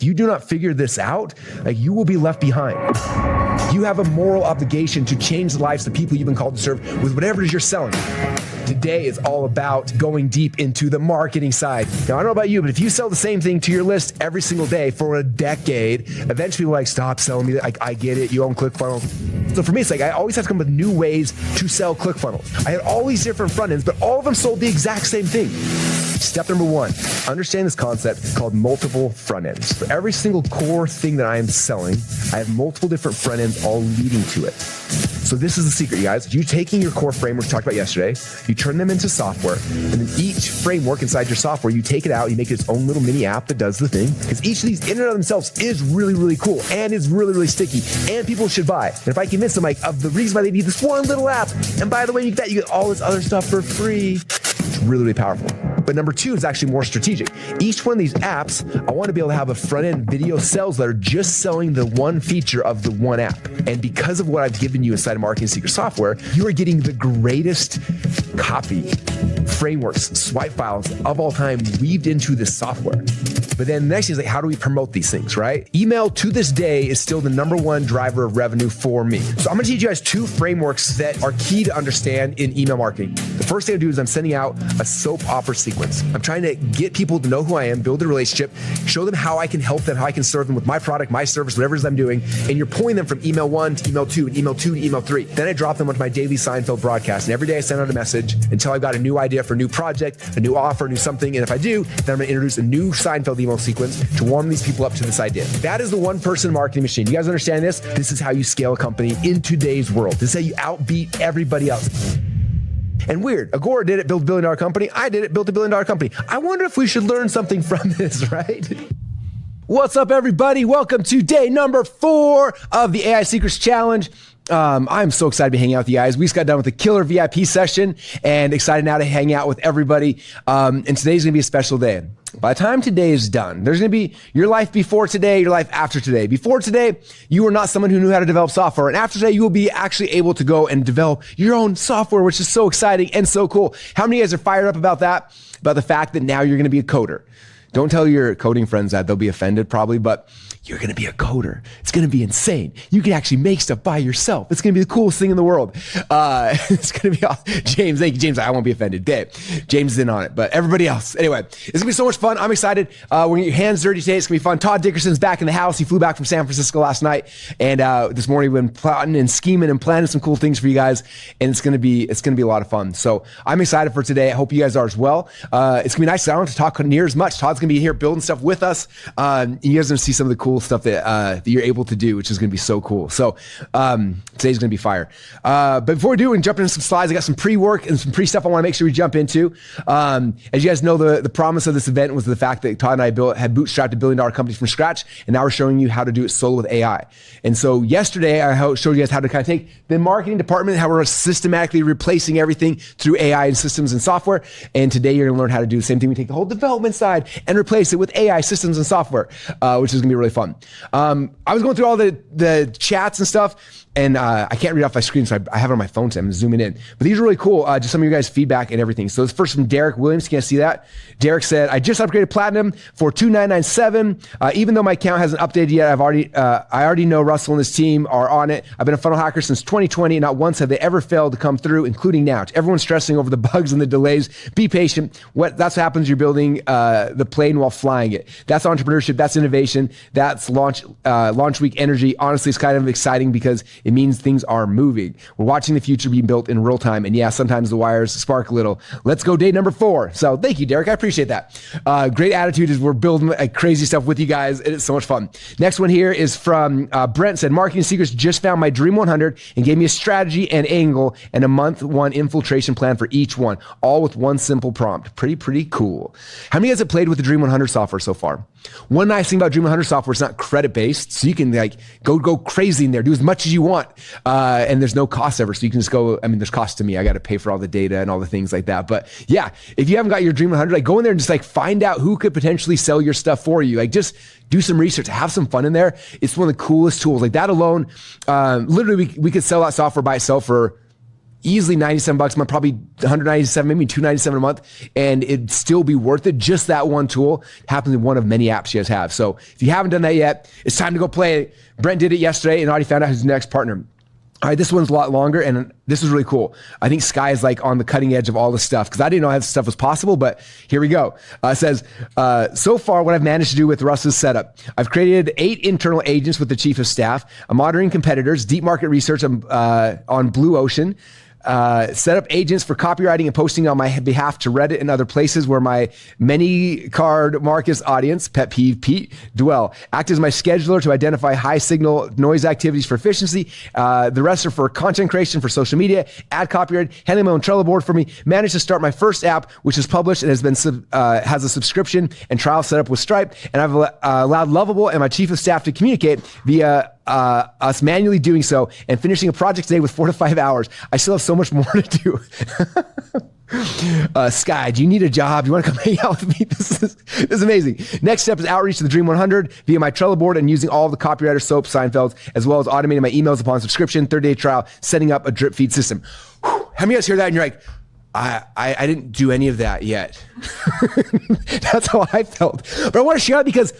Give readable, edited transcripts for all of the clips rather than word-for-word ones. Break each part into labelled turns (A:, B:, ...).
A: If you do not figure this out, like, you will be left behind. You have a moral obligation to change the lives of the people you've been called to serve with whatever it is you're selling. Today is all about going deep into the marketing side. Now, I don't know about you, but if you sell the same thing to your list every single day for a decade, eventually people are like, stop selling me. I get it. You own ClickFunnels. So for me, it's like I always have to come up with new ways to sell ClickFunnels. I had all these different front ends, but all of them sold the exact same thing. Step number one, understand this concept called multiple front ends. For every single core thing that I am selling, I have multiple different front ends all leading to it. So this is the secret, you guys. You taking your core framework we talked about yesterday, you turn them into software, and then each framework inside your software, you take it out, you make its own little mini app that does the thing. Because each of these in and of themselves is really, really cool and is really, really sticky, and people should buy. And if I convince them like of the reason why they need this one little app, and by the way, you get all this other stuff for free, it's really, really powerful. But number two is actually more strategic. Each one of these apps, I want to be able to have a front-end video sales letter just selling the one feature of the one app. And because of what I've given you inside of Marketing Secret Software, you are getting the greatest copy, frameworks, swipe files of all time weaved into this software. But then the next thing is like, how do we promote these things, right? Email to this day is still the number one driver of revenue for me. So I'm gonna teach you guys two frameworks that are key to understand in email marketing. The first thing I do is I'm sending out a soap opera sequence. I'm trying to get people to know who I am, build a relationship, show them how I can help them, how I can serve them with my product, my service, whatever it is I'm doing. And you're pulling them from email 1 to email 2 and email 2 to email 3. Then I drop them onto my daily Seinfeld broadcast. And every day I send out a message until I've got a new idea for a new project, a new offer, a new something. And if I do, then I'm gonna introduce a new Seinfeld email sequence to warm these people up to this idea. That is the one-person marketing machine. You guys understand this? This is how you scale a company in today's world. This is how you outbeat everybody else. And weird, Agora did it, built a $1 billion company. I did it, built a $1 billion company. I wonder if we should learn something from this, right? What's up, everybody? Welcome to day number 4 of the AI Secrets Challenge. I'm so excited to be hanging out with you guys. We just got done with a killer VIP session and excited now to hang out with everybody. And today's gonna be a special day. By the time today is done, there's gonna be your life before today, your life after today. Before today, you were not someone who knew how to develop software. And after today, you will be actually able to go and develop your own software, which is so exciting and so cool. How many of you guys are fired up about that? About the fact that now you're gonna be a coder? Don't tell your coding friends that, they'll be offended probably, but you're gonna be a coder. It's gonna be insane. You can actually make stuff by yourself. It's gonna be the coolest thing in the world. It's gonna be awesome. James, thank you. James, I won't be offended. Okay. James is in on it, but everybody else. Anyway, it's gonna be so much fun. I'm excited. We're gonna get your hands dirty today. It's gonna be fun. Todd Dickerson's back in the house. He flew back from San Francisco last night. And this morning we've been plotting and scheming and planning some cool things for you guys. And it's gonna be a lot of fun. So I'm excited for today. I hope you guys are as well. It's gonna be nice. I don't have to talk near as much. Todd's gonna be here building stuff with us. You guys are gonna see some of the cool stuff that you're able to do, which is going to be so cool. So today's going to be fire. But before we do, we can jump into some slides. I got some pre-work and some pre-stuff I want to make sure we jump into. As you guys know, the promise of this event was the fact that Todd and I had bootstrapped a $1 billion company from scratch, and now we're showing you how to do it solo with AI. And so yesterday, I showed you guys how to kind of take the marketing department, how we're systematically replacing everything through AI and systems and software. And today, you're going to learn how to do the same thing. We take the whole development side and replace it with AI systems and software, which is going to be really fun. I was going through all the chats and stuff, and I can't read off my screen, so I have it on my phone, so I'm zooming in. But these are really cool, just some of your guys' feedback and everything. So this first from Derek Williams, can you see that? Derek said, I just upgraded Platinum for $2,997. Even though my account hasn't updated yet, I already know Russell and his team are on it. I've been a funnel hacker since 2020, and not once have they ever failed to come through, including now. To everyone stressing over the bugs and the delays, be patient. That's what happens. You're building the plane while flying it. That's entrepreneurship. That's innovation. That's launch week energy. Honestly, it's kind of exciting because it means things are moving. We're watching the future being built in real time. And yeah, sometimes the wires spark a little. Let's go day number 4. So thank you, Derek. I appreciate that. Great attitude as we're building crazy stuff with you guys. It's so much fun. Next one here is from Brent. Said, Marketing Secrets just found my Dream 100 and gave me a strategy and angle and a month 1 infiltration plan for each one, all with one simple prompt. Pretty cool. How many of you guys have played with the Dream 100 software so far? One nice thing about Dream 100 software, it's not credit-based, so you can like go crazy in there, do as much as you want, and there's no cost ever, so you can just go, I mean, there's cost to me. I got to pay for all the data and all the things like that, but yeah, if you haven't got your Dream 100, like go in there and just like find out who could potentially sell your stuff for you. Like just do some research, have some fun in there. It's one of the coolest tools. Like that alone, literally we could sell that software by itself for easily $97 a month, probably 197, maybe 297 a month, and it'd still be worth it. Just that one tool happens to be one of many apps you guys have. So if you haven't done that yet, it's time to go play it. Brent did it yesterday and already found out who's the next partner. All right, this one's a lot longer, and this is really cool. I think Sky is like on the cutting edge of all this stuff, because I didn't know how this stuff was possible, but here we go. It says, so far what I've managed to do with Russ's setup, I've created 8 internal agents with the chief of staff. I'm monitoring competitors, deep market research on Blue Ocean, set up agents for copywriting and posting on my behalf to Reddit and other places where my many card Marcus audience, pet peeve Pete, dwell. Act as my scheduler to identify high signal noise activities for efficiency. The rest are for content creation for social media, ad copyright, handling my own Trello board for me. Managed to start my first app, which is published and has a subscription and trial set up with Stripe. And I've allowed Lovable and my chief of staff to communicate via us manually doing so and finishing a project today with 4 to 5 hours. I still have so much more to do. Sky, do you need a job? You want to come hang out with me? This is amazing. Next step is outreach to the Dream 100 via my Trello board and using all of the copywriter soap Seinfelds, as well as automating my emails upon subscription, 30-day trial, setting up a drip feed system. Whew. How many of you guys hear that and you're like, I didn't do any of that yet. That's how I felt. But I want to share it because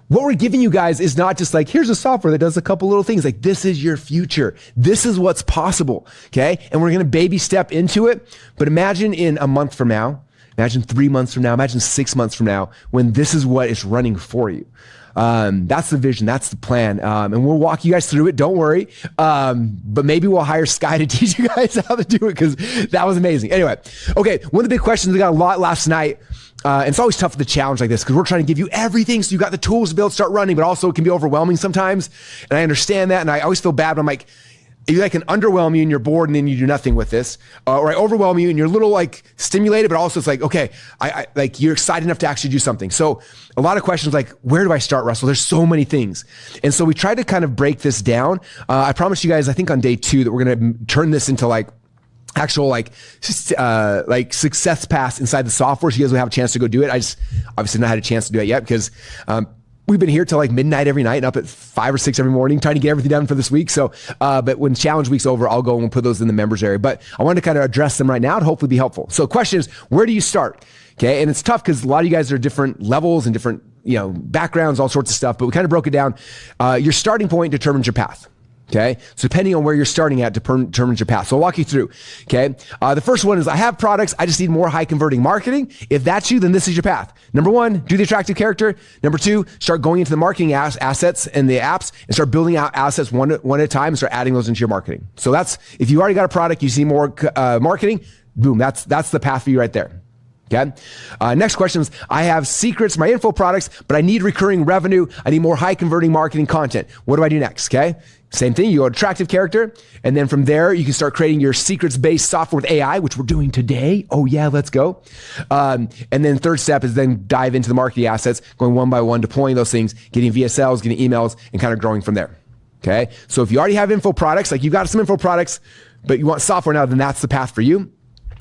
A: what we're giving you guys is not just like, here's a software that does a couple little things. Like, this is your future. This is what's possible, okay? And we're going to baby step into it. But imagine in a month from now, imagine 3 months from now, imagine 6 months from now, when this is what is running for you. That's the vision. That's the plan. And we'll walk you guys through it. Don't worry. But maybe we'll hire Sky to teach you guys how to do it, because that was amazing. Anyway, okay. One of the big questions we got a lot last night. And it's always tough with the challenge like this, because we're trying to give you everything so you got the tools to be able to start running, but also it can be overwhelming sometimes. And I understand that. And I always feel bad when I'm like, you like can underwhelm you and you're bored and then you do nothing with this, or I overwhelm you and you're a little like stimulated, but also it's like, okay, I like you're excited enough to actually do something. So a lot of questions like, where do I start, Russell? There's so many things. And so we tried to kind of break this down. I promised you guys, I think on day 2, that we're going to turn this into like actual like success paths inside the software, so you guys will have a chance to go do it. I just obviously not had a chance to do it yet, because we've been here till like midnight every night and up at 5 or 6 every morning trying to get everything done for this week. So, but when challenge week's over, I'll go and put those in the members area. But I wanted to kind of address them right now to hopefully be helpful. So question is, where do you start? Okay. And it's tough because a lot of you guys are different levels and different, backgrounds, all sorts of stuff, but we kind of broke it down. Your starting point determines your path. Okay. So depending on where you're starting at determines your path. So I'll walk you through. Okay. The first one is, I have products. I just need more high converting marketing. If that's you, then this is your path. Number 1, do the attractive character. Number 2, start going into the marketing assets and the apps and start building out assets one at a time and start adding those into your marketing. So that's, if you already got a product, you see more marketing, boom, that's the path for you right there. Okay. Next question is, I have secrets, my info products, but I need recurring revenue. I need more high converting marketing content. What do I do next? Okay. Same thing. You go attractive character. And then from there, you can start creating your secrets based software with AI, which we're doing today. Oh yeah, let's go. And then third step is then dive into the marketing assets, going one by one, deploying those things, getting VSLs, getting emails, and kind of growing from there. Okay. So if you already have info products, like you've got some info products, but you want software now, then that's the path for you.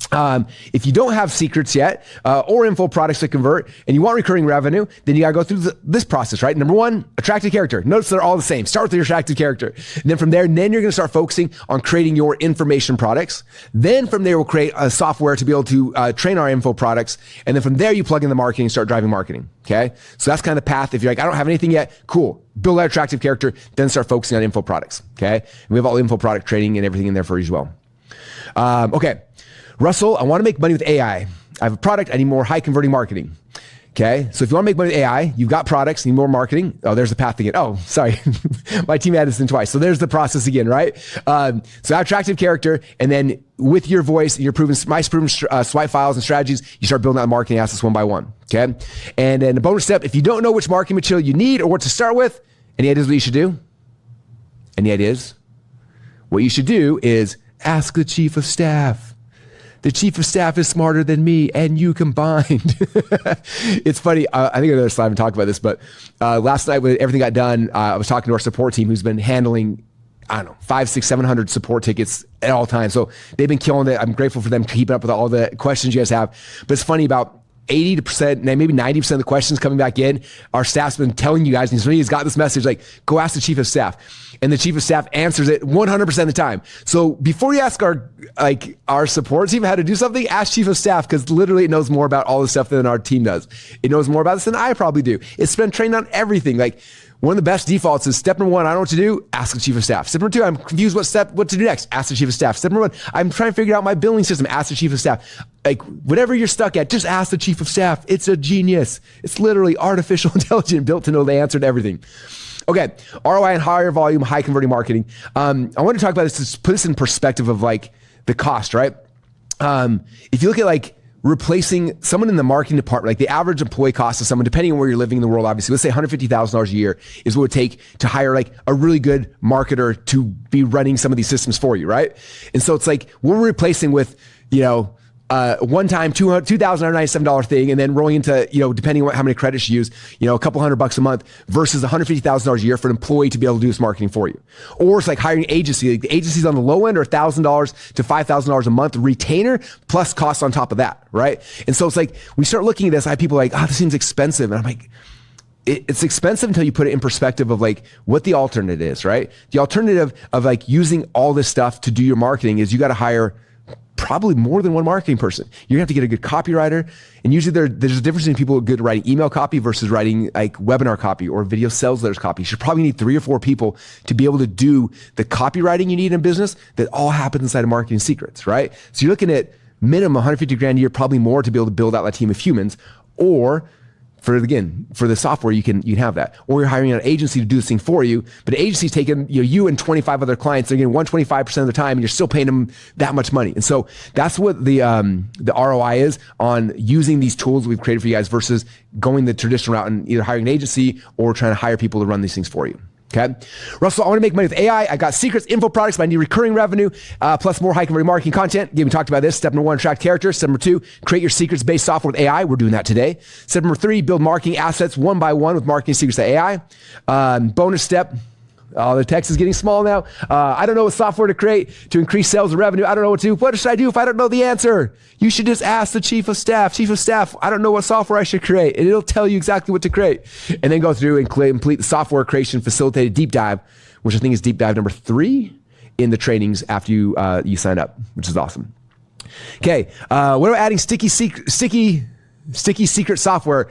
A: If you don't have secrets yet, or info products to convert, and you want recurring revenue, then you gotta go through this process, right? Number 1, attractive character. Notice they're all the same. Start with your attractive character. And then from there, then you're gonna start focusing on creating your information products. Then from there, we'll create a software to be able to train our info products. And then from there, you plug in the marketing and start driving marketing. Okay. So that's kind of the path. If you're like, I don't have anything yet, cool. Build that attractive character, then start focusing on info products. Okay. And we have all the info product training and everything in there for you as well. Okay. Russell, I want to make money with AI. I have a product. I need more high converting marketing. Okay. So if you want to make money with AI, you've got products, need more marketing. Oh, there's the path again. Oh, sorry. My team added this in twice. So there's the process again, right? So attractive character. And then with your voice, your proven swipe files and strategies, you start building out marketing assets one by one. Okay. And then the bonus step, if you don't know which marketing material you need or what to start with, any ideas what you should do? Any ideas? What you should do is ask the chief of staff. The chief of staff is smarter than me and you combined. It's funny. I think another slide and talk about this, but last night when everything got done, I was talking to our support team who's been handling, 500, 600, 700 support tickets at all times. So they've been killing it. I'm grateful for them keeping up with all the questions you guys have. But it's funny about 80%, maybe 90% of the questions coming back in, our staff's been telling you guys, and somebody's got this message like, go ask the chief of staff. And the chief of staff answers it 100% of the time. So before you ask our support team how to do something, ask chief of staff, because literally it knows more about all the stuff than our team does. It knows more about this than I probably do. It's been trained on everything. Like, one of the best defaults is step number 1, I don't know what to do, ask the chief of staff. Step number 2, I'm confused what to do next, ask the chief of staff. Step number 1, I'm trying to figure out my billing system, ask the chief of staff. Like, whatever you're stuck at, just ask the chief of staff. It's a genius. It's literally artificial intelligence built to know the answer to everything. Okay, ROI and higher volume, high converting marketing. I want to talk about this to put this in perspective of like the cost, right? If you look at like replacing someone in the marketing department, like the average employee cost of someone, depending on where you're living in the world, obviously, let's say $150,000 a year is what it would take to hire like a really good marketer to be running some of these systems for you, right? And so it's like we're replacing with, one-time $2,997 thing, and then rolling into, depending on how many credits you use, a couple $100 a month versus $150,000 a year for an employee to be able to do this marketing for you. Or it's like hiring an agency. Like the agencies on the low end are $1,000 to $5,000 a month retainer plus costs on top of that, right? And so it's like we start looking at this. I have people like, this seems expensive, and I'm like, it's expensive until you put it in perspective of like what the alternative is, right? The alternative of like using all this stuff to do your marketing is you got to hire probably more than one marketing person. You're gonna have to get a good copywriter. And usually there's a difference between people who are good at writing email copy versus writing like webinar copy or video sales letters copy. You should probably need 3 or 4 people to be able to do the copywriting you need in business that all happens inside of Marketing Secrets, right? So you're looking at minimum 150 grand a year, probably more to be able to build out that team of humans. Or for the software, you can have that. Or you're hiring an agency to do this thing for you, but the agency's taking you and 25 other clients, they're getting 125% of the time, and you're still paying them that much money. And so that's what the ROI is on using these tools we've created for you guys versus going the traditional route and either hiring an agency or trying to hire people to run these things for you. Okay. Russell, I want to make money with AI. I got secrets, info products, but I need recurring revenue, plus more high converting marketing content. Again, we talked about this. Step number 1, attract characters. Step number 2, create your secrets based software with AI. We're doing that today. Step number 3, build marketing assets one by one with Marketing Secrets AI. Bonus step. The text is getting small now. I don't know what software to create to increase sales and revenue. I don't know what to do. What should I do if I don't know the answer? You should just ask the chief of staff. Chief of staff, I don't know what software I should create. And it'll tell you exactly what to create. And then go through and complete the software creation facilitated deep dive, which I think is deep dive number 3 in the trainings after you sign up, which is awesome. Okay, what about adding sticky secret software?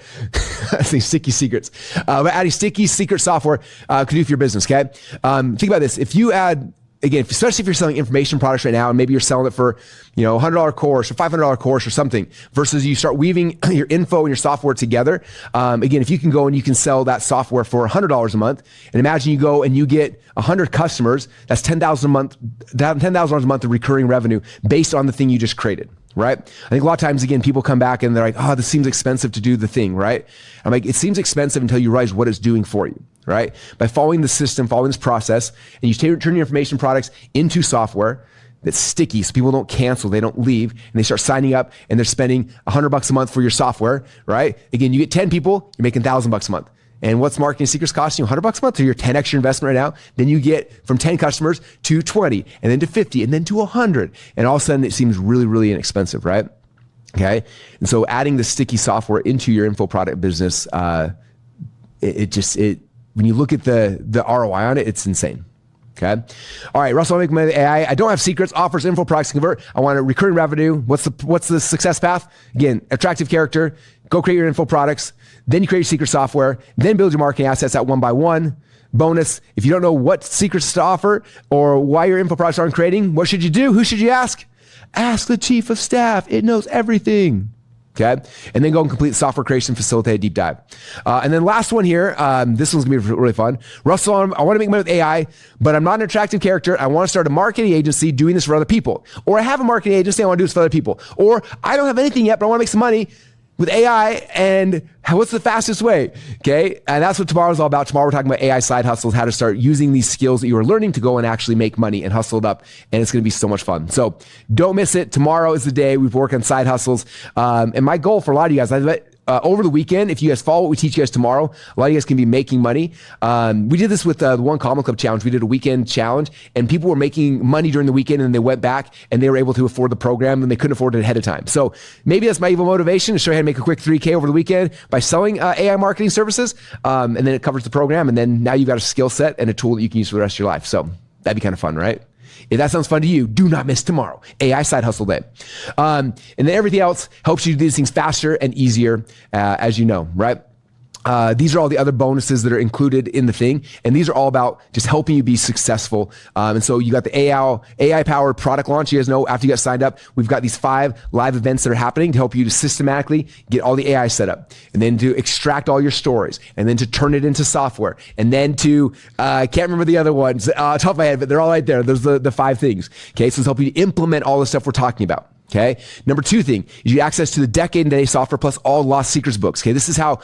A: I think sticky secrets. But adding sticky secret software could do for your business, okay? Think about this. If you add, again, especially if you're selling information products right now, and maybe you're selling it for, $100 course or $500 course or something, versus you start weaving your info and your software together. Again, if you can go and you can sell that software for $100 a month, and imagine you go and you get 100 customers, that's $10,000 a month, $10,000 a month of recurring revenue based on the thing you just created. Right? I think a lot of times, again, people come back and they're like, this seems expensive to do the thing, right? I'm like, it seems expensive until you realize what it's doing for you, right? By following the system, following this process, and you turn your information products into software that's sticky so people don't cancel, they don't leave, and they start signing up and they're spending $100 a month for your software, right? Again, you get 10 people, you're making $1,000 a month. And what's Marketing Secrets costing you? $100 a month, so your 10 extra investment right now. Then you get from 10 customers to 20, and then to 50, and then to 100. And all of a sudden, it seems really, really inexpensive, right? Okay. And so adding the sticky software into your info product business, when you look at the ROI on it, it's insane. Okay. All right. Russell, I make money with AI. I don't have secrets, offers, info products to convert. I want a recurring revenue. What's the success path? Again, attractive character, go create your info products. Then you create your secret software, then build your marketing assets at one by one. Bonus, if you don't know what secrets to offer or why your info products aren't creating, what should you do? Who should you ask? Ask the chief of staff. It knows everything. Okay. And then go and complete software creation, facilitate a deep dive. And then last one here, this one's gonna be really fun. Russell, I want to make money with AI, but I'm not an attractive character. I want to start a marketing agency doing this for other people. Or I have a marketing agency, I want to do this for other people. Or I don't have anything yet, but I want to make some money with AI, and what's the fastest way? Okay. And that's what tomorrow's all about. Tomorrow we're talking about AI side hustles, how to start using these skills that you are learning to go and actually make money and hustle it up. And it's going to be so much fun. So don't miss it. Tomorrow is the day we work on side hustles. And my goal for a lot of you guys, over the weekend, if you guys follow what we teach you guys tomorrow, a lot of you guys can be making money. We did this with the One Common Club challenge. We did a weekend challenge, and people were making money during the weekend, and they went back and they were able to afford the program, and they couldn't afford it ahead of time. So maybe that's my evil motivation, to show you how to make a quick 3K over the weekend by selling AI marketing services. And then it covers the program, and then now you've got a skill set and a tool that you can use for the rest of your life. So that'd be kind of fun, right? If that sounds fun to you, do not miss tomorrow, AI Side Hustle Day. And then everything else helps you do these things faster and easier, as you know, right? These are all the other bonuses that are included in the thing. And these are all about just helping you be successful. And so you got the AI powered product launch. You guys know, after you get signed up, we've got these 5 live events that are happening to help you to systematically get all the AI set up, and then to extract all your stories, and then to turn it into software, and then to, I can't remember the other ones off the top of my head, but they're all right there. Those are the 5 things. Okay. So it's helping you to implement all the stuff we're talking about. Okay. Number 2 thing is you get access to the Decade and Day software plus all Lost Secrets books. Okay. This is how,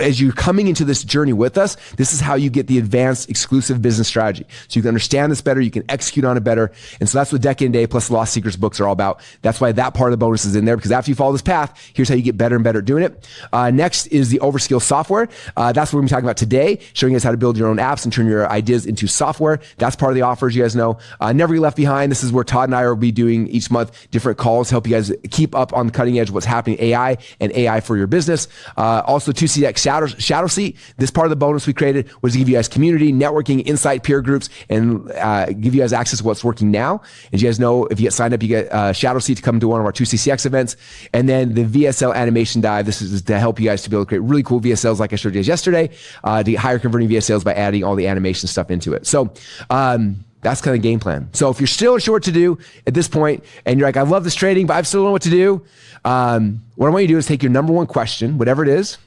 A: as you're coming into this journey with us, this is how you get the advanced exclusive business strategy. So you can understand this better, you can execute on it better. And so that's what Decade and Day plus Lost Secrets books are all about. That's why that part of the bonus is in there, because after you follow this path, here's how you get better and better at doing it. Next is the Overskill software. That's what we're going to be talking about today, showing us how to build your own apps and turn your ideas into software. That's part of the offers, you guys know. Never Get Left Behind. This is where Todd and I will be doing each month different calls to help you guys keep up on the cutting edge of what's happening in AI and AI for your business. Also 2CX Shadow Seat. This part of the bonus we created was to give you guys community, networking, insight, peer groups, and give you guys access to what's working now. As you guys know, if you get signed up, you get Shadow Seat to come to one of our 2CCX events. And then the VSL animation dive. This is to help you guys to be able to create really cool VSLs like I showed you guys yesterday, to get higher converting VSLs by adding all the animation stuff into it. So, that's kind of game plan. So if you're still unsure what to do at this point, and you're like, I love this trading, but I still don't know what to do, what I want you to do is take your number 1 question, whatever it is.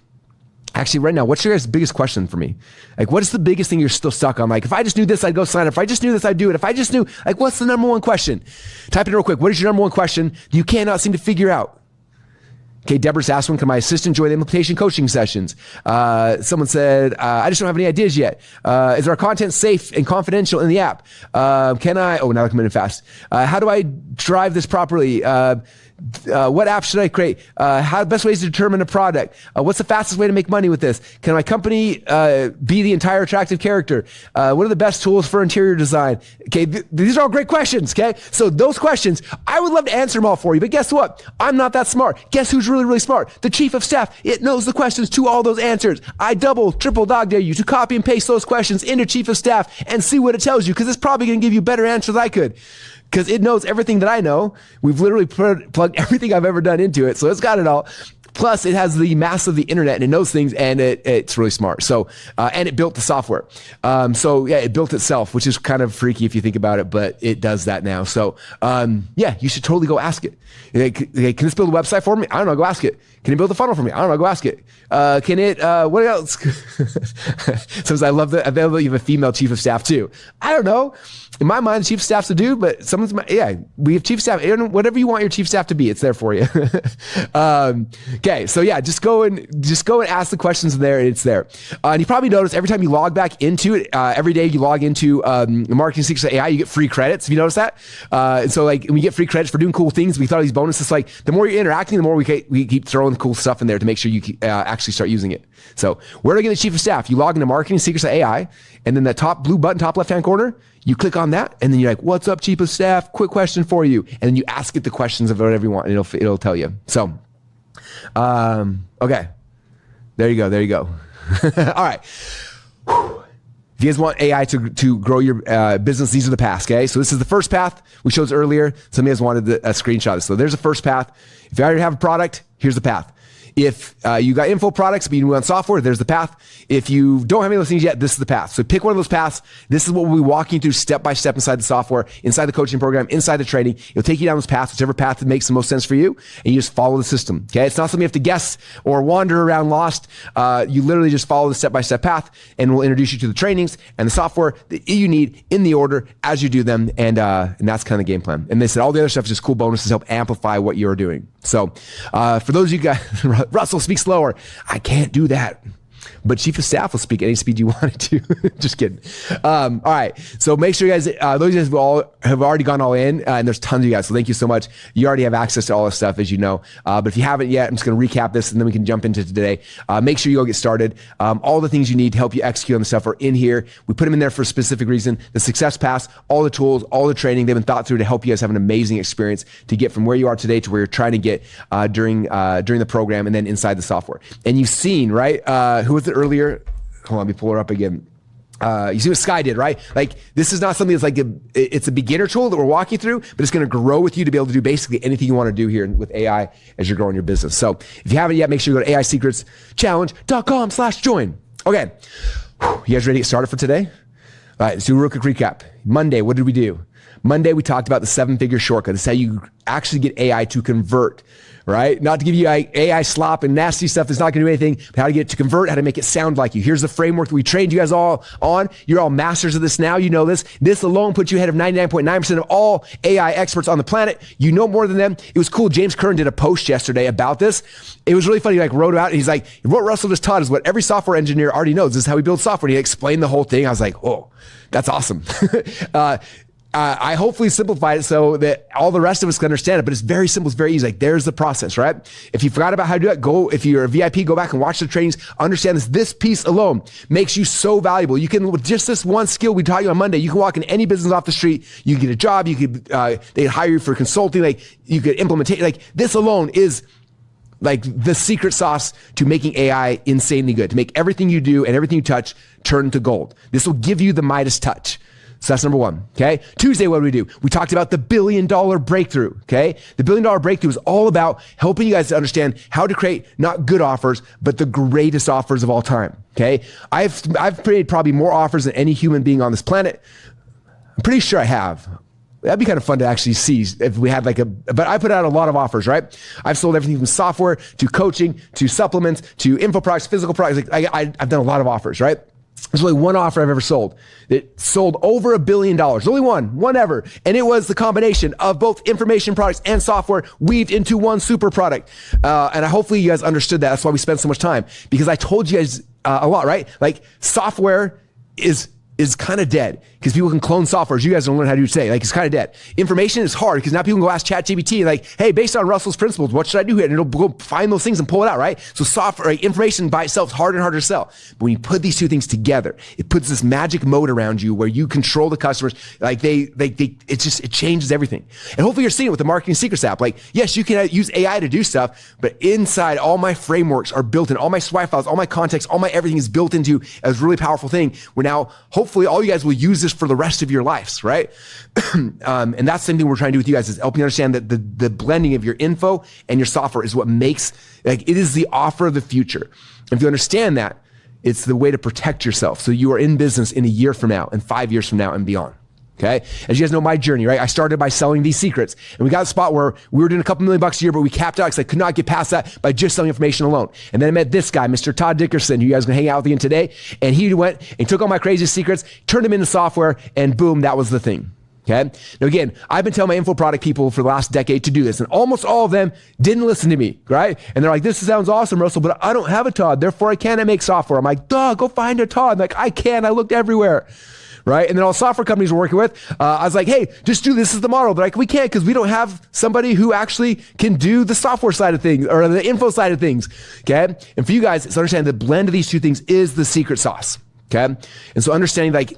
A: Actually, right now, what's your guys' biggest question for me? Like, what is the biggest thing you're still stuck on? Like, if I just knew this, I'd go sign up. If I just knew this, I'd do it. If I just knew, like, what's the number 1 question? Type it in real quick. What is your number 1 question you cannot seem to figure out? Okay, Deborah's asked one, can my assistant join the implementation coaching sessions? Someone said, I just don't have any ideas yet. Is our content safe and confidential in the app? Can I, now I'm coming in fast. How do I drive this properly? What app should I create? How the best ways to determine a product? What's the fastest way to make money with this? Can my company be the entire attractive character? What are the best tools for interior design? Okay, these are all great questions, okay? So those questions, I would love to answer them all for you, but guess what? I'm not that smart. Guess who's really, really smart? The chief of staff. It knows the questions to all those answers. I double, triple dog dare you to copy and paste those questions into chief of staff and see what it tells you, because it's probably going to give you better answers than I could. Because it knows everything that I know. We've literally plugged everything I've ever done into it. So it's got it all. Plus, it has the mass of the internet, and it knows things, and it's really smart. So, and it built the software. So yeah, it built itself, which is kind of freaky if you think about it, but it does that now. So yeah, you should totally go ask it. Can this build a website for me? I don't know, go ask it. Can it build a funnel for me? I don't know, go ask it. Can it, what else? Sometimes I love that you have a female chief of staff too. I don't know. In my mind, chief of staff's a dude, but we have chief of staff. Whatever you want your chief of staff to be, it's there for you. Okay, so yeah, just go and ask the questions there, and it's there. And you probably notice every time you log back into it, every day you log into Marketing Secrets AI, you get free credits. Have you noticed that? And so like, we get free credits for doing cool things. We thought of these bonuses. Like, the more you're interacting, the more we keep throwing cool stuff in there to make sure you actually start using it. So where do I get the chief of staff? You log into Marketing Secrets AI, and then that top blue button, top left-hand corner, you click on that, and then you're like, what's up, chief of staff? Quick question for you. And then you ask it the questions of whatever you want, and it'll tell you. So, okay. There you go. All right. If you guys want AI to grow your business, these are the paths, okay? So this is the first path. We showed this earlier. Some of you guys wanted a screenshot of this. So there's the first path. If you already have a product, here's the path. If you got info products, but you want software, there's the path. If you don't have any of those things yet, this is the path. So pick one of those paths. This is what we'll be walking through step by step inside the software, inside the coaching program, inside the training. It'll take you down those paths, whichever path that makes the most sense for you, and you just follow the system. Okay, it's not something you have to guess or wander around lost. You literally just follow the step-by-step path, and we'll introduce you to the trainings and the software that you need in the order as you do them, and that's kind of the game plan. And they said all the other stuff is just cool bonuses to help amplify what you're doing. So for those of you guys, Russell, speak slower. I can't do that. but chief of staff will speak any speed you wanted to. Just kidding. All right. So make sure you guys, those guys have already gone all in, and there's tons of you guys. So thank you so much. You already have access to all this stuff, as you know. But if you haven't yet, I'm just going to recap this, and then we can jump into today. Make sure you go get started. All the things you need to help you execute on the stuff are in here. We put them in there for a specific reason. The success pass, all the tools, all the training, they've been thought through to help you guys have an amazing experience to get from where you are today to where you're trying to get during the program and then inside the software. And you've seen, right? Who was it earlier? Hold on, let me pull her up again. You see what Sky did, right? Like, this is not something that's like it's a beginner tool that we're walking through, but it's going to grow with you to be able to do basically anything you want to do here with AI as you're growing your business. So if you haven't yet, make sure you go to AIsecretschallenge.com/join. Okay. You guys ready to get started for today? All right, let's do a real quick recap. Monday, what did we do? Monday, we talked about the 7-figure shortcut. It's how you actually get AI to convert, right? Not to give you AI slop and nasty stuff that's not going to do anything, but how to get it to convert, how to make it sound like you. Here's the framework that we trained you guys all on. You're all masters of this now. You know this. This alone puts you ahead of 99.9% of all AI experts on the planet. You know more than them. It was cool. James Kern did a post yesterday about this. It was really funny. He wrote about it. He's like, what Russell just taught is what every software engineer already knows. This is how we build software. And he explained the whole thing. I was like, oh, that's awesome. I hopefully simplified it so that all the rest of us can understand it, but it's very simple. It's very easy. Like, there's the process, right? If you forgot about how to do it, if you're a VIP, go back and watch the trainings. Understand this. This piece alone makes you so valuable. You can, with just this one skill we taught you on Monday, you can walk in any business off the street. You can get a job. You could, they'd hire you for consulting. Like, you could implement, like, this alone is like the secret sauce to making AI insanely good, to make everything you do and everything you touch turn to gold. This will give you the Midas touch. So that's number one, okay? Tuesday, what did we do? We talked about the $1 billion breakthrough, okay? The $1 billion breakthrough is all about helping you guys to understand how to create not good offers, but the greatest offers of all time, okay? I've created probably more offers than any human being on this planet. I'm pretty sure I have. That'd be kind of fun to actually see if we had but I put out a lot of offers, right? I've sold everything from software to coaching to supplements to info products, physical products. I've done a lot of offers, right? There's only one offer I've ever sold that sold over $1 billion. Only one ever. And it was the combination of both information products and software weaved into one super product. And hopefully you guys understood that. That's why we spent so much time, because I told you guys a lot, right? Like, software is kind of dead because people can clone software, as you guys don't learn how to do today. Like, it's kind of dead. Information is hard because now people can go ask ChatGPT, like, hey, based on Russell's principles, what should I do here? And it'll go find those things and pull it out, right? So software, like, information by itself is harder and harder to sell. But when you put these two things together, it puts this magic mode around you where you control the customers. Like, it changes everything. And hopefully you're seeing it with the Marketing Secrets app. Like, yes, you can use AI to do stuff, but inside, all my frameworks are built in, all my swipe files, all my context, all my everything is built into a really powerful thing where now, hopefully, all you guys will use this for the rest of your lives, right? And that's the same thing we're trying to do with you guys, is helping you understand that the blending of your info and your software is what makes, like, it is the offer of the future. If you understand that, it's the way to protect yourself so you are in business in a year from now and 5 years from now and beyond. Okay. As you guys know, my journey, right? I started by selling these secrets, and we got a spot where we were doing a couple $1 million a year, but we capped out because I could not get past that by just selling information alone. And then I met this guy, Mr. Todd Dickerson, who you guys are going to hang out with again today. And he went and took all my crazy secrets, turned them into software, and boom, that was the thing. Okay. Now, again, I've been telling my info product people for the last decade to do this, and almost all of them didn't listen to me, right? And they're like, this sounds awesome, Russell, but I don't have a Todd, therefore I can't make software. I'm like, duh, go find a Todd. I'm like, I can. I looked everywhere. Right? And then all software companies we're working with, I was like, hey, just do this as the model. They're like, we can't, because we don't have somebody who actually can do the software side of things or the info side of things. Okay. And for you guys, it's understanding the blend of these two things is the secret sauce. Okay. And so understanding like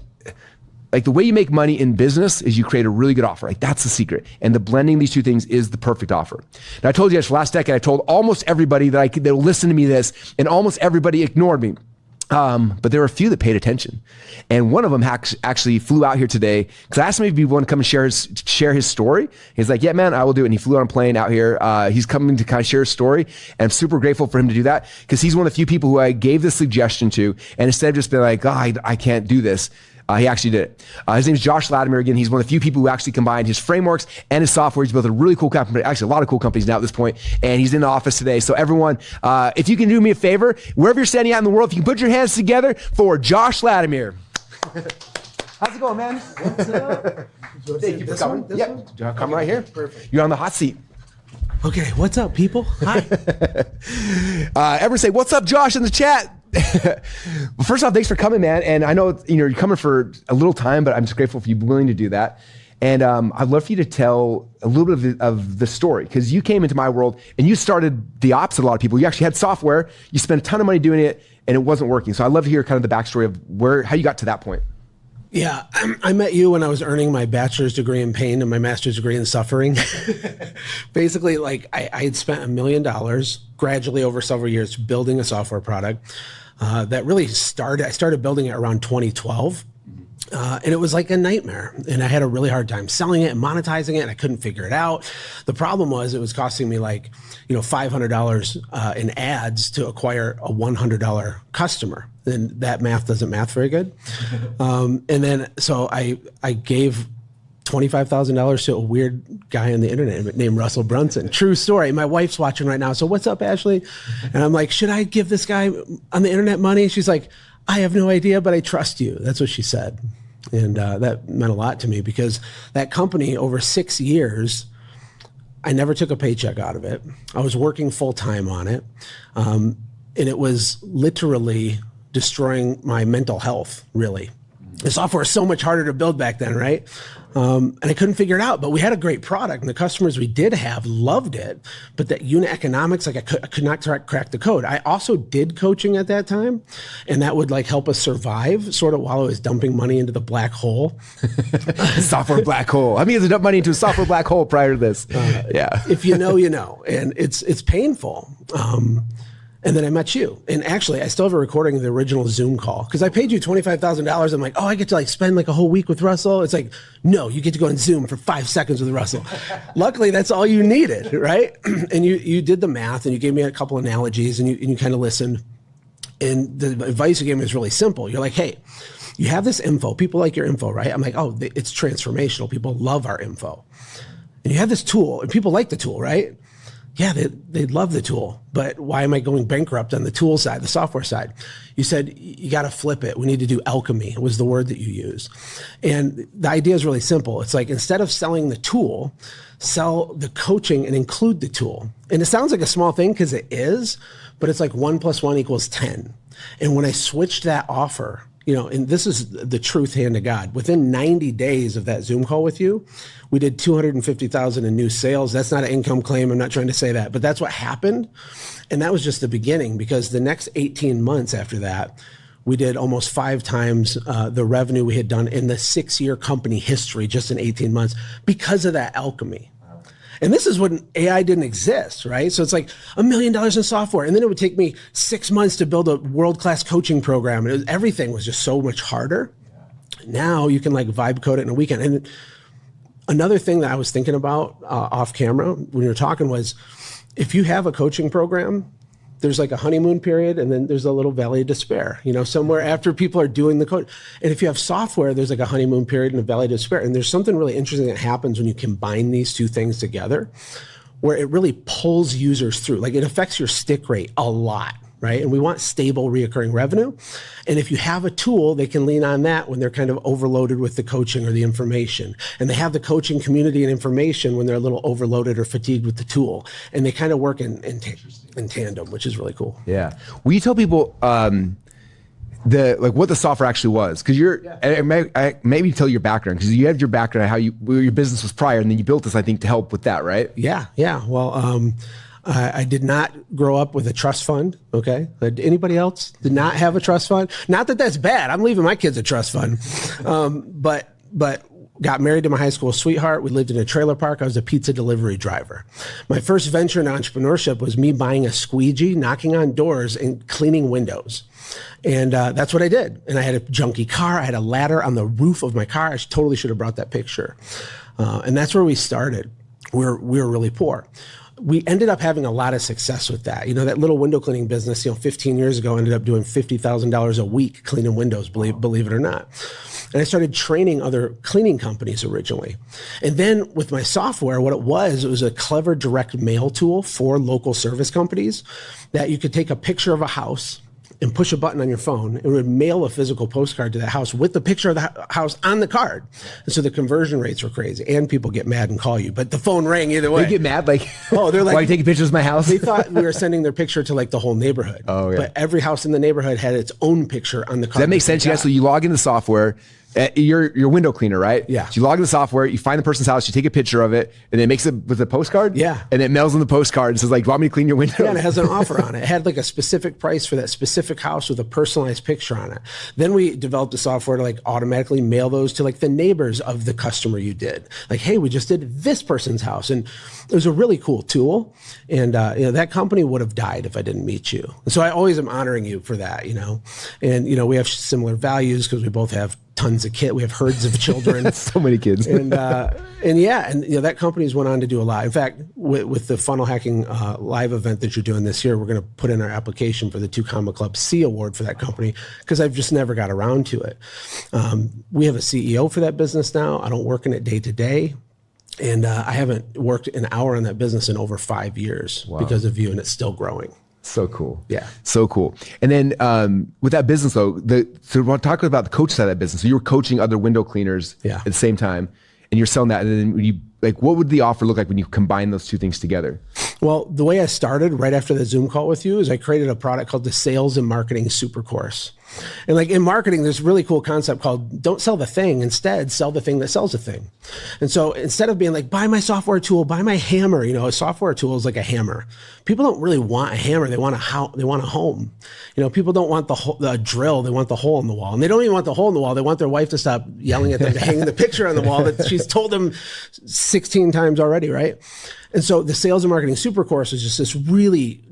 A: the way you make money in business is you create a really good offer. Like, that's the secret. And the blending of these two things is the perfect offer. Now, I told you guys for last decade, I told almost everybody that they'll listen to me this, and almost everybody ignored me. But there were a few that paid attention. And one of them actually flew out here today because I asked him if he'd want to come and share his story. He's like, yeah, man, I will do it. And he flew on a plane out here. He's coming to kind of share his story. And I'm super grateful for him to do that because he's one of the few people who I gave this suggestion to. And instead of just being like, oh, I can't do this, he actually did it. His name's Josh Latimer. Again, he's one of the few people who actually combined his frameworks and his software. He's built a really cool company, actually a lot of cool companies now at this point, and he's in the office today. So everyone, if you can do me a favor, wherever you're standing out in the world, if you can put your hands together for Josh Latimer. How's it going, man? What's up? Thank you for coming. Yep, come right here. Perfect. You're on the hot seat.
B: Okay, what's up, people? Hi.
A: Everyone say, what's up, Josh, in the chat. Well, first off, thanks for coming, man. And I know you're coming for a little time, but I'm just grateful for you willing to do that. And I'd love for you to tell a little bit of the story, because you came into my world and you started the opposite of a lot of people. You actually had software, you spent a ton of money doing it, and it wasn't working. So I'd love to hear kind of the backstory of how you got to that point.
B: Yeah, I met you when I was earning my bachelor's degree in pain and my master's degree in suffering. Basically, like I had spent $1 million gradually over several years building a software product that really started. I started building it around 2012. And it was like a nightmare. And I had a really hard time selling it and monetizing it, and I couldn't figure it out. The problem was it was costing me like, $500 in ads to acquire a $100 customer. And that math doesn't math very good. And then, so I gave $25,000 to a weird guy on the internet named Russell Brunson. True story. My wife's watching right now. So what's up, Ashley? And I'm like, should I give this guy on the internet money? She's like, I have no idea, but I trust you. That's what she said. And that meant a lot to me, because that company over 6 years, I never took a paycheck out of it. I was working full time on it. And it was literally destroying my mental health, really. The software was so much harder to build back then, right? And I couldn't figure it out, but we had a great product, and the customers we did have loved it, but that unit economics, like I could not crack the code. I also did coaching at that time, and that would like help us survive sort of while I was dumping money into the black hole.
A: Software black hole. I mean, it's dump money into a software black hole prior to this. Yeah.
B: If you know, you know, and it's painful. And then I met you. And actually, I still have a recording of the original Zoom call, because I paid you $25,000. I'm like, oh, I get to like spend like a whole week with Russell. It's like, no, you get to go on Zoom for 5 seconds with Russell. Luckily, that's all you needed, right? And you did the math, and you gave me a couple analogies, and you kind of listened. And the advice you gave me was really simple. You're like, hey, you have this info. People like your info, right? I'm like, oh, it's transformational. People love our info. And you have this tool, and people like the tool, right? Yeah, they love the tool, but why am I going bankrupt on the tool side, the software side? You said, you got to flip it. We need to do alchemy, was the word that you used. And the idea is really simple. It's like, instead of selling the tool, sell the coaching and include the tool. And it sounds like a small thing, because it is, but it's like 1 + 1 = 10. And when I switched that offer, and this is the truth, hand to God, within 90 days of that Zoom call with you, we did 250,000 in new sales. That's not an income claim. I'm not trying to say that, but that's what happened. And that was just the beginning, because the next 18 months after that, we did almost 5 times the revenue we had done in the 6-year company history, just in 18 months, because of that alchemy. And this is when AI didn't exist, right? So it's like $1 million in software. And then it would take me 6 months to build a world-class coaching program. And everything was just so much harder. Now you can like vibe code it in a weekend. And another thing that I was thinking about off camera when you were talking was, if you have a coaching program, there's like a honeymoon period, and then there's a little valley of despair, somewhere after people are doing the code. And if you have software, there's like a honeymoon period and a valley of despair. And there's something really interesting that happens when you combine these two things together, where it really pulls users through. Like, it affects your stick rate a lot, right? And we want stable, reoccurring revenue. And if you have a tool, they can lean on that when they're kind of overloaded with the coaching or the information. And they have the coaching community and information when they're a little overloaded or fatigued with the tool. And they kind of work in tandem, which is really cool.
A: Yeah. Will you tell people what the software actually was? Because maybe tell your background, because you have your background, how your business was prior, and then you built this, I think, to help with that, right?
B: Yeah. Well, I did not grow up with a trust fund. Okay. Anybody else did not have a trust fund? Not that that's bad. I'm leaving my kids a trust fund. But got married to my high school sweetheart. We lived in a trailer park. I was a pizza delivery driver. My first venture in entrepreneurship was me buying a squeegee, knocking on doors, and cleaning windows. And that's what I did. And I had a junky car. I had a ladder on the roof of my car. I totally should have brought that picture. And that's where we started. We were really poor. We ended up having a lot of success with that. That little window cleaning business, 15 years ago, ended up doing $50,000 a week cleaning windows, believe it or not. And I started training other cleaning companies originally. And then with my software, what it was a clever direct mail tool for local service companies that you could take a picture of a house and push a button on your phone. It would mail a physical postcard to that house with the picture of the house on the card. And so the conversion rates were crazy, and people get mad and call you, but the phone rang either way.
A: They get mad, like,
B: oh, they're like,
A: why are you taking pictures of my house?
B: They thought we were sending their picture to like the whole neighborhood.
A: Oh, yeah.
B: But every house in the neighborhood had its own picture on the card.
A: Does that make sense, you guys? So you log into the software. You're window cleaner, right?
B: Yeah.
A: So you log into the software, you find the person's house, you take a picture of it, and it makes it with a postcard.
B: Yeah.
A: And it mails on the postcard and says, like, do you want me to clean your window?
B: Yeah, and it has an offer on it. It had like a specific price for that specific house with a personalized picture on it. Then we developed the software to like automatically mail those to like the neighbors of the customer you did. Like, hey, we just did this person's house. And it was a really cool tool. And that company would have died if I didn't meet you. And so I always am honoring you for that, And, we have similar values because we both have tons of kids. We have herds of children.
A: So many kids.
B: And that company's went on to do a lot. In fact, with the funnel hacking live event that you're doing this year, we're going to put in our application for the 2 Comma Club C award for that company because I've just never got around to it. We have a CEO for that business now. I don't work in it day to day. And I haven't worked an hour on that business in over 5 years because of you, and it's still growing.
A: So cool.
B: Yeah.
A: So cool. And then with that business though, so we're talking about the coach side of that business. So you were coaching other window cleaners at the same time, and you're selling that. And then what would the offer look like when you combine those two things together?
B: Well, the way I started right after the Zoom call with you is I created a product called the Sales and Marketing Super Course. And like in marketing, there's a really cool concept called don't sell the thing, instead sell the thing that sells the thing. And so instead of being like, buy my software tool, buy my hammer, a software tool is like a hammer. People don't really want a hammer. They want a home. People don't want the drill. They want the hole in the wall. And they don't even want the hole in the wall. They want their wife to stop yelling at them to hang the picture on the wall that she's told them 16 times already, right? And so the Sales and Marketing Super Course is just this really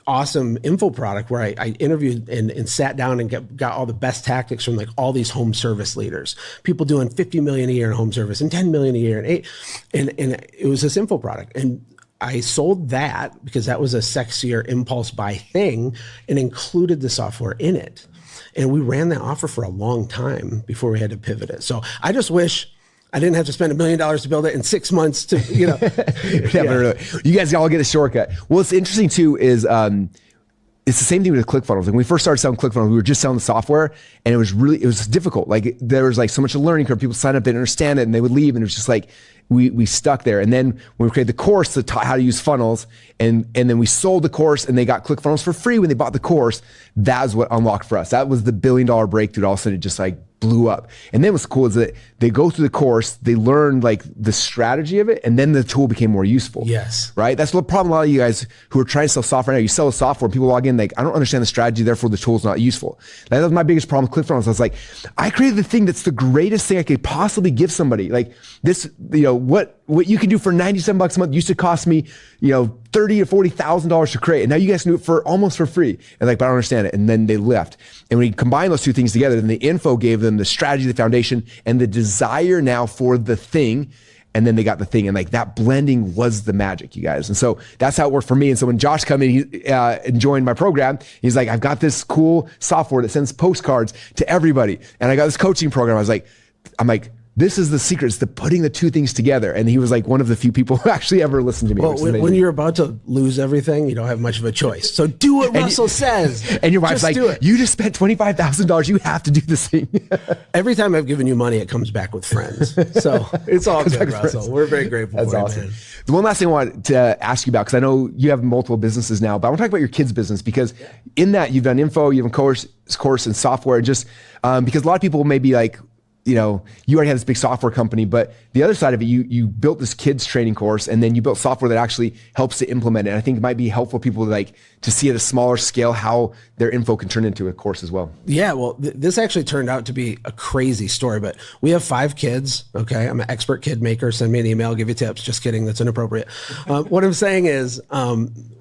B: awesome info product where I interviewed and sat down and got all the best tactics from like all these home service leaders, people doing 50 million a year in home service and 10 million a year and it was this info product. And I sold that because that was a sexier impulse buy thing and included the software in it. And we ran that offer for a long time before we had to pivot it. So I just wish I didn't have to spend $1 million to build it in 6 months to,
A: Really. You guys all get a shortcut. Well, what's interesting too is it's the same thing with ClickFunnels. When we first started selling ClickFunnels, we were just selling the software, and it was difficult. Like there was like so much learning curve. People signed up, they didn't understand it, and they would leave, and it was just like we stuck there. And then when we created the course to how to use funnels, and then we sold the course, and they got ClickFunnels for free when they bought the course. That was what unlocked for us. That was the $1 billion breakthrough. All of a sudden, it just like blew up. And then what's cool is that they go through the course, they learn like the strategy of it, and then the tool became more useful.
B: Yes.
A: Right? That's the problem. A lot of you guys who are trying to sell software now, you sell the software, people log in, like, I don't understand the strategy, therefore the tool's not useful. That was my biggest problem with ClickFunnels. I was like, I created the thing that's the greatest thing I could possibly give somebody. Like this, what you can do for $97 a month used to cost me, $30,000 or $40,000 to create. And now you guys can do it for almost for free. And like, but I don't understand it. And then they left. And when you combine those two things together, then the info gave them the strategy, the foundation, and the desire now for the thing. And then they got the thing. And like that blending was the magic, you guys. And so that's how it worked for me. And so when Josh come in and joined my program, he's like, I've got this cool software that sends postcards to everybody. And I got this coaching program. I'm like, this is the secret. It's the putting the two things together. And he was like one of the few people who actually ever listened to me.
B: Well, when you're about to lose everything, you don't have much of a choice. So do what Russell says.
A: And your wife's like, you just spent $25,000. You have to do this thing.
B: Every time I've given you money, it comes back with friends. So it's all good, Russell. We're very grateful for
A: awesome.
B: you, man.
A: The one last thing I want to ask you about, because I know you have multiple businesses now, but I want to talk about your kids' business, because in that you've done info, you've done course and software, just because a lot of people may be like, you already had this big software company, but the other side of it, you built this kids training course, and then you built software that actually helps to implement it. And I think it might be helpful for people to see at a smaller scale how their info can turn into a course as well. Yeah,
B: well, this actually turned out to be a crazy story, but we have 5 kids. Okay. I'm an expert kid maker. Send me an email, I'll give you tips. Just kidding. That's inappropriate. What I'm saying is,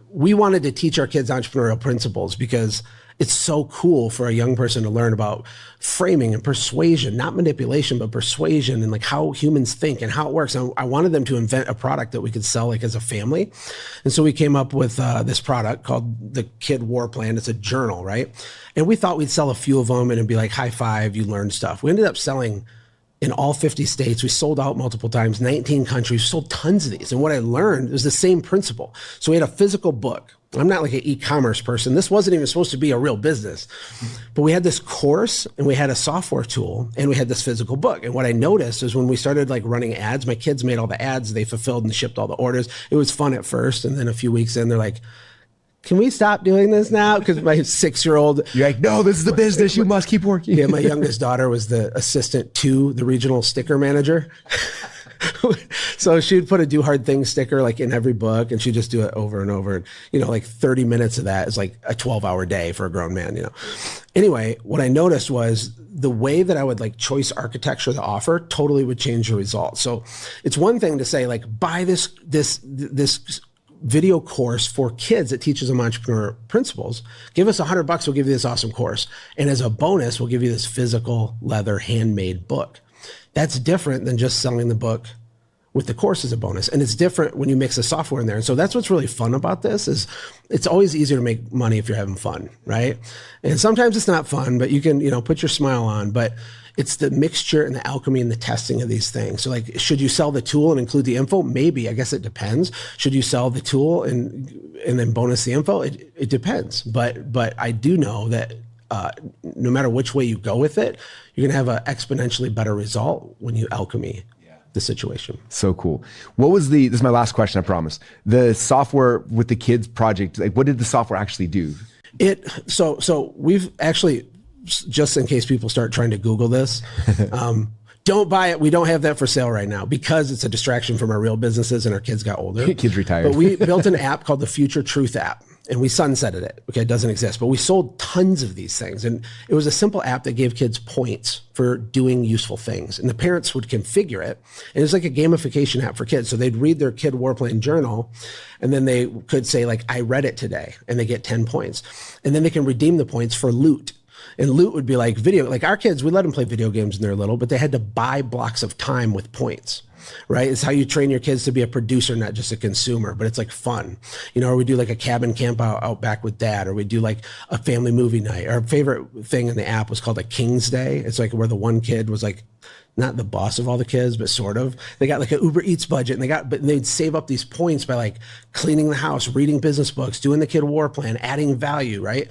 B: we wanted to teach our kids entrepreneurial principles because it's so cool for a young person to learn about framing and persuasion, not manipulation, but persuasion, and like how humans think and how it works. And I wanted them to invent a product that we could sell like as a family. And so we came up with this product called the Kid War Plan. It's a journal, right? And we thought we'd sell a few of them and it'd be like, high five, you learn stuff. We ended up selling in all 50 states. We sold out multiple times, 19 countries, sold tons of these. And what I learned was the same principle. So we had a physical book. I'm not like an e-commerce person. This wasn't even supposed to be a real business, but we had this course and we had a software tool and we had this physical book. And what I noticed is when we started like running ads, my kids made all the ads, they fulfilled and shipped all the orders. It was fun at first. And then a few weeks in, they're like, can we stop doing this now? Because my 6-year-old,
A: you're like, no, this is the business. You must keep working.
B: Yeah, my youngest daughter was the assistant to the regional sticker manager. So she would put a do hard things sticker like in every book, and she'd just do it over and over. And, you know, like 30 minutes of that is like a 12-hour day for a grown man, you know. Anyway, what I noticed was the way that I would like choice architecture the offer totally would change the result. So it's one thing to say like, buy this video course for kids that teaches them entrepreneur principles. Give us $100, we'll give you this awesome course. And as a bonus, we'll give you this physical leather handmade book. That's different than just selling the book with the course as a bonus. And it's different when you mix the software in there. And so that's what's really fun about this is it's always easier to make money if you're having fun, right? And sometimes it's not fun, but you can, you know, put your smile on, but it's the mixture and the alchemy and the testing of these things. So like, should you sell the tool and include the info? Maybe, I guess it depends. Should you sell the tool and then bonus the info? It depends. But I do know that no matter which way you go with it, you're going to have an exponentially better result when you alchemy the situation.
A: So cool. What was this is my last question, I promise. The software with the kids project, like what did the software actually do?
B: So we've actually, just in case people start trying to Google this, don't buy it. We don't have that for sale right now because it's a distraction from our real businesses and our kids got older.
A: Kids retired.
B: But we built an app called the Future Truth app and we sunsetted it. Okay, it doesn't exist, but we sold tons of these things. And it was a simple app that gave kids points for doing useful things. And the parents would configure it. And it was like a gamification app for kids. So they'd read their kid warplane journal and then they could say like, I read it today, and they get 10 points. And then they can redeem the points for loot. And loot would be like video, like our kids, we let them play video games when they're little, but they had to buy blocks of time with points, right? It's how you train your kids to be a producer, not just a consumer, but it's like fun, you know, or we do like a cabin camp out back with dad, or we do like a family movie night. Our favorite thing in the app was called a King's Day. It's like where the one kid was like, not the boss of all the kids, but sort of. They got like an Uber Eats budget, and they'd save up these points by like cleaning the house, reading business books, doing the kid war plan, adding value, right?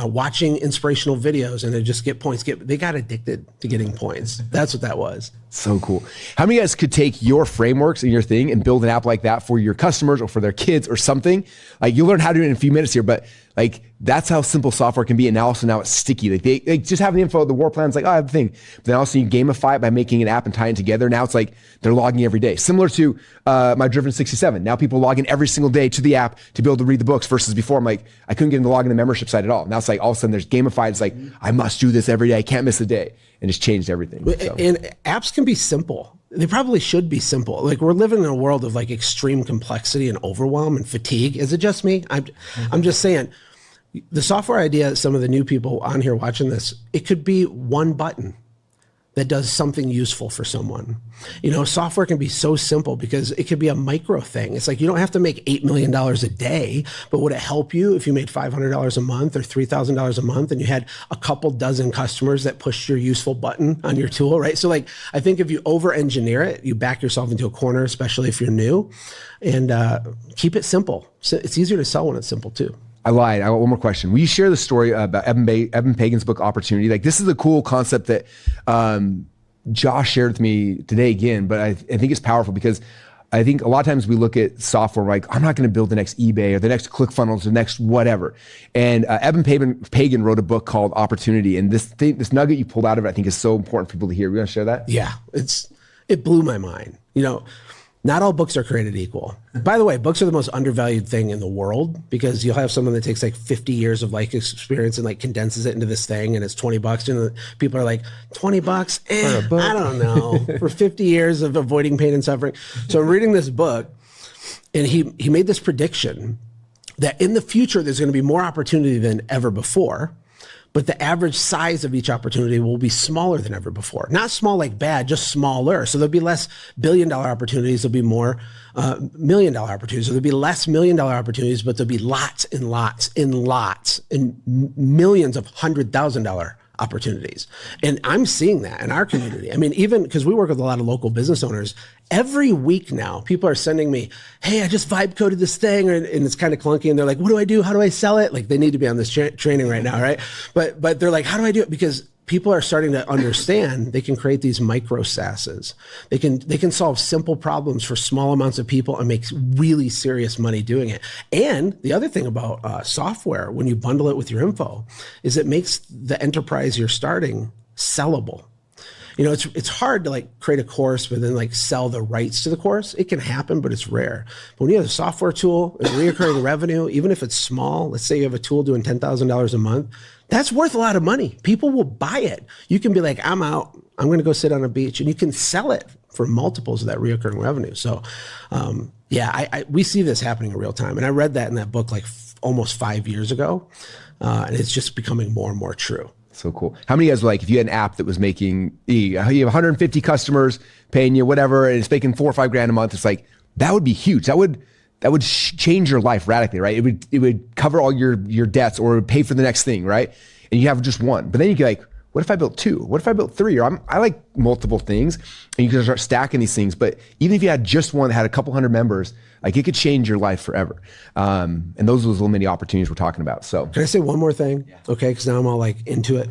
B: Watching inspirational videos, and they just get points. They got addicted to getting points. That's what that was.
A: So cool. How many of you guys could take your frameworks and your thing and build an app like that for your customers or for their kids or something? Like you'll learn how to do it in a few minutes here, but like that's how simple software can be. And now it's sticky. Like they just have the info, the war plan's like, oh, I have the thing. But then also you gamify it by making an app and tying it together. Now it's like they're logging every day. Similar to my Driven 67. Now people log in every single day to the app to be able to read the books versus before I'm like, I couldn't get in the log in the membership site at all. Now it's like all of a sudden there's gamified. It's like, I must do this every day. I can't miss a day. And it's changed everything. So.
B: And apps can be simple. They probably should be simple. Like we're living in a world of like extreme complexity and overwhelm and fatigue. Is it just me? I'm just saying the software idea, some of the new people on here watching this, it could be one button that does something useful for someone. You know, software can be so simple because it could be a micro thing. It's like, you don't have to make $8 million a day, but would it help you if you made $500 a month or $3,000 a month and you had a couple dozen customers that pushed your useful button on your tool, right? So like, I think if you over engineer it, you back yourself into a corner, especially if you're new, and keep it simple. So it's easier to sell when it's simple too.
A: I lied. I got one more question. Will you share the story about Evan Pagan's book, Opportunity? Like this is a cool concept that Josh shared with me today again, but I think it's powerful because I think a lot of times we look at software like, I'm not going to build the next eBay or the next ClickFunnels, the next whatever. And Evan Pagan wrote a book called Opportunity. And this nugget you pulled out of it, I think is so important for people to hear. We want to share that?
B: Yeah, it blew my mind. You know, not all books are created equal. By the way, books are the most undervalued thing in the world because you'll have someone that takes like 50 years of life experience and like condenses it into this thing and it's $20. And people are like, $20? I don't know. For 50 years of avoiding pain and suffering. So I'm reading this book and he made this prediction that in the future, there's going to be more opportunity than ever before. But the average size of each opportunity will be smaller than ever before. Not small like bad, just smaller. So there'll be less billion-dollar opportunities. There'll be more million-dollar opportunities. So there'll be less million-dollar opportunities, but there'll be lots and lots and lots and millions of $100,000 opportunities. And I'm seeing that in our community. I mean, even because we work with a lot of local business owners, every week now, people are sending me, hey, I just vibe coded this thing, and it's kind of clunky. And they're like, what do I do? How do I sell it? Like, they need to be on this training right now, right? But they're like, how do I do it? Because people are starting to understand they can create these micro SaaSes. They can solve simple problems for small amounts of people and make really serious money doing it. And the other thing about software, when you bundle it with your info, is it makes the enterprise you're starting sellable. You know, it's hard to like create a course, but then like sell the rights to the course. It can happen, but it's rare. But when you have a software tool and reoccurring revenue, even if it's small, let's say you have a tool doing $10,000 a month, that's worth a lot of money. People will buy it. You can be like, I'm out. I'm going to go sit on a beach, and you can sell it for multiples of that reoccurring revenue. So, we see this happening in real time. And I read that in that book like almost 5 years ago, and it's just becoming more and more true.
A: So cool. How many of you guys were like, if you had an app that was making, you have 150 customers paying you whatever, and it's making $4 or $5 grand a month, it's like, that would be huge. That would change your life radically, right? It would cover all your debts or pay for the next thing, right? And you have just one. But then you get like, what if I built two? What if I built three? Or I like multiple things, and you can start stacking these things. But even if you had just one that had a couple hundred members, like, it could change your life forever. And those are those little mini opportunities we're talking about. So
B: can I say one more thing? Yeah. Okay, because now I'm all like into it.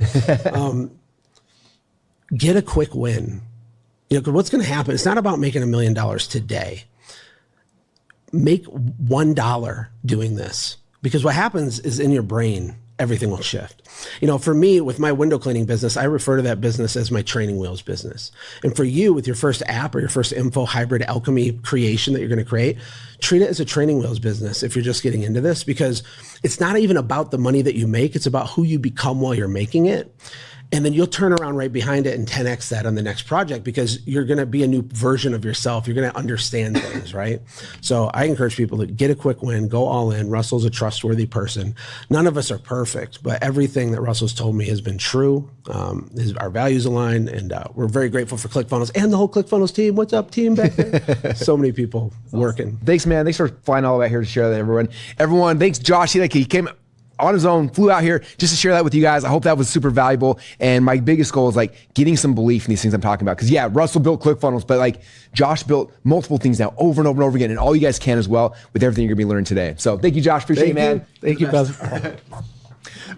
B: Get a quick win. You know, because what's going to happen? It's not about making $1 million today. Make $1 doing this, because what happens is in your brain, everything will shift. You know, for me, with my window cleaning business, I refer to that business as my training wheels business. And for you, with your first app or your first info hybrid alchemy creation that you're going to create, treat it as a training wheels business if you're just getting into this, because it's not even about the money that you make. It's about who you become while you're making it. And then you'll turn around right behind it and 10x that on the next project, because you're going to be a new version of yourself. You're going to understand things, right? So I encourage people to get a quick win, go all in. Russell's a trustworthy person. None of us are perfect, but everything that Russell's told me has been true. Our values align, and we're very grateful for ClickFunnels and the whole ClickFunnels team. What's up, team, back there? So many people working.
A: Thanks, man. Thanks for flying all the way out here to share that, everyone. Everyone, thanks, Josh. He came on his own, flew out here just to share that with you guys. I hope that was super valuable. And my biggest goal is like getting some belief in these things I'm talking about. Because yeah, Russell built ClickFunnels, but like Josh built multiple things now over and over and over again. And all you guys can as well with everything you're gonna be learning today. So thank you, Josh. Appreciate it, man.
B: Thank you, brother.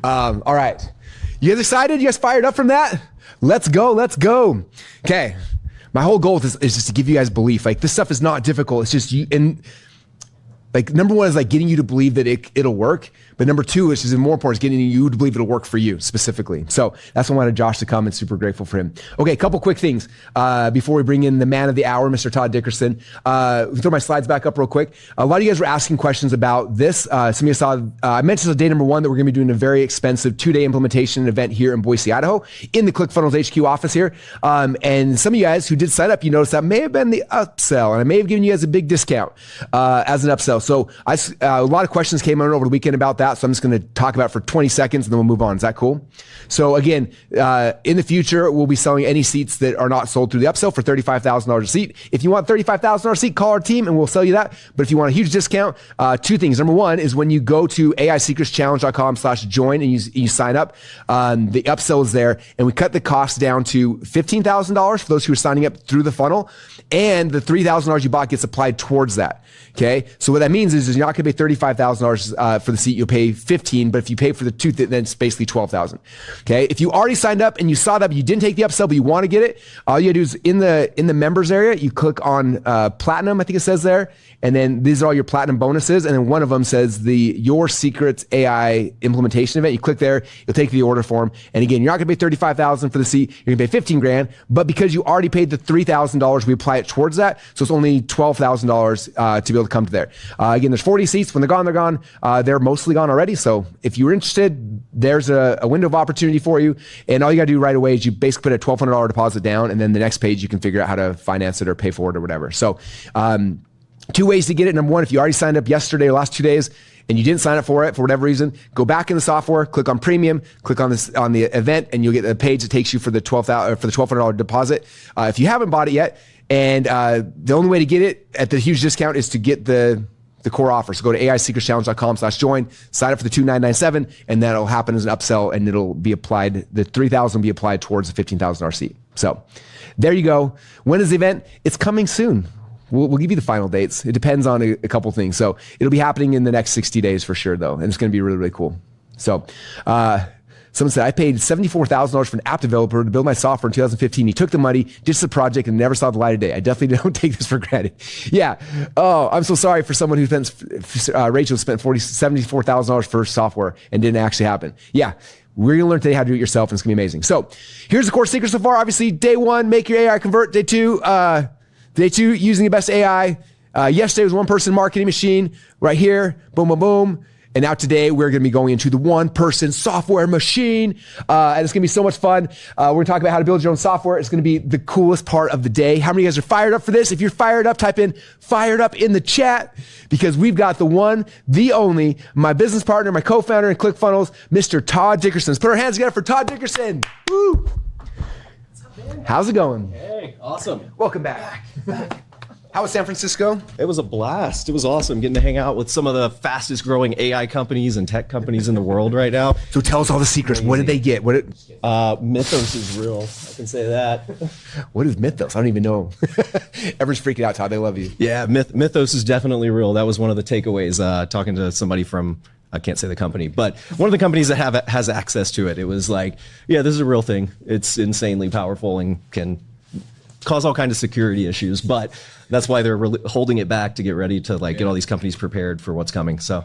A: All right. You guys excited? You guys fired up from that? Let's go. Let's go. Okay. My whole goal is just to give you guys belief. Like, this stuff is not difficult. It's just you. And like, number one is like getting you to believe that it'll work. But number two, which is more important, is getting you to believe it'll work for you specifically. So that's why I wanted Josh to come, and super grateful for him. Okay, a couple quick things before we bring in the man of the hour, Mr. Todd Dickerson. Throw my slides back up real quick. A lot of you guys were asking questions about this. Some of you saw, I mentioned on day number one that we're gonna be doing a very expensive 2-day implementation event here in Boise, Idaho, in the ClickFunnels HQ office here. And some of you guys who did sign up, you noticed that may have been the upsell, and I may have given you guys a big discount as an upsell. So a lot of questions came in over the weekend about that. So I'm just going to talk about it for 20 seconds and then we'll move on. Is that cool? So again, in the future, we'll be selling any seats that are not sold through the upsell for $35,000 a seat. If you want $35,000 a seat, call our team and we'll sell you that. But if you want a huge discount, two things. Number one is when you go to AISecretschallenge.com/join and you sign up, the upsell is there, and we cut the cost down to $15,000 for those who are signing up through the funnel, and the $3,000 you bought gets applied towards that. Okay, so what that means is you're not going to pay $35,000 for the seat. You'll pay $15,000, but if you pay for the two, then it's basically $12,000. Okay, if you already signed up and you saw that, but you didn't take the upsell, but you want to get it, all you gotta do is in the members area, you click on platinum. I think it says there, and then these are all your platinum bonuses, and then one of them says Your Secrets AI implementation event. You click there, you'll take the order form, and again, you're not going to pay $35,000 for the seat. You're going to pay $15,000, but because you already paid the $3,000, we apply it towards that, so it's only $12,000 to be able to come to there. Again, there's 40 seats. When they're gone, they're gone. They're mostly gone already. So if you're interested, there's a window of opportunity for you. And all you got to do right away is you basically put a $1,200 deposit down, and then the next page you can figure out how to finance it or pay for it or whatever. So two ways to get it. Number one, if you already signed up yesterday or last 2 days and you didn't sign up for it for whatever reason, go back in the software, click on premium, click on the event, and you'll get a page that takes you for the $1,200 deposit. If you haven't bought it yet, and the only way to get it at the huge discount is to get the the core offer. So go to AISecretschallenge.com/join, sign up for the $2,997, and that'll happen as an upsell, and it'll be applied. The $3,000 will be applied towards the $15,000 seat. So there you go. When is the event? It's coming soon. We'll give you the final dates. It depends on a couple things. So it'll be happening in the next 60 days for sure, though, and it's going to be really, really cool. So someone said, I paid $74,000 for an app developer to build my software in 2015. He took the money, ditched the project, and never saw the light of day. I definitely don't take this for granted. Yeah. Oh, I'm so sorry for someone who spent, Rachel spent $74,000 for software and didn't actually happen. Yeah. We're going to learn today how to do it yourself, and it's going to be amazing. So here's the core secret so far. Obviously, day one, make your AI convert. Day two, using the best AI. Yesterday was one person marketing machine right here. Boom, boom, boom. And now today we're going to be going into the one person software machine. And it's going to be so much fun. We're going to talk about how to build your own software. It's going to be the coolest part of the day. How many of you guys are fired up for this? If you're fired up, type in fired up in the chat, because we've got the one, the only, my business partner, my co-founder in ClickFunnels, Mr. Todd Dickerson. Let's put our hands together for Todd Dickerson. Woo! How's it going?
C: Hey, awesome.
A: Welcome back. How was San Francisco?
C: It was a blast. It was awesome getting to hang out with some of the fastest growing AI companies and tech companies in the world right now.
A: So tell us all the secrets. What did they get?
C: Mythos is real. I can say that.
A: What is Mythos? I don't even know. Everyone's freaking out, Todd. They love you.
C: Yeah, Mythos is definitely real. That was one of the takeaways talking to somebody from, I can't say the company, but one of the companies that has access to it. It was like, yeah, this is a real thing. It's insanely powerful and can cause all kinds of security issues, but that's why they're holding it back to get ready to get all these companies prepared for what's coming. So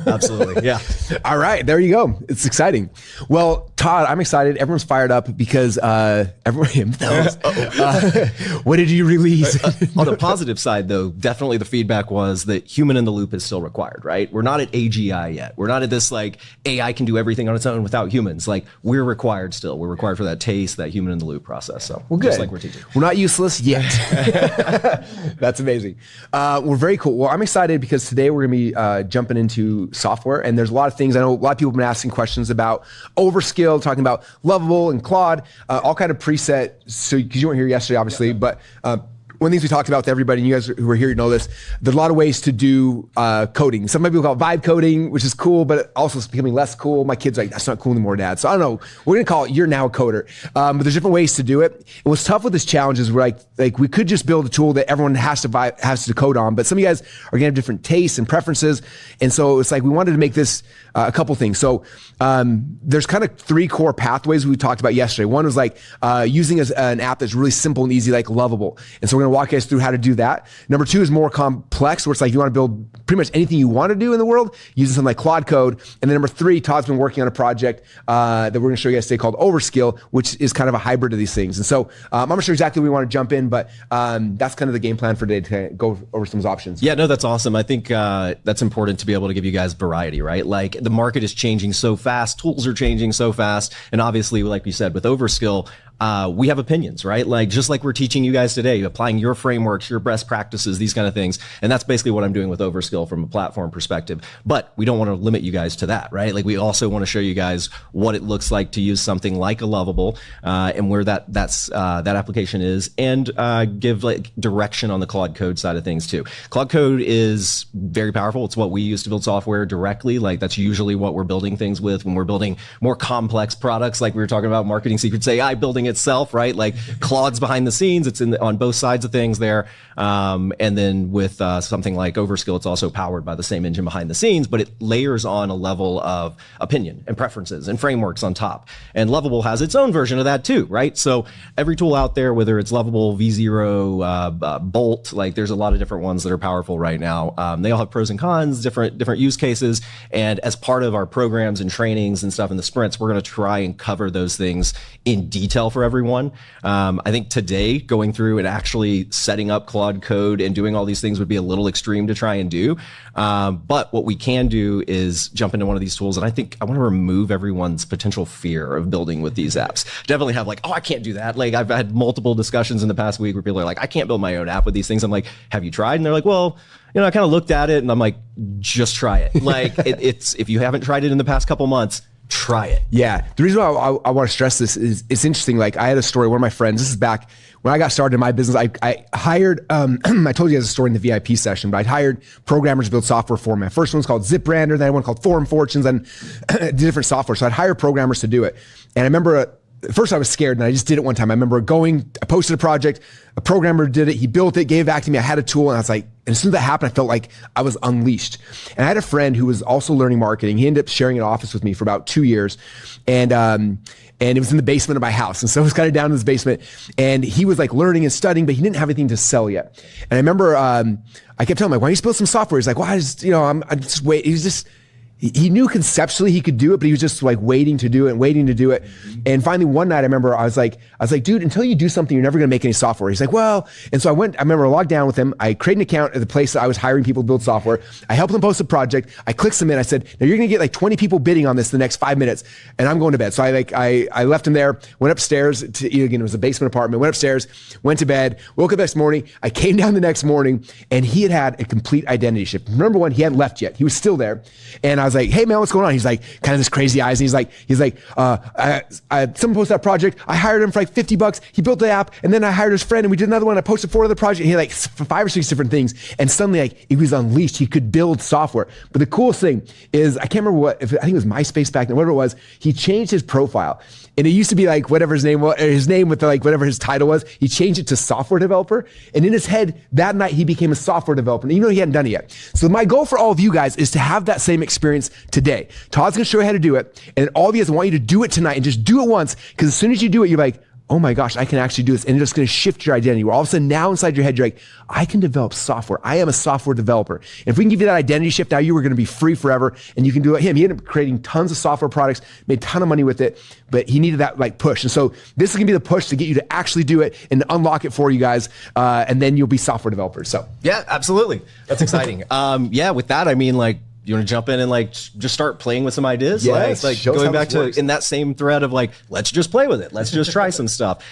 C: absolutely. Yeah.
A: All right. There you go. It's exciting. Well, Todd, I'm excited. Everyone's fired up because everyone, what did you release?
C: On the positive side, though, definitely the feedback was that human in the loop is still required, right? We're not at AGI yet. We're not at this AI can do everything on its own without humans. We're required still. We're required for that taste, that human in the loop process. So
A: well, good.
C: Just like we're teaching.
A: We're not useless yet. That's amazing. We're very cool. Well, I'm excited because today we're going to be jumping into software, and there's a lot of things. I know a lot of people have been asking questions about Overskill, talking about Lovable and Claude, all kind of preset. So because you weren't here yesterday, obviously, but one of the things we talked about with everybody, and you guys who are here, you know this, there's a lot of ways to do coding. Some people call it vibe coding, which is cool, but it also is becoming less cool. My kid's like, that's not cool anymore, Dad. So I don't know. We're going to call it, you're now a coder. But there's different ways to do it. And what's tough with this challenge is we're like we could just build a tool that everyone has to code on, but some of you guys are going to have different tastes and preferences. And so it's like we wanted to make this a couple things. So there's kind of three core pathways we talked about yesterday. One was using an app that's really simple and easy, like Lovable. And so we're going to walk you guys through how to do that. Number two is more complex, where it's you want to build pretty much anything you want to do in the world using something like Claude Code. And then number three, Todd's been working on a project that we're going to show you guys today called Overskill, which is kind of a hybrid of these things. And so I'm not sure exactly where we want to jump in, but that's kind of the game plan for today to go over some options.
C: Yeah, no, that's awesome. I think that's important to be able to give you guys variety, right? The market is changing so fast, tools are changing so fast. And obviously, like we said, with Overskill, we have opinions, right? Just like we're teaching you guys today, applying your frameworks, your best practices, these kind of things. And that's basically what I'm doing with Overskill from a platform perspective. But we don't want to limit you guys to that, right? We also want to show you guys what it looks like to use something like a Lovable and where that application is, and give direction on the Claude Code side of things too. Claude Code is very powerful. It's what we use to build software directly. That's usually what we're building things with when we're building more complex products, like we were talking about Marketing Secrets AI building itself, right? Claude's behind the scenes. It's on both sides of things there. And then with something like Overskill, it's also powered by the same engine behind the scenes, but it layers on a level of opinion and preferences and frameworks on top. And Lovable has its own version of that too, right? So every tool out there, whether it's Lovable, V0, Bolt, there's a lot of different ones that are powerful right now. They all have pros and cons, different use cases. And as part of our programs and trainings and stuff in the sprints, we're going to try and cover those things in detail for everyone. I think today going through and actually setting up Claude Code and doing all these things would be a little extreme to try and do. But what we can do is jump into one of these tools. And I think I want to remove everyone's potential fear of building with these apps. Definitely have oh, I can't do that. I've had multiple discussions in the past week where people are like, I can't build my own app with these things. I'm like, have you tried? And they're like, well, I kind of looked at it and I'm like, just try it. It's if you haven't tried it in the past couple months, try it.
A: Yeah. The reason why I want to stress this is it's interesting. Like I had a story, one of my friends, this is back when I got started in my business, I hired, I told you guys a story in the VIP session, but I hired programmers to build software for me. My first one was called ZipRander, then I had one called Forum Fortunes, and different software. So I'd hire programmers to do it. And I remember at first I was scared and I just did it one time. I remember I posted a project, a programmer did it, he built it, gave it back to me. I had a tool and I was like, and as soon as that happened, I felt like I was unleashed. And I had a friend who was also learning marketing. He ended up sharing an office with me for about 2 years. And it was in the basement of my house. And so it was kind of down in this basement. And he was like learning and studying, but he didn't have anything to sell yet. And I remember, I kept telling him, like, why don't you build some software? He's like, well, I'm just wait. He knew conceptually he could do it, but he was just like waiting to do it. And finally one night I remember I was like, dude, until you do something, you're never going to make any software. He's like, well, and so I remember I logged down with him. I created an account at the place that I was hiring people to build software. I helped them post a project. I clicked submit. I said, now you're going to get like 20 people bidding on this the next 5 minutes. And I'm going to bed. So I left him there, went upstairs again, it was a basement apartment, went upstairs, went to bed, woke up next morning. I came down the next morning and he had a complete identity shift. Number one, he hadn't left yet. He was still there. And I was like, hey man, what's going on? He's like, kind of this crazy eyes. And he's like, someone posted that project. I hired him for like $50. He built the app. And then I hired his friend and we did another one. I posted 4 other projects. He had like 5 or 6 different things. And suddenly like he was unleashed. He could build software. But the coolest thing is, I can't remember I think it was MySpace back then, whatever it was. He changed his profile. And it used to be like whatever his name was, his name with like whatever his title was. He changed it to software developer. And in his head, that night he became a software developer, even though he hadn't done it yet. So my goal for all of you guys is to have that same experience today. Todd's gonna show you how to do it. And all of you guys, I want you to do it tonight and just do it once. Because as soon as you do it, you're like, oh my gosh, I can actually do this. And it's just going to shift your identity. Where all of a sudden now inside your head, you're like, I can develop software. I am a software developer. And if we can give you that identity shift, now you were going to be free forever and you can do it. He ended up creating tons of software products, made a ton of money with it, but he needed that like push. And so this is going to be the push to get you to actually do it and unlock it for you guys. And then you'll be software developers. So
C: yeah, absolutely. That's exciting. Yeah, with that, I mean, like, you want to jump in and like just start playing with some ideas?
A: Yeah,
C: like, it's like going back to in that same thread of like, let's just play with it. Let's just try some stuff.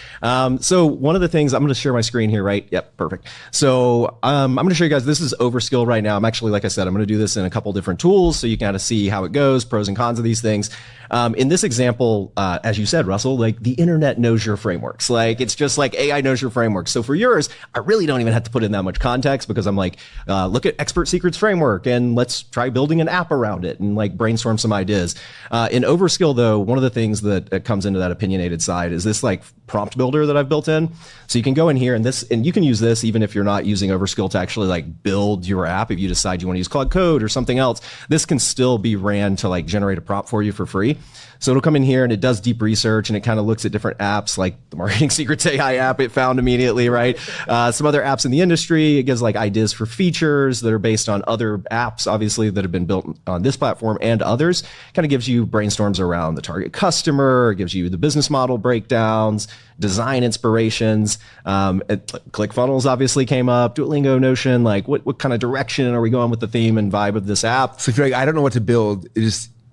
C: So one of the things, I'm going to share my screen here, right? Yep, perfect. So I'm going to show you guys, this is Overskill right now. I'm actually, like I said, I'm going to do this in a couple different tools so you can kind of see how it goes, pros and cons of these things. In this example, as you said, Russell, like the internet knows your frameworks. Like it's just like AI knows your frameworks. So for yours, I really don't even have to put in that much context because I'm like, look at Expert Secrets framework and let's try building an app around it and like brainstorm some ideas. In Overskill though, one of the things that comes into that opinionated side is this like prompt builder that I've built in. So you can go in here and you can use this even if you're not using Overskill to actually like build your app. If you decide you want to use Cloud Code or something else, this can still be ran to like generate a prompt for you for free. So it'll come in here and it does deep research and it kind of looks at different apps like the Marketing Secrets AI app it found immediately, right? Some other apps in the industry. It gives like ideas for features that are based on other apps, obviously, that have been built on this platform and others. Kind of gives you brainstorms around the target customer, gives you the business model breakdowns, design inspirations. ClickFunnels obviously came up, Duolingo, Notion, like what kind of direction are we going with the theme and vibe of this app?
A: if you're like, I don't know what to build,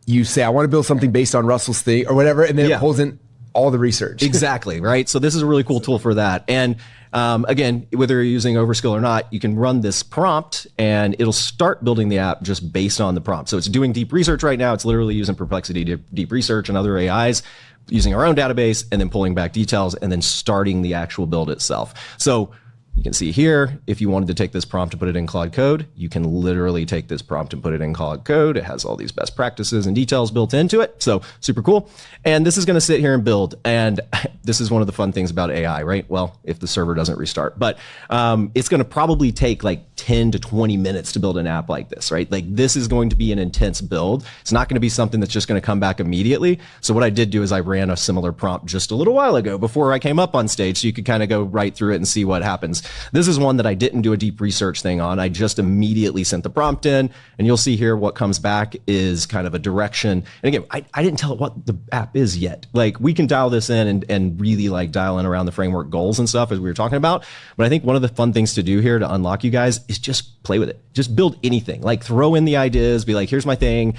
A: you say, I want to build something based on Russell's thing or whatever, and then it pulls in all the research.
C: Exactly, right? So this is a really cool tool for that. And again, whether you're using Overskill or not, you can run this prompt and it'll start building the app just based on the prompt. So it's doing deep research right now. It's literally using Perplexity deep research and other AIs, using our own database and then pulling back details and then starting the actual build itself. So you can see here, if you wanted to take this prompt and put it in Cloud Code, you can literally take this prompt and put it in Cloud Code. It has all these best practices and details built into it. So super cool. And this is going to sit here and build. And this is one of the fun things about AI, right? Well, if the server doesn't restart, but it's going to probably take like 10 to 20 minutes to build an app like this, right? Like this is going to be an intense build. It's not going to be something that's just going to come back immediately. So what I did do is I ran a similar prompt just a little while ago before I came up on stage. So you could kind of go right through it and see what happens. This is one that I didn't do a deep research thing on. I just immediately sent the prompt in and you'll see here what comes back is kind of a direction. And again, I didn't tell it what the app is yet. Like we can dial this in and really like dial in around the framework goals and stuff as we were talking about. But I think one of the fun things to do here to unlock you guys is just play with it. Just build anything, like throw in the ideas, be like, here's my thing.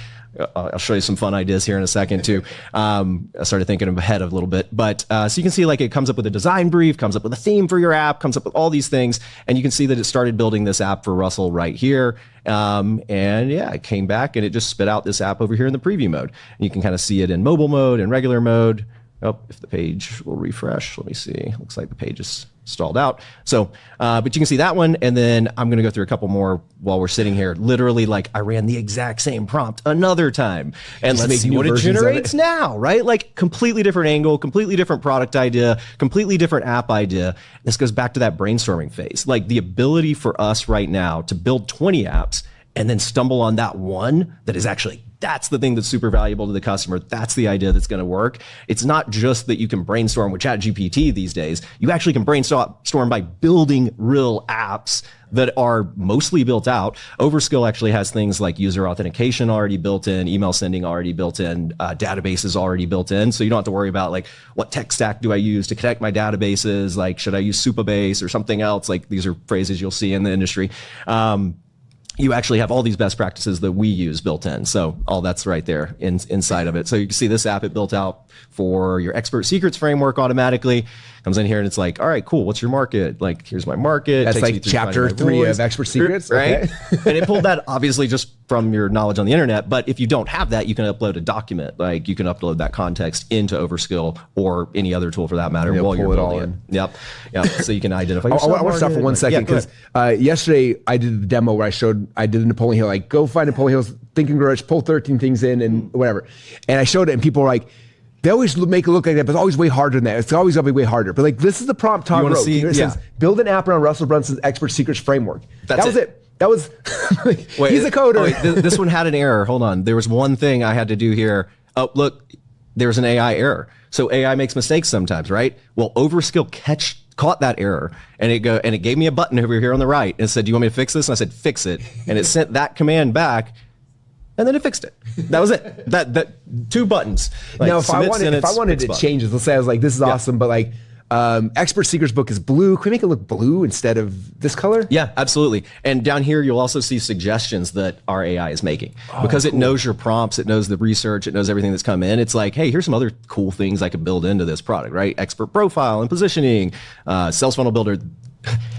C: I'll show you some fun ideas here in a second too. I started thinking ahead a little bit, but so you can see like it comes up with a design brief, comes up with a theme for your app, comes up with all these things, and you can see that it started building this app for Russell right here. And yeah, I came back and it just spit out this app over here in the preview mode. And you can kind of see it in mobile mode and regular mode. Oh, if the page will refresh, let me see. Looks like the page is stalled out. So, but you can see that one. And then I'm going to go through a couple more while we're sitting here. Literally, like I ran the exact same prompt another time. And let's see what it generates now, right? Like completely different angle, completely different product idea, completely different app idea. This goes back to that brainstorming phase. Like the ability for us right now to build 20 apps and then stumble on that one that is actually, that's the thing that's super valuable to the customer. That's the idea that's going to work. It's not just that you can brainstorm with ChatGPT these days. You actually can brainstorm by building real apps that are mostly built out. Overskill actually has things like user authentication already built in, email sending already built in, databases already built in. So you don't have to worry about like, what tech stack do I use to connect my databases? Like, should I use Supabase or something else? Like these are phrases you'll see in the industry. You actually have all these best practices that we use built in. So all that's right there inside of it. So you can see this app, it built out for your expert secrets framework automatically. Comes in here and it's like, all right, cool. What's your market? Like, here's my market.
A: That's like chapter 3 of expert secrets.
C: Right.
A: Okay.
C: And it pulled that obviously just from your knowledge on the internet. But if you don't have that, you can upload a document. Like you can upload that context into Overskill or any other tool for that matter while you're building it. Yep. Yep. So you can identify your
A: I want to stop for 1 second because yesterday I did the demo where I did Napoleon Hill, like go find Napoleon Hill's thinking garage, pull 13 things in and whatever. And I showed it and people were like, they always make it look like that, but it's always way harder than that. It's always going to be way harder. But like, this is the prompt Todd wrote. It says, build an app around Russell Brunson's expert secrets framework. That was it. That was, wait, he's a coder.
C: Wait, this one had an error. Hold on. There was one thing I had to do here. Oh, look, there was an AI error. So AI makes mistakes sometimes, right? Well, Overskill caught that error and it gave me a button over here on the right and said, do you want me to fix this? And I said, fix it. And it sent that command back. And then it fixed it. That was it. That 2 buttons. Like
A: now, if I wanted to change this, let's say I was like, this is awesome, but like, Expert Secrets book is blue. Can we make it look blue instead of this color?
C: Yeah, absolutely. And down here, you'll also see suggestions that our AI is making because it knows your prompts, it knows the research, it knows everything that's come in. It's like, hey, here's some other cool things I could build into this product, right? Expert profile and positioning, sales funnel builder.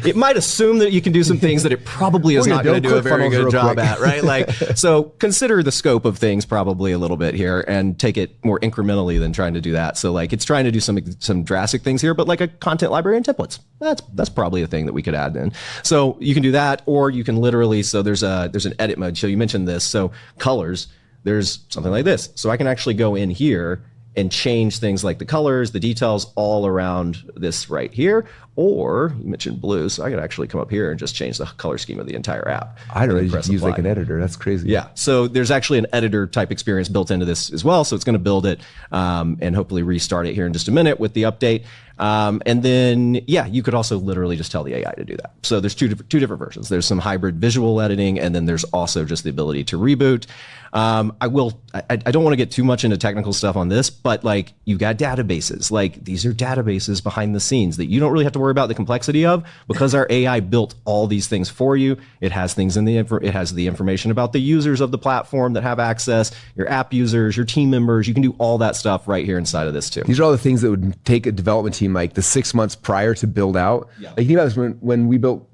C: It might assume that you can do some things that it probably is not going to do a very good job at, right? Like, so consider the scope of things probably a little bit here and take it more incrementally than trying to do that. So like it's trying to do some drastic things here, but like a content library and templates. That's probably a thing that we could add in. So you can do that, or you can literally, so there's an edit mode. So you mentioned this. So colors, there's something like this. So I can actually go in here and change things like the colors, the details all around this right here. Or you mentioned blue, so I could actually come up here and just change the color scheme of the entire app.
A: I'd already use like an editor. That's crazy.
C: Yeah. So there's actually an editor type experience built into this as well. So it's going to build it and hopefully restart it here in just a minute with the update. And then, yeah, you could also literally just tell the AI to do that. So there's two different versions. There's some hybrid visual editing, and then there's also just the ability to reboot. I don't want to get too much into technical stuff on this, but like you got databases, like these are databases behind the scenes that you don't really have to worry about the complexity of because our AI built all these things for you. It has things it has the information about the users of the platform that have access, your app users, your team members. You can do all that stuff right here inside of this too.
A: These are all the things that would take a development team like the 6 months prior to build out. Yeah. Like think about this when we built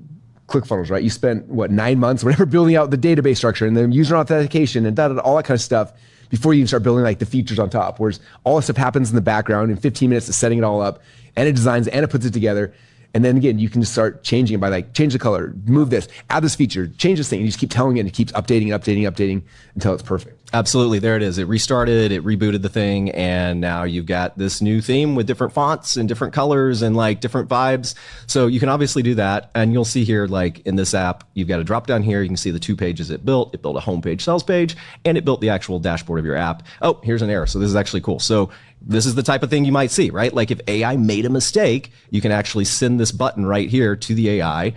A: ClickFunnels, right? You spent 9 months, whatever, building out the database structure and then user authentication and all that kind of stuff before you even start building like the features on top. Whereas all this stuff happens in the background in 15 minutes of setting it all up, and it designs and it puts it together. And then again, you can just start changing it by like, change the color, move this, add this feature, change this thing. And you just keep telling it and it keeps updating until it's perfect.
C: Absolutely. There it is. It restarted, it rebooted the thing. And now you've got this new theme with different fonts and different colors and like different vibes. So you can obviously do that. And you'll see here, like in this app, you've got a drop down here. You can see the 2 pages it built. It built a homepage sales page and it built the actual dashboard of your app. Oh, here's an error. So this is actually cool. So this is the type of thing you might see, right? Like if AI made a mistake, you can actually send this button right here to the AI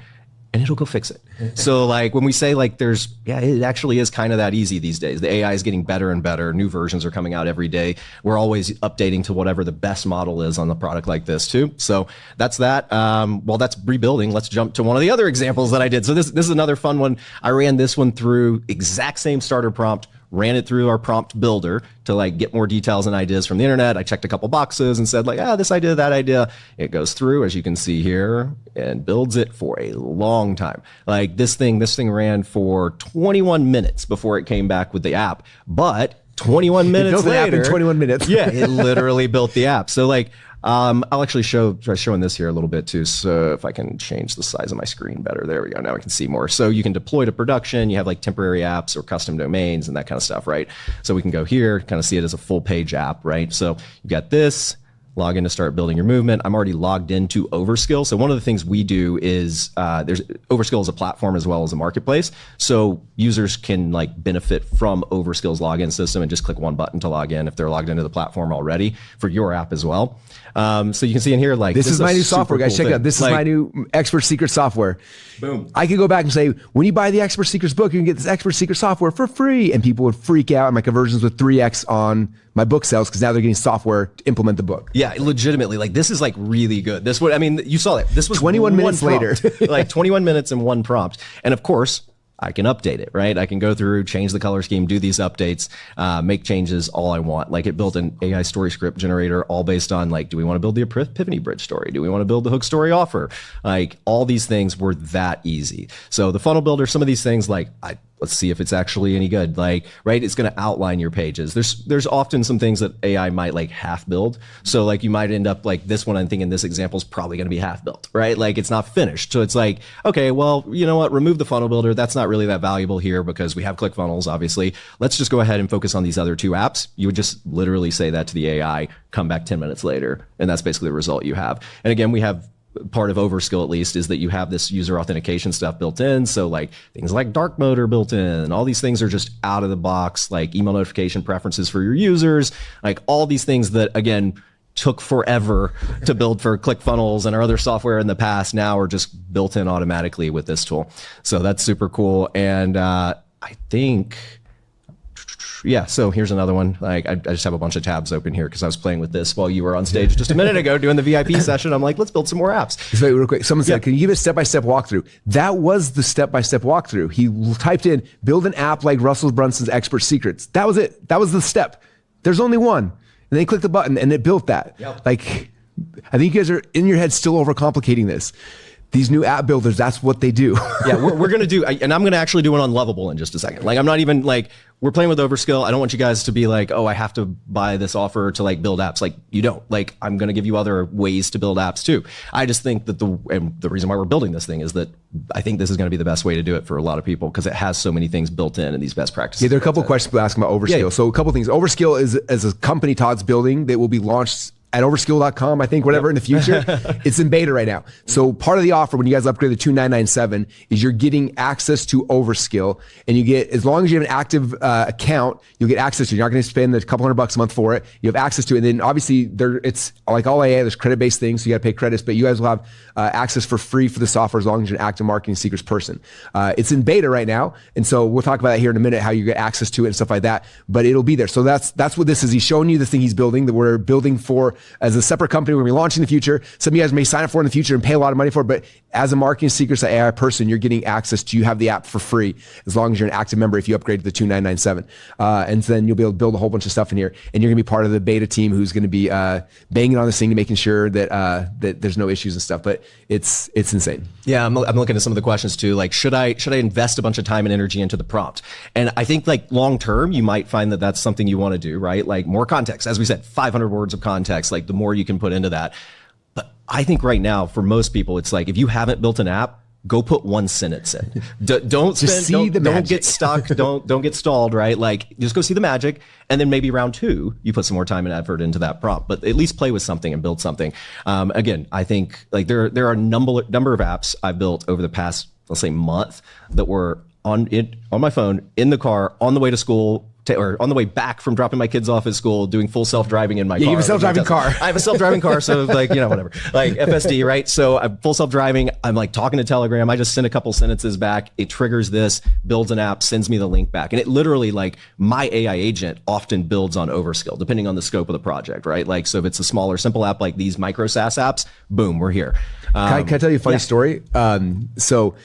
C: and it'll go fix it. So like when we say like it actually is kind of that easy these days. The AI is getting better and better. New versions are coming out every day. We're always updating to whatever the best model is on the product like this too. So that's that. While that's rebuilding, let's jump to one of the other examples that I did. So this is another fun one. I ran this one through exact same starter prompt, ran it through our prompt builder to like get more details and ideas from the internet. I checked a couple boxes and said like, this idea, that idea. It goes through, as you can see here, and builds it for a long time. Like this thing ran for 21 minutes before it came back with the app, but 21 minutes later,
A: in 21 minutes.
C: Yeah, it literally built the app. So like, I'll actually try showing this here a little bit too. So if I can change the size of my screen better, there we go. Now I can see more. So you can deploy to production. You have like temporary apps or custom domains and that kind of stuff, right? So we can go here, kind of see it as a full page app, right? So you got this. Log in to start building your movement. I'm already logged into Overskill. So one of the things we do is there's Overskill is a platform as well as a marketplace. So users can like benefit from Overskill's login system and just click one button to log in if they're logged into the platform already for your app as well. So you can see in here, like
A: this is my new software, guys. Check it out. This is my new Expert Secret software.
C: Boom.
A: I could go back and say, when you buy the Expert Secrets book, you can get this Expert Secret software for free. And people would freak out. And my conversions with 3x on my book sales because now they're getting software to implement the book.
C: Yeah, legitimately. Like this is like really good. This would, I mean, you saw that. This was
A: 21 minutes later.
C: Like 21 minutes and one prompt. And of course, I can update it, right? I can go through, change the color scheme, do these updates, make changes all I want. Like it built an AI story script generator all based on like, do we want to build the Epiphany Bridge story? Do we want to build the hook story offer? Like all these things were that easy. So the funnel builder, some of these things like, let's see if it's actually any good. Like, right, it's going to outline your pages. There's often some things that AI might like half build. So like you might end up like this one, I'm thinking this example is probably going to be half built, right? Like it's not finished. So it's like, okay, well, you know what? Remove the funnel builder. That's not really that valuable here because we have ClickFunnels, obviously. Let's just go ahead and focus on these other two apps. You would just literally say that to the AI, come back 10 minutes later. And that's basically the result you have. And again, we have part of Overskill at least is that you have this user authentication stuff built in. So like things like dark mode are built in. All these things are just out of the box, like email notification preferences for your users, like all these things that again, took forever to build for ClickFunnels and our other software in the past now are just built in automatically with this tool. So that's super cool. And I think, yeah, so here's another one. Like I just have a bunch of tabs open here because I was playing with this while you were on stage just a minute ago doing the VIP session. I'm like, let's build some more apps.
A: Just wait real quick. Someone said, can you give a step-by-step walkthrough? That was the step-by-step walkthrough. He typed in, build an app like Russell Brunson's Expert Secrets. That was it. That was the step. There's only one. And then he clicked the button and it built that.
C: Yep.
A: Like, I think you guys are in your head still overcomplicating this. These new app builders, that's what they do.
C: Yeah, we're going to do, and I'm going to actually do it on Lovable in just a second. Like, I'm not even like, we're playing with Overskill. I don't want you guys to be like, oh, I have to buy this offer to like build apps. Like, you don't. Like, I'm going to give you other ways to build apps too. I just think that the reason why we're building this thing is that I think this is going to be the best way to do it for a lot of people because it has so many things built in and these best practices.
A: Yeah, there are a couple of questions people asking about Overskill.
C: Yeah.
A: So a couple of things. Overskill is a company Todd's building that will be launched at overskill.com, I think, whatever in the future. It's in beta right now. So part of the offer when you guys upgrade the 2997 is you're getting access to Overskill, and you get, as long as you have an active account, you'll get access to it. You're not going to spend a couple $100 a month for it. You have access to it. And then obviously it's like all AA, there's credit-based things, so you got to pay credits, but you guys will have access for free for the software as long as you're an active marketing secrets person. It's in beta right now. And so we'll talk about that here in a minute, how you get access to it and stuff like that, but it'll be there. So that's what this is. He's showing you the thing he's building that we're building for as a separate company. We're going to be launching in the future. Some of you guys may sign up for it in the future and pay a lot of money for it, but as a marketing secrets AI person, you're getting access to, you have the app for free as long as you're an active member if you upgrade to the 2997. And then you'll be able to build a whole bunch of stuff in here, and you're going to be part of the beta team who's going to be banging on this thing and making sure that that there's no issues and stuff, but it's insane.
C: Yeah, I'm looking at some of the questions too. Like, should I invest a bunch of time and energy into the prompt? And I think like long term, you might find that that's something you want to do, right? Like more context, as we said, 500 words of context, like the more you can put into that. But I think right now for most people, it's like, if you haven't built an app, go put one sentence in. Don't get stuck. Don't get stalled, right? Like just go see the magic. And then maybe round two, you put some more time and effort into that prompt, but at least play with something and build something. Again, I think like there are a number of apps I've built over the past, let's say month that were on my phone, in the car, on the way to school, or on the way back from dropping my kids off at school, doing full self-driving in my car.
A: You have a self-driving car.
C: I have a self-driving car, so like, whatever. Like FSD, right? So I'm full self-driving. I'm like talking to Telegram. I just send a couple sentences back. It triggers this, builds an app, sends me the link back. And it literally, like, my AI agent often builds on Overskill, depending on the scope of the project, right? Like, so if it's a smaller, simple app like these micro SaaS apps, boom, we're here.
A: Can I tell you a funny story? So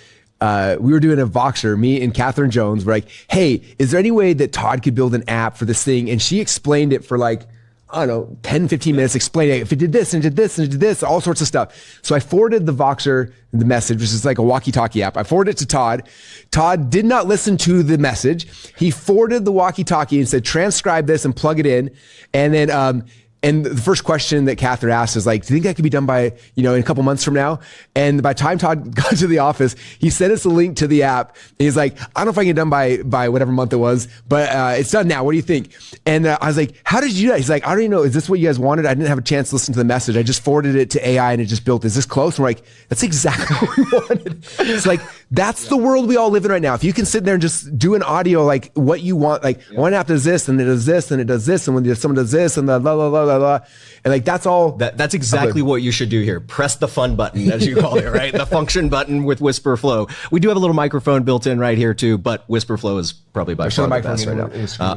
A: we were doing a Voxer, me and Catherine Jones were like, hey, is there any way that Todd could build an app for this thing? And she explained it for like, I don't know, 10, 15 minutes, explaining if it did this and did this and did this, all sorts of stuff. So I forwarded the Voxer, the message, which is like a walkie-talkie app. I forwarded it to Todd. Todd did not listen to the message. He forwarded the walkie-talkie and said, transcribe this and plug it in. And then, and the first question that Catherine asked is like, do you think that could be done by, in a couple months from now? And by the time Todd got to the office, he sent us a link to the app. And he's like, I don't know if I can get it done by whatever month it was, but it's done now. What do you think? And I was like, how did you do that? He's like, I don't even know. Is this what you guys wanted? I didn't have a chance to listen to the message. I just forwarded it to AI and it just built. Is this close? And we're like, that's exactly what we wanted. It's like, that's the world we all live in right now. If you can sit there and just do an audio, like what you want, like one app does this and it does this and it does this. And when someone does this and the blah, blah, blah, blah, blah. And like, that's all.
C: That's exactly what you should do here. Press the fun button, as you call it, right? The function button with Whisper Flow. We do have a little microphone built in right here too, but Whisper Flow is probably by far the best right now.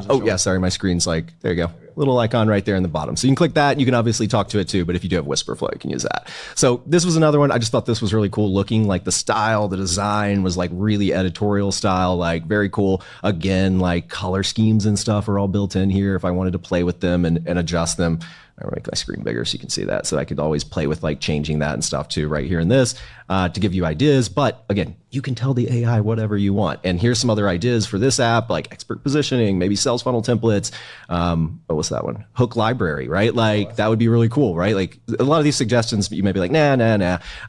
C: Oh yeah, sorry, my screen's like, there you go. Little icon right there in the bottom. So you can click that. You can obviously talk to it too, but if you do have Whisper Flow, you can use that. So this was another one. I just thought this was really cool looking. Like the style, the design was like really editorial style, like very cool. Again, like color schemes and stuff are all built in here if I wanted to play with them and adjust them. I'll make my screen bigger so you can see that. So I could always play with like changing that and stuff too right here in this to give you ideas. But again, you can tell the AI whatever you want. And here's some other ideas for this app, like expert positioning, maybe sales funnel templates. What's that one? Hook library, right? Like that would be really cool, right? Like a lot of these suggestions, you may be like, nah.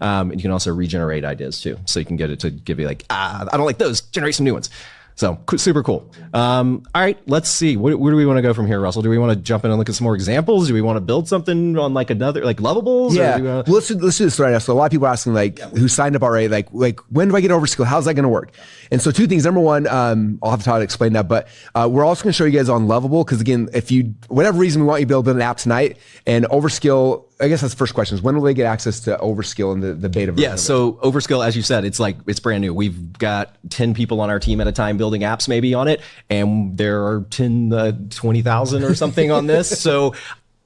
C: And you can also regenerate ideas too. So you can get it to give you like, I don't like those, generate some new ones. So super cool. All right, let's see. Where do we want to go from here, Russell? Do we want to jump in and look at some more examples? Do we want to build something on like another, like Lovables?
A: Yeah, well, let's do this right now. So a lot of people are asking like, who signed up already? Like when do I get overskill? How's that going to work? And so two things. Number one, I'll have Todd explain that, but we're also going to show you guys on Lovable because again, if you, whatever reason we want you to build an app tonight and overskill, I guess that's the first question is when will they get access to Overskill and the beta version?
C: Yeah, so Overskill, as you said, it's brand new. We've got 10 people on our team at a time building apps maybe on it, and there are 20,000 or something on this. So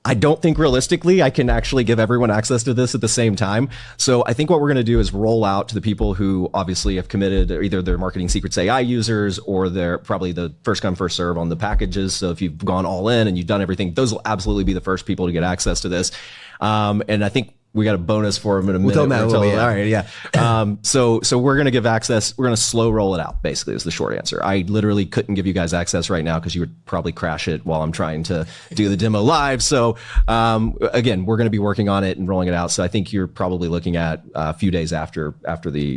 C: I don't think realistically I can actually give everyone access to this at the same time. So I think what we're going to do is roll out to the people who obviously have committed either their Marketing Secrets AI users or they're probably the first come, first serve on the packages. So if you've gone all in and you've done everything, those will absolutely be the first people to get access to this. And I think we got a bonus for them in a minute.
A: We'll tell them that.
C: All right, yeah. So we're going to give access. We're going to slow roll it out, basically, is the short answer. I literally couldn't give you guys access right now because you would probably crash it while I'm trying to do the demo live. So again, we're going to be working on it and rolling it out. So I think you're probably looking at a few days after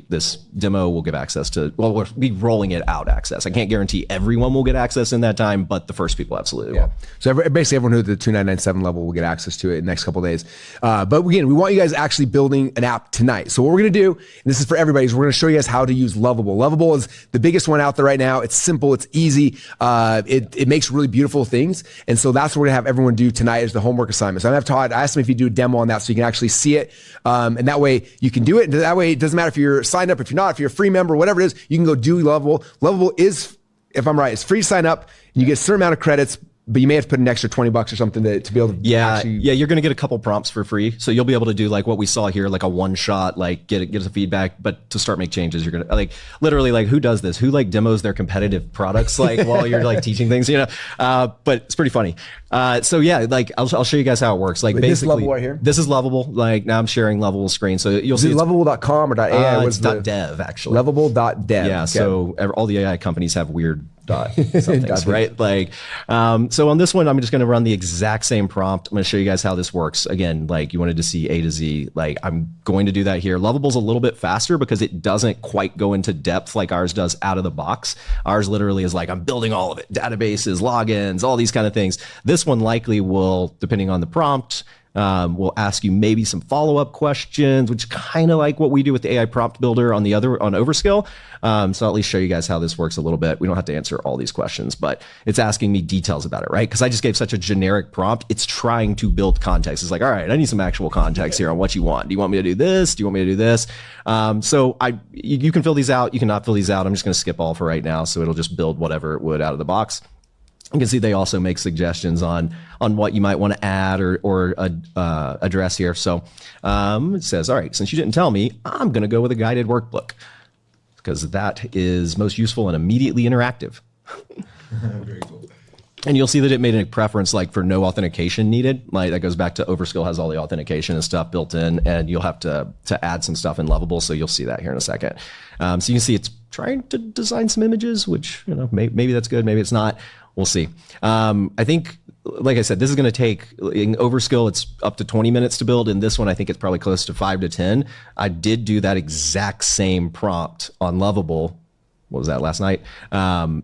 C: this demo, we'll give access to, well, we'll be rolling it out access. I can't guarantee everyone will get access in that time, but the first people absolutely will.
A: So basically everyone who at the 2997 level will get access to it in the next couple of days. But again, we want you guys actually building an app tonight. So what we're going to do, and this is for everybody, is we're going to show you guys how to use Lovable. Lovable is the biggest one out there right now. It's simple. It's easy. It makes really beautiful things. And so that's what we're going to have everyone do tonight as the homework assignment. So I'm going to have Todd, I asked him if he'd do a demo on that so you can actually see it. And that way you can do it. And that way it doesn't matter if you're signed up, if you're not, if you're a free member, whatever it is, you can go do Lovable. Lovable is, if I'm right, it's free to sign up. And you get a certain amount of credits, but you may have to put an extra $20 or something to be able to
C: you're going to get a couple prompts for free. So you'll be able to do like what we saw here, like a one shot, like get some feedback, but to start make changes, you're going to like literally like who does this? Who like demos their competitive products like while you're like teaching things, but it's pretty funny. So yeah, like I'll show you guys how it works. Like basically
A: this Lovable right here.
C: This is Lovable. Like now I'm sharing Lovable screen. So you'll see
A: lovable.com or .ai.
C: It's .dev actually.
A: Lovable.dev.
C: Yeah. Okay. So all the AI companies have weird somethings, right? Like, so on this one, I'm just going to run the exact same prompt. I'm going to show you guys how this works. Again, like you wanted to see A to Z, like I'm going to do that here. Lovable's a little bit faster because it doesn't quite go into depth like ours does out of the box. Ours literally is like, I'm building all of it, databases, logins, all these kind of things. This one likely will, depending on the prompt, we'll ask you maybe some follow-up questions, which kind of like what we do with the AI prompt builder on Overskill. So I'll at least show you guys how this works a little bit. We don't have to answer all these questions, but it's asking me details about it, right? Because I just gave such a generic prompt. It's trying to build context. It's like, all right, I need some actual context here on what you want. Do you want me to do this? Do you want me to do this? So you can fill these out. You cannot fill these out. I'm just going to skip all for right now. So it'll just build whatever it would out of the box. You can see they also make suggestions on what you might want to add or address here. So it says, all right, since you didn't tell me, I'm going to go with a guided workbook. because that is most useful and immediately interactive.
A: Very cool.
C: And you'll see that it made a preference like for no authentication needed. Like that goes back to Overskill has all the authentication and stuff built in, and you'll have to add some stuff in Lovable. So you'll see that here in a second. So you can see it's trying to design some images, which, you know, maybe that's good, maybe it's not. We'll see. I think, like I said, this is going to take, in Overskill, it's up to 20 minutes to build. In this one, I think it's probably close to 5 to 10. I did do that exact same prompt on Lovable. What was that, last night?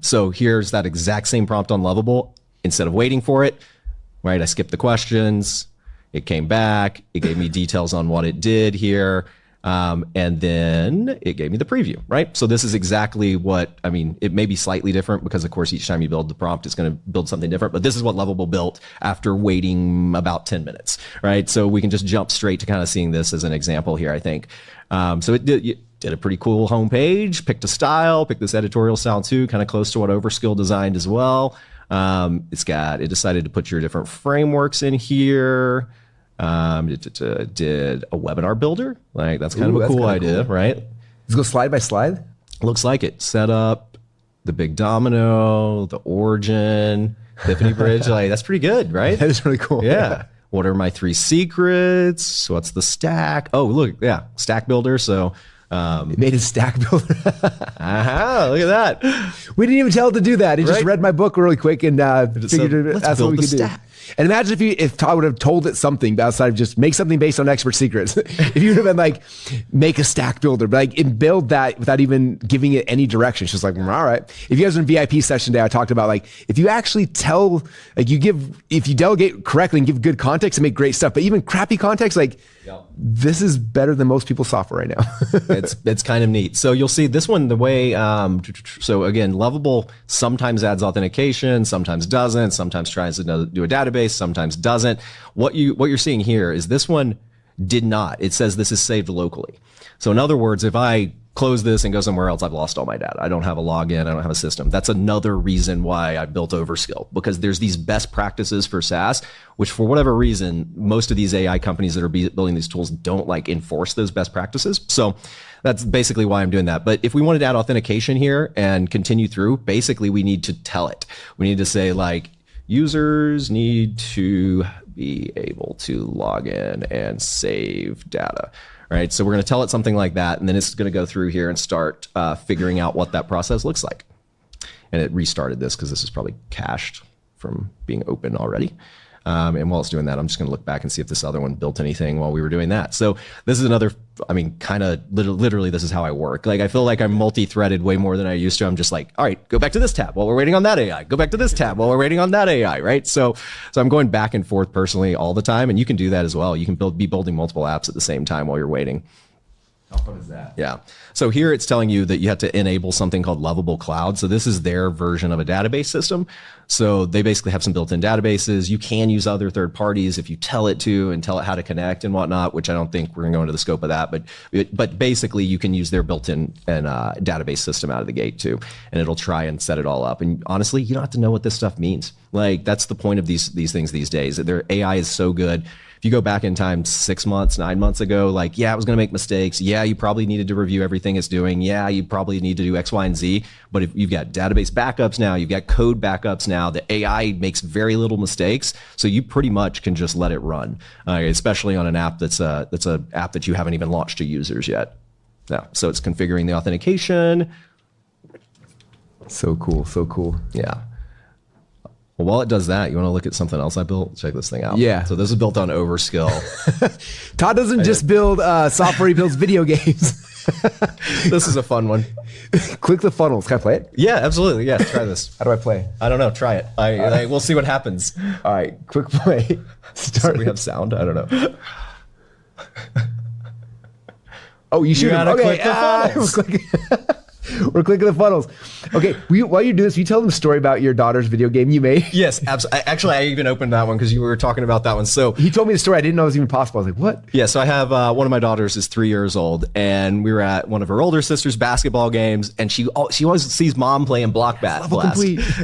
C: So here's that exact same prompt on Lovable. Instead of waiting for it, right, I skipped the questions. It came back. It gave me details on what it did here. And then it gave me the preview, right? So this is exactly what, I mean, it may be slightly different because, of course, each time you build the prompt, it's going to build something different. But this is what Lovable built after waiting about 10 minutes, right? So we can just jump straight to kind of seeing this as an example here, I think. So it did a pretty cool homepage, picked a style, picked this editorial style too, kind of close to what Overskill designed as well. It decided to put your different frameworks in here. It did a webinar builder. Like that's kind of a cool idea, right?
A: Let's go slide by slide.
C: Looks like it. Set up the big domino, the origin, Epiphany bridge. Like that's pretty good, right?
A: That is really cool.
C: Yeah. What are my 3 secrets? What's the stack? Oh, look, yeah, stack builder. So
A: it made a stack builder.
C: Look at that.
A: We didn't even tell it to do that. It just
C: Right.
A: read my book really quick and figured
C: let's
A: that's what
C: build
A: we
C: the
A: could do.
C: stack.
A: And imagine if Todd would have told it something outside of just make something based on expert secrets. If you would have been like, make a stack builder, but like and build that without even giving it any direction. It's just like, all right. If you guys are in VIP session today, I talked about like, if you actually tell, like if you delegate correctly and give good context and make great stuff, but even crappy context, like this is better than most people's software right now.
C: It's kind of neat. So you'll see this one, the way, so again, Lovable sometimes adds authentication, sometimes doesn't, sometimes tries to do a database, sometimes doesn't. What you're seeing here is this one did not. It says this is saved locally. So in other words, if I close this and go somewhere else, I've lost all my data. I don't have a login. I don't have a system. That's another reason why I built Overskill, because there's these best practices for SaaS, which for whatever reason, most of these AI companies that are building these tools don't like enforce those best practices. So that's basically why I'm doing that. But if we wanted to add authentication here and continue through, basically we need to tell it. We need to say like, users need to be able to log in and save data. Right, so we're going to tell it something like that, and then it's going to go through here and start figuring out what that process looks like. And it restarted this because this is probably cached from being open already. And while it's doing that, I'm just going to look back and see if this other one built anything while we were doing that. So this is another, I mean, kind of literally this is how I work. Like I feel like I'm multi-threaded way more than I used to. I'm just like, all right, go back to this tab while we're waiting on that AI. Go back to this tab while we're waiting on that AI, right? So I'm going back and forth personally all the time, and you can do that as well. You can be building multiple apps at the same time while you're waiting.
A: How fun is that?
C: Yeah. So here it's telling you that you have to enable something called Lovable Cloud. So this is their version of a database system. So they basically have some built-in databases. You can use other third parties if you tell it to and tell it how to connect and whatnot, which I don't think we're going to go into the scope of that. But basically you can use their built-in database system out of the gate too, and it'll try and set it all up. And honestly, you don't have to know what this stuff means. Like that's the point of these things these days. Their AI is so good. If you go back in time 6 months, 9 months ago, like, yeah, it was going to make mistakes. Yeah, you probably needed to review everything it's doing. Yeah, you probably need to do X, Y, and Z. But if you've got database backups now, you've got code backups now, the AI makes very little mistakes. So you pretty much can just let it run, especially on an app that's an app that you haven't even launched to users yet. Yeah, so it's configuring the authentication.
A: So cool, so cool.
C: Yeah. Well, while it does that, you want to look at something else I built? Check this thing out.
A: Yeah.
C: So this is built on Overskill.
A: Todd doesn't just build software, he builds video games.
C: This is a fun one.
A: Click the funnels. Can I play it?
C: Yeah, absolutely. Yeah, try this.
A: How do I play?
C: I don't know. Try it. We'll see what happens.
A: All right, quick play.
C: So we have sound. I don't know.
A: Oh, you shoot him. Okay,
C: click the funnels.
A: We're clicking the funnels. Okay, while you do this, you tell them a story about your daughter's video game you made.
C: Yes, absolutely. Actually, I even opened that one because you were talking about that one. So
A: he told me the story. I didn't know it was even possible. I was like, what?
C: Yeah, so I have one of my daughters is 3 years old, and we were at one of her older sister's basketball games, and she always sees mom playing Block Blast.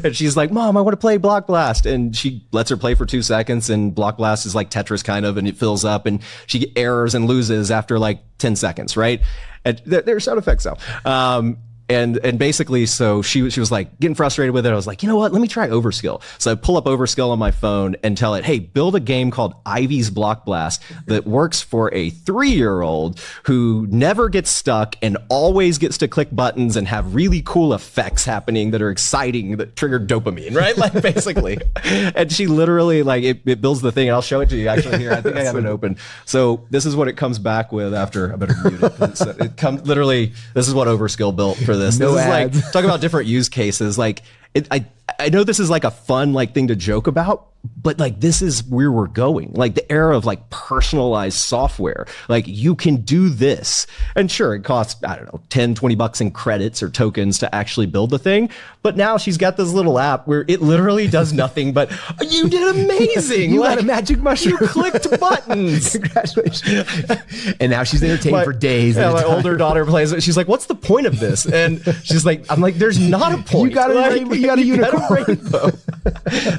C: And she's like, Mom, I want to play Block Blast. And she lets her play for 2 seconds, and Block Blast is like Tetris kind of, and it fills up, and she errors and loses after like 10 seconds, right? And there are sound effects now. And basically, so she was like getting frustrated with it. I was like, you know what? Let me try Overskill. So I pull up Overskill on my phone and tell it, hey, build a game called Ivy's Block Blast that works for a 3-year-old who never gets stuck and always gets to click buttons and have really cool effects happening that are exciting that trigger dopamine, right? Like basically. And she literally like it builds the thing. I'll show it to you actually here. I think I have it open. So this is what it comes back with after. I better mute it. It comes literally. This is what Overskill built for this.
A: No
C: this is
A: ads.
C: like talk about different use cases. Like I know this is like a fun like thing to joke about, but like this is where we're going. Like the era of like personalized software. Like you can do this. And sure, it costs, I don't know, 10, 20 bucks in credits or tokens to actually build the thing. But now she's got this little app where it literally does nothing but you did amazing.
A: You
C: like,
A: got a magic mushroom.
C: You clicked buttons.
A: Congratulations. And now she's entertained for days.
C: Yeah,
A: at a
C: my
A: time.
C: older daughter plays it. She's like, what's the point of this? And she's like, I'm like, there's not a point.
A: You got a rainbow, you got a unicorn.
C: Rainbow.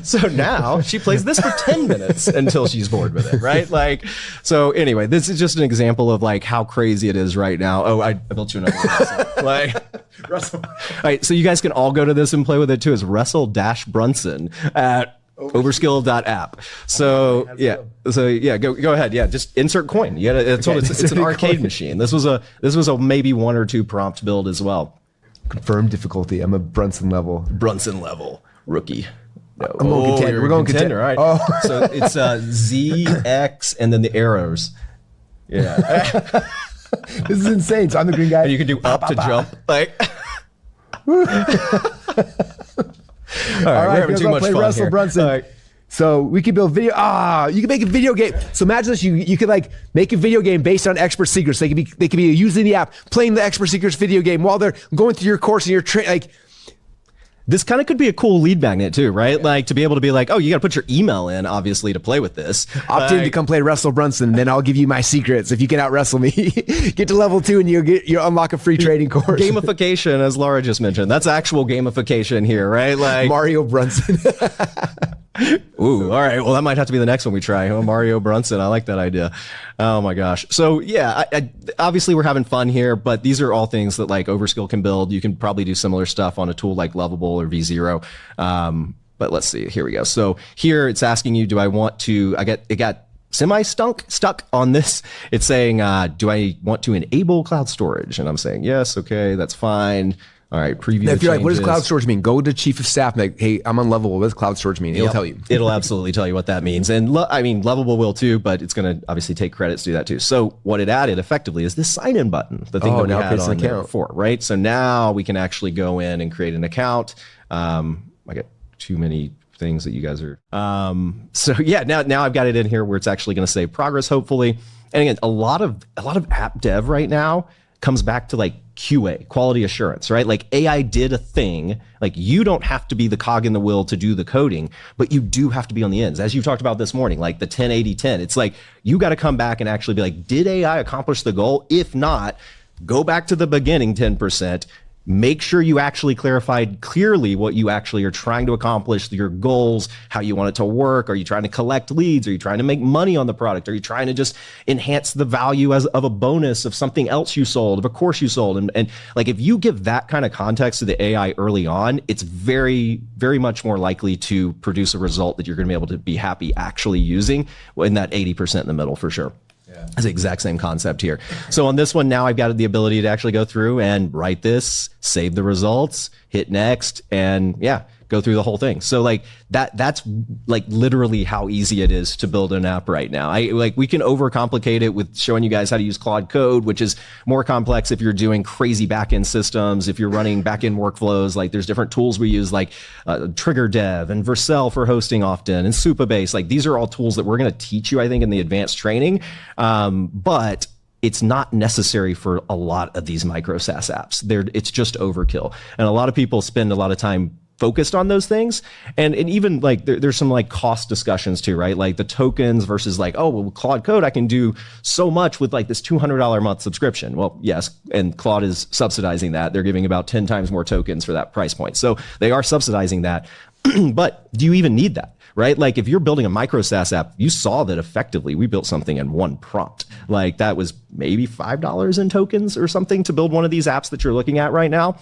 C: So now she plays this for 10 minutes until she's bored with it, right? Like, so anyway, this is just an example of like how crazy it is right now. Oh, I built you another one. Like, Russell. All right, so you guys can all go to this and play with it too. It's Russell-Brunson at overskill.app. So yeah, go ahead. Yeah, just insert coin. You gotta, it's an arcade machine. This was a maybe 1 or 2 prompt build as well.
A: Confirmed difficulty. I'm a Brunson level.
C: Rookie. No.
A: I'm going contender. We're going contender.
C: All right. Oh. So it's Z, X, and then the arrows. Yeah.
A: This is insane. So I'm the green guy.
C: And you can do up to jump. Like. All right, we're having too much fun
A: Russell
C: here.
A: Brunson.
C: Right.
A: So we could build video. You can make a video game. So imagine this: you could like make a video game based on expert secrets. They could be using the app, playing the expert secrets video game while they're going through your course and your like.
C: This kind of could be a cool lead magnet too, right? Like to be able to be like, oh, you got to put your email in, obviously, to play with this.
A: Opt in to come play Russell Brunson, and then I'll give you my secrets. If you can out wrestle me, get to level 2 and you'll unlock a free trading course.
C: Gamification, as Laura just mentioned, that's actual gamification here, right? Like
A: Mario Brunson.
C: Ooh, all right. Well, that might have to be the next one we try. Oh, Mario Brunson. I like that idea. Oh my gosh. So yeah, I obviously we're having fun here, but these are all things that like Overskill can build. You can probably do similar stuff on a tool like Lovable or V0. But let's see. Here we go. So here it's asking you, do I want to? It got stuck on this. It's saying, do I want to enable cloud storage? And I'm saying yes. Okay, that's fine. All right, preview.
A: Now, if you're like, what does cloud storage mean? Go to chief of staff and like, hey, I'm on Lovable. What does cloud storage mean? It'll tell you.
C: It'll absolutely tell you what that means. And I mean, Lovable will too, but it's going to obviously take credits to do that too. So what it added effectively is this sign-in button, the thing that we had on there before, right? So now we can actually go in and create an account. I got too many things that you guys are. So yeah, now I've got it in here where it's actually going to say progress, hopefully. And again, a lot of app dev right now comes back to like QA, quality assurance, right? Like AI did a thing, like you don't have to be the cog in the wheel to do the coding, but you do have to be on the ends. As you talked about this morning, like the 10-80-10, it's like, you got to come back and actually be like, did AI accomplish the goal? If not, go back to the beginning 10%, make sure you actually clarified clearly what you actually are trying to accomplish, your goals, how you want it to work. Are you trying to collect leads? Are you trying to make money on the product? Are you trying to just enhance the value of a bonus of something else you sold, of a course you sold? And like, if you give that kind of context to the AI early on, it's very, very much more likely to produce a result that you're going to be able to be happy actually using in that 80% in the middle for sure. It's the exact same concept here. So on this one, now I've got the ability to actually go through and write this, save the results, hit next, and yeah, go through the whole thing. So like that's like literally how easy it is to build an app right now. We can overcomplicate it with showing you guys how to use Claude Code, which is more complex if you're doing crazy backend systems, if you're running backend workflows. Like there's different tools we use, like Trigger Dev and Vercel for hosting often, and Supabase. Like these are all tools that we're going to teach you, I think, in the advanced training. But it's not necessary for a lot of these micro SaaS apps. It's just overkill. And a lot of people spend a lot of time focused on those things. And even like there's some like cost discussions too, right? Like the tokens versus like, oh, well, with Claude Code, I can do so much with like this $200 a month subscription. Well, yes. And Claude is subsidizing that. They're giving about 10 times more tokens for that price point. So they are subsidizing that. But do you even need that? Right? Like if you're building a micro SaaS app, you saw that effectively we built something in one prompt. Like that was maybe $5 in tokens or something to build one of these apps that you're looking at right now.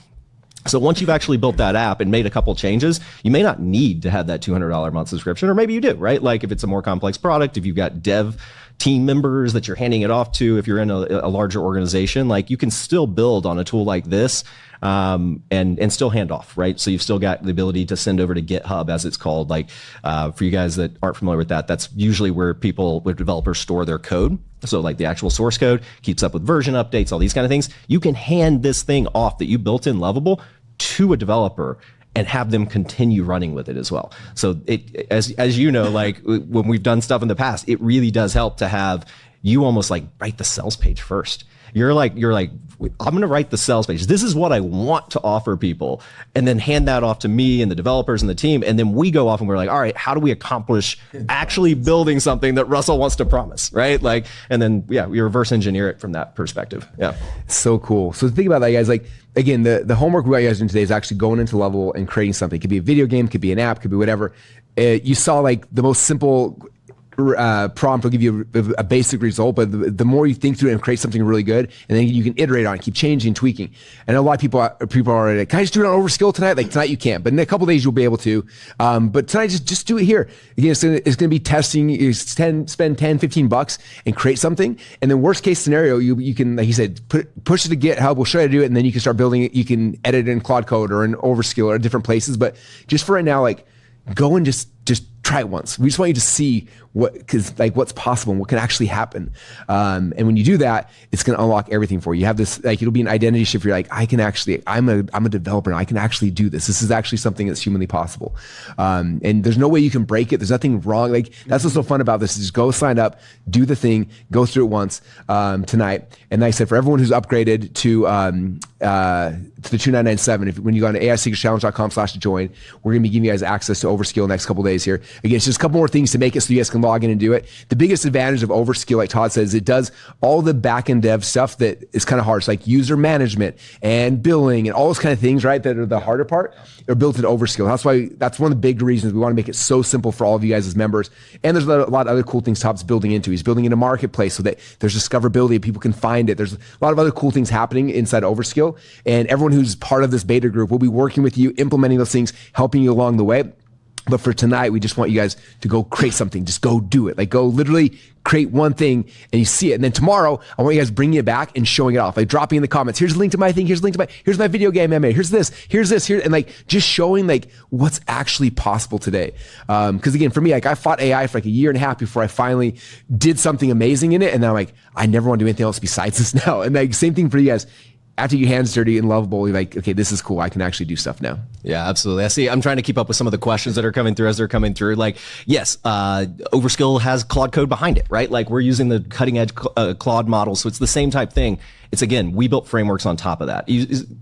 C: So once you've actually built that app and made a couple changes, you may not need to have that $200 a month subscription, or maybe you do, right? Like if it's a more complex product, if you've got dev team members that you're handing it off to, if you're in a larger organization, like you can still build on a tool like this and still hand off, right? So you've still got the ability to send over to GitHub, as it's called. Like for you guys that aren't familiar with that, that's usually where developers store their code. So like the actual source code keeps up with version updates, all these kind of things. You can hand this thing off that you built in Lovable to a developer and have them continue running with it as well. So it, as you know, like when we've done stuff in the past, it really does help to have you almost like write the sales page first. You're like, I'm going to write the sales page. This is what I want to offer people, and then hand that off to me and the developers and the team. And then we go off and we're like, all right, how do we accomplish actually building something that Russell wants to promise, right? Like, and then, yeah, we reverse engineer it from that perspective. Yeah.
A: So cool. So think about that, guys. Like, again, the homework we got you guys doing today is actually going into Lovable and creating something. It could be a video game, could be an app, could be whatever. You saw like the most simple prompt will give you a basic result, but the more you think through it and create something really good, and then you can iterate on it, keep changing, tweaking. And a lot of people are already like, can I just do it on Overskill tonight? Like tonight you can't, but in a couple of days you'll be able to. But tonight just do it here. Again, it's gonna be testing. You spend $10-15 and create something, and then worst case scenario, you can, like you said, push it to GitHub. We'll show you how to do it, and then you can start building it. You can edit it in Claude Code or in Overskill or different places. But just for right now, like go and just try it once. We just want you to see what's possible and what can actually happen. And when you do that, it's going to unlock everything for you. You have this, like, it'll be an identity shift. You're like, I'm a developer and I can actually do this. This is actually something that's humanly possible. And there's no way you can break it. There's nothing wrong. Like, that's what's so fun about this is just go sign up, do the thing, go through it once, tonight. And like I said, for everyone who's upgraded to the 2997, when you go on to AISecretChallenge.com/join, we're going to be giving you guys access to Overskill next couple days here. Again, it's just a couple more things to make it so you guys can log in and do it. The biggest advantage of Overskill, like Todd says, it does all the back-end dev stuff that is kind of hard. It's like user management and billing and all those kind of things, right, that are the harder part, are built into Overskill. That's one of the big reasons we want to make it so simple for all of you guys as members. And there's a lot of other cool things Todd's building into. He's building in a marketplace so that there's discoverability, people can find it. There's a lot of other cool things happening inside Overskill. And everyone who's part of this beta group will be working with you, implementing those things, helping you along the way. But for tonight, we just want you guys to go create something. Just go do it. Like go literally create one thing and you see it. And then tomorrow, I want you guys bringing it back and showing it off. Like dropping in the comments, here's a link to my thing. Here's a link to here's my video game I made. Here's this, here. And like just showing like what's actually possible today. Cause again, for me, like I fought AI for like a year and a half before I finally did something amazing in it. And then I'm like, I never want to do anything else besides this now. And like same thing for you guys. After you hands dirty and Lovable, you're like, okay, this is cool. I can actually do stuff now.
C: Yeah, absolutely. I see. I'm trying to keep up with some of the questions that are coming through as they're coming through. Like, yes, Overskill has Claude Code behind it, right? Like we're using the cutting edge Claude model. So it's the same type thing. It's again, we built frameworks on top of that.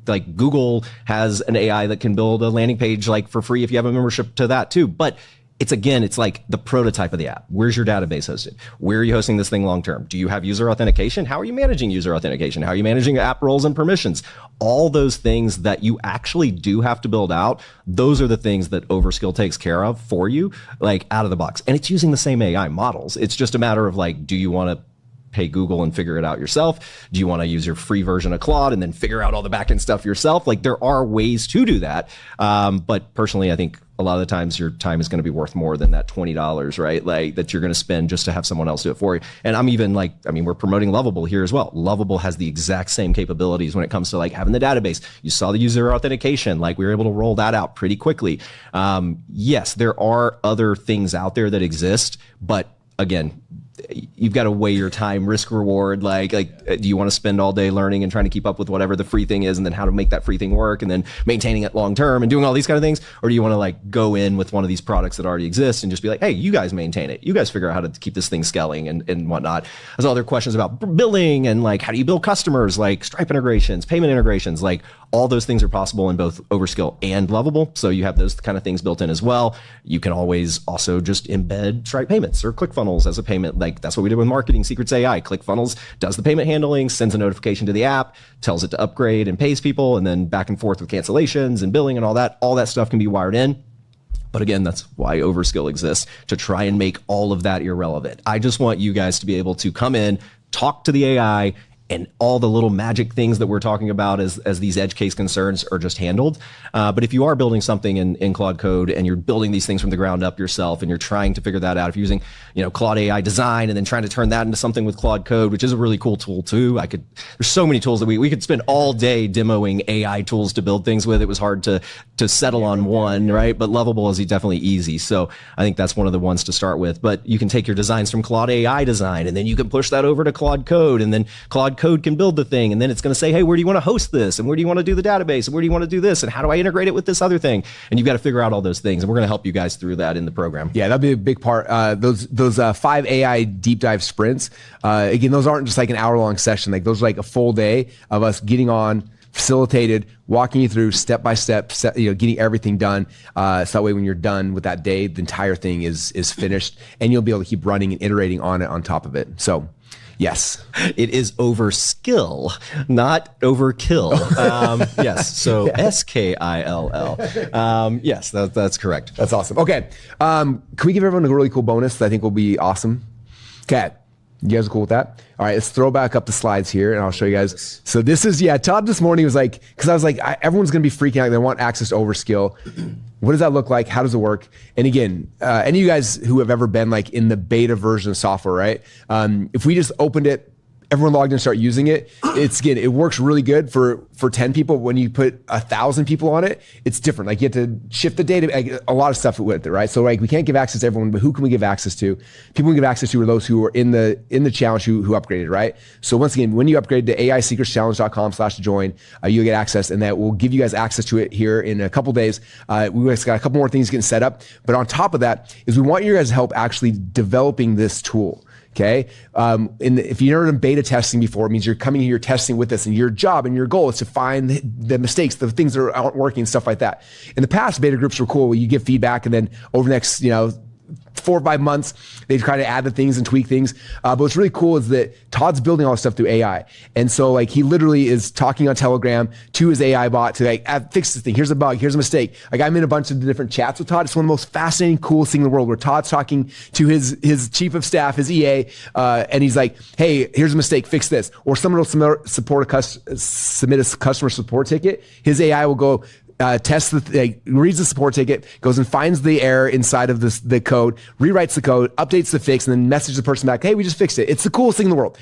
C: Like Google has an AI that can build a landing page like for free if you have a membership to that too. But it's like the prototype of the app. Where's your database hosted? Where are you hosting this thing long-term? Do you have user authentication? How are you managing user authentication? How are you managing app roles and permissions? All those things that you actually do have to build out, those are the things that Overskill takes care of for you, like out of the box. And it's using the same AI models. It's just a matter of like, do you want to pay Google and figure it out yourself? Do you want to use your free version of Claude and then figure out all the backend stuff yourself? Like there are ways to do that. But personally, I think a lot of the times your time is going to be worth more than that $20, right? Like that you're going to spend just to have someone else do it for you. And I'm even like, we're promoting Lovable here as well. Lovable has the exact same capabilities when it comes to like having the database. You saw the user authentication, like we were able to roll that out pretty quickly. Yes, there are other things out there that exist, but again, you've got to weigh your time, risk reward. Like, do you want to spend all day learning and trying to keep up with whatever the free thing is and then how to make that free thing work and then maintaining it long term and doing all these kind of things? Or do you want to like go in with one of these products that already exist and just be like, hey, you guys maintain it. You guys figure out how to keep this thing scaling and whatnot. There's other questions about billing and like, how do you build customers, like Stripe integrations, payment integrations, like all those things are possible in both Overskill and Lovable. So you have those kind of things built in as well. You can always also just embed Stripe payments or ClickFunnels as a payment. Like that's what we did with Marketing Secrets AI. ClickFunnels does the payment handling, sends a notification to the app, tells it to upgrade and pays people, and then back and forth with cancellations and billing and all that stuff can be wired in. But again, that's why Overskill exists, to try and make all of that irrelevant. I just want you guys to be able to come in, talk to the AI, and all the little magic things that we're talking about as these edge case concerns are just handled. But if you are building something in Claude Code and you're building these things from the ground up yourself and you're trying to figure that out, if you're using Claude AI Design and then trying to turn that into something with Claude Code, which is a really cool tool too. There's so many tools that we could spend all day demoing AI tools to build things with. It was hard to settle on one, right? But Lovable is definitely easy. So I think that's one of the ones to start with. But you can take your designs from Claude AI Design and then you can push that over to Claude Code, and then Claude Code can build the thing, and then it's going to say, hey, where do you want to host this, and where do you want to do the database, and where do you want to do this, and how do I integrate it with this other thing? And you've got to figure out all those things, and we're going to help you guys through that in the program.
A: Yeah, that'd be a big part. Those 5 AI deep dive sprints, again, those aren't just like an hour-long session. Like, those are like a full day of us getting on, facilitated, walking you through step by step, getting everything done. So that way when you're done with that day, the entire thing is finished, and you'll be able to keep running and iterating on it on top of it. So yes.
C: It is overskill, not overkill. Yes. So SKILL. Yes, that's correct.
A: That's awesome. Okay. Can we give everyone a really cool bonus that I think will be awesome? Okay. You guys are cool with that? All right, let's throw back up the slides here and I'll show you guys. So this is, Todd this morning was like, because I was like, everyone's going to be freaking out. They want access to Overskill. What does that look like? How does it work? And again, any of you guys who have ever been like in the beta version of software, right? If we just opened it, everyone logged in and start using it, it works really good for 10 people. When you put 1,000 people on it, it's different. Like, you have to shift the data, like, a lot of stuff with it, right? So like, we can't give access to everyone, but who can we give access to? People we give access to are those who are in the challenge who upgraded, right? So once again, when you upgrade to AISecretschallenge.com/join, you'll get access, and that will give you guys access to it here in a couple days. We guys got a couple more things getting set up, but on top of that is we want you guys' help actually developing this tool. Okay. If you've never done beta testing before, it means you're coming here, you're testing with us, and your job and your goal is to find the mistakes, the things that aren't working, stuff like that. In the past, beta groups were cool, where you give feedback, and then over the next, 4 or 5 months, they try to add the things and tweak things. But what's really cool is that Todd's building all this stuff through AI. And so like, he literally is talking on Telegram to his AI bot to like, fix this thing. Here's a bug. Here's a mistake. Like, I'm in a bunch of different chats with Todd. It's one of the most fascinating, coolest thing in the world, where Todd's talking to his chief of staff, his EA, and he's like, hey, here's a mistake, fix this. Or someone will submit a customer support ticket. His AI will go, reads the support ticket, goes and finds the error inside of the code, rewrites the code, updates the fix, and then messages the person back, hey, we just fixed it. It's the coolest thing in the world.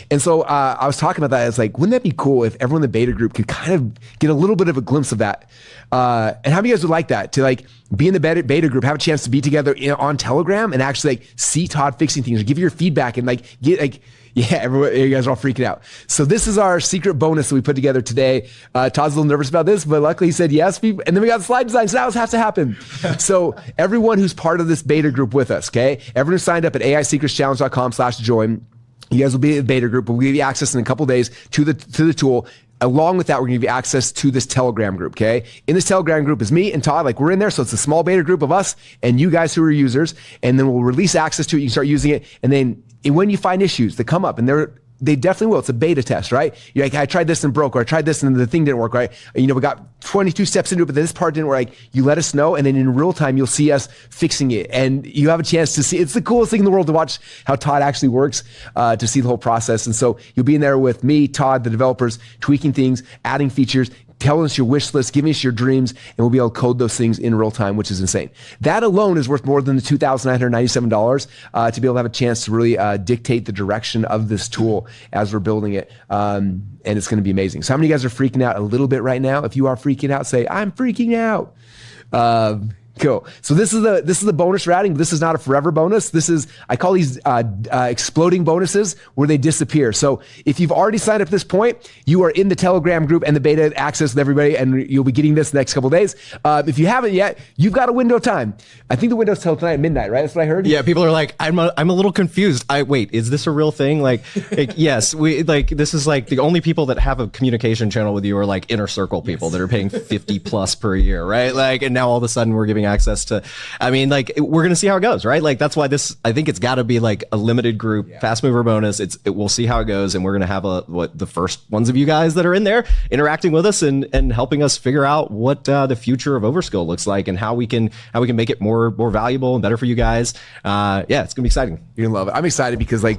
A: And so I was talking about that. I was like, wouldn't that be cool if everyone in the beta group could kind of get a little bit of a glimpse of that? And how many of you guys would like that? To like be in the beta group, have a chance to be together on Telegram and actually like see Todd fixing things, or give you your feedback and like get like, yeah, everyone, you guys are all freaking out. So this is our secret bonus that we put together today. Todd's a little nervous about this, but luckily he said yes. And then we got the slide design, so that has to happen. So everyone who's part of this beta group with us, okay? Everyone who signed up at AISecretschallenge.com/join, you guys will be in the beta group. We'll give you access in a couple of days to the tool. Along with that, we're going to give you access to this Telegram group, okay? In this Telegram group is me and Todd, like, we're in there, so it's a small beta group of us and you guys who are users, and then we'll release access to it. You can start using it, and then when you find issues that come up, and they definitely will. It's a beta test, right? You're like, I tried this and broke, or I tried this and the thing didn't work, right? We got 22 steps into it, but this part didn't work. Like, you let us know, and then in real time, you'll see us fixing it. And you have a chance to see, it's the coolest thing in the world to watch how Todd actually works, to see the whole process. And so you'll be in there with me, Todd, the developers, tweaking things, adding features, telling us your wish list, giving us your dreams, and we'll be able to code those things in real time, which is insane. That alone is worth more than the $2,997 to be able to have a chance to really dictate the direction of this tool as we're building it. And it's going to be amazing. So how many of you guys are freaking out a little bit right now? If you are freaking out, say, I'm freaking out. Cool. So this is the bonus routing. This is not a forever bonus. I call these exploding bonuses, where they disappear. So if you've already signed up at this point, you are in the Telegram group and the beta access with everybody, and you'll be getting this the next couple of days. If you haven't yet, you've got a window of time. I think the window's till tonight at midnight, right? That's what I heard.
C: Yeah, people are like, I'm a little confused. Wait, is this a real thing? Like yes, this is like the only people that have a communication channel with you are like inner circle people that are paying 50 plus per year, right? Like, and now all of a sudden we're giving access to, I mean, like, we're going to see how it goes, right? Like, that's why I think it's got to be like a limited group fast mover bonus. We'll see how it goes. And we're going to have the first ones of you guys that are in there interacting with us and helping us figure out what the future of Overskill looks like and how we can make it more valuable and better for you guys. Yeah, it's going to be exciting.
A: You're going to love it. I'm excited because like,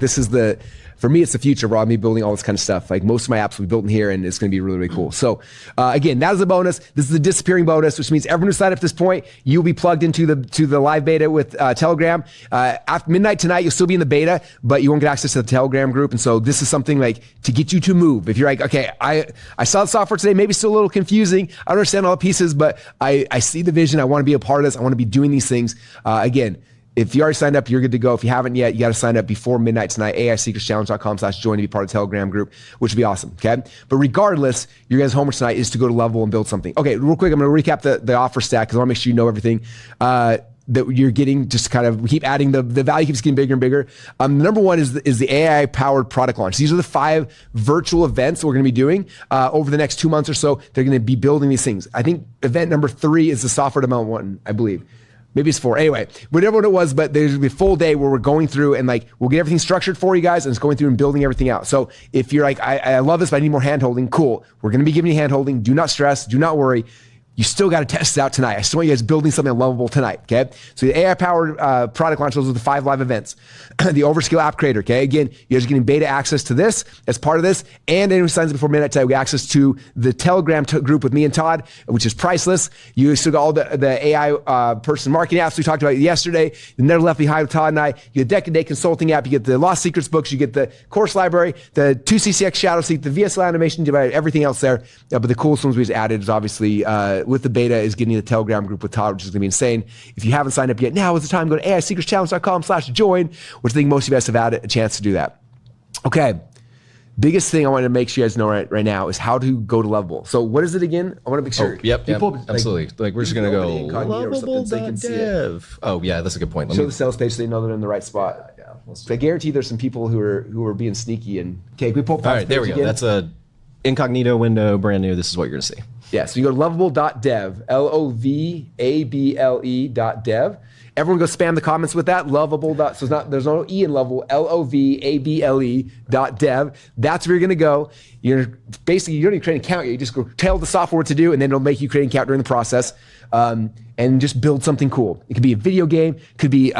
A: for me, it's the future of me building all this kind of stuff. Like most of my apps will be built in here and it's going to be really, really cool. So again, that is a bonus. This is a disappearing bonus, which means everyone who signed up at this point, you'll be plugged into the live beta with Telegram. After midnight tonight, you'll still be in the beta, but you won't get access to the Telegram group. And so this is something like to get you to move. If you're like, okay, I saw the software today, maybe still a little confusing. I don't understand all the pieces, but I see the vision. I want to be a part of this. I want to be doing these things. Again, if you already signed up, you're good to go. If you haven't yet, you got to sign up before midnight tonight, AISecretschallenge.com/join to be part of the Telegram group, which would be awesome. Okay. But regardless, your guys' homework tonight is to go to Level and build something. Okay. Real quick, I'm going to recap the offer stack because I want to make sure you know everything that you're getting. Just kind of, we keep adding the value keeps getting bigger and bigger. Number one is the AI powered product launch. These are the 5 virtual events that we're going to be doing over the next 2 months or so. They're going to be building these things. I think event number 3 is the software development one, I believe. Maybe it's 4. Anyway, whatever it was, but there's gonna be a full day where we're going through and like, we'll get everything structured for you guys and it's going through and building everything out. So if you're like, I love this, but I need more hand-holding, cool. We're going to be giving you hand-holding. Do not stress. Do not worry. You still got to test it out tonight. I still want you guys building something lovable tonight, okay? So the AI-powered product launch, those are the 5 live events. The Overskill app creator, okay? Again, you guys are getting beta access to this as part of this, and anyone who signs up before midnight tonight, we get access to the Telegram group with me and Todd, which is priceless. You still got all the AI person marketing apps we talked about yesterday. The Never Left Behind with Todd and I. You get the Decade Day consulting app. You get the Lost Secrets books. You get the course library, the 2CCX Shadow Seek, the VSL animation, everything else there. But the coolest ones we just added is obviously with the beta is getting the Telegram group with Todd, which is going to be insane. If you haven't signed up yet, now is the time. Go to AISecretschallenge.com/join, which I think most of you guys have had a chance to do that. Okay. Biggest thing I want to make sure you guys know right now is how to go to Lovable. So what is it again? I want to make sure.
C: Yep, absolutely. Like we're just going to go Lovable.dev. Oh yeah, that's a good point.
A: Show the sales page so they know they're in the right spot. Yeah. I guarantee there's some people who are being sneaky and okay, we pull up.
C: All right, there we go. Again. That's a incognito window, brand new. This is what you're going to see.
A: Yeah, so you go to lovable.dev, LOVABLE.dev. Everyone go spam the comments with that, lovable. So there's no E in Lovable, LOVABLE.dev. That's where you're going to go. You don't even create an account yet. You just go tell the software what to do, and then it'll make you create an account during the process. And just build something cool. It could be a video game. It could be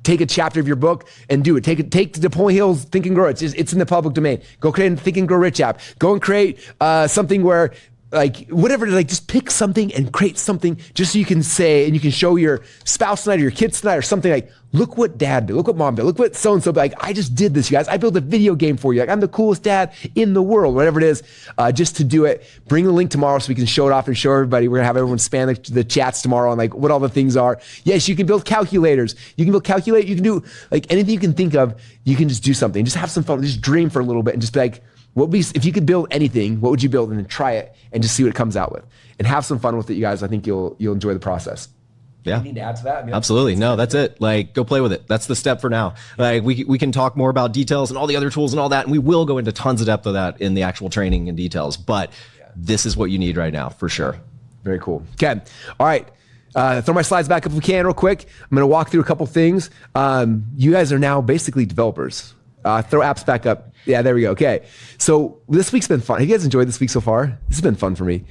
A: take a chapter of your book and do it. Take Napoleon Hill's Think and Grow. It's in the public domain. Go create a Think and Grow Rich app. Go and create something where like whatever, like just pick something and create something just so you can say and you can show your spouse tonight or your kids tonight or something like, look what dad did, look what mom did, look what so-and-so, like I just did this, you guys. I built a video game for you. Like I'm the coolest dad in the world, whatever it is, just to do it. Bring the link tomorrow so we can show it off and show everybody. We're gonna have everyone spam the chats tomorrow on like what all the things are. Yes, you can build calculators. You can do like anything you can think of, you can just do something. Just have some fun, just dream for a little bit and just be like, if you could build anything, what would you build? And then try it and just see what it comes out with and have some fun with it, you guys. I think you'll enjoy the process.
C: Yeah.
A: You need to add to that? I mean,
C: absolutely. No, that's it. Like go play with it. That's the step for now. Like we can talk more about details and all the other tools and all that. And we will go into tons of depth of that in the actual training and details, but this is what you need right now for sure.
A: Very cool. Okay. All right. Throw my slides back up if we can real quick. I'm going to walk through a couple things. You guys are now basically developers. Throw apps back up. Yeah, there we go. Okay. So this week's been fun. Have you guys enjoyed this week so far? This has been fun for me.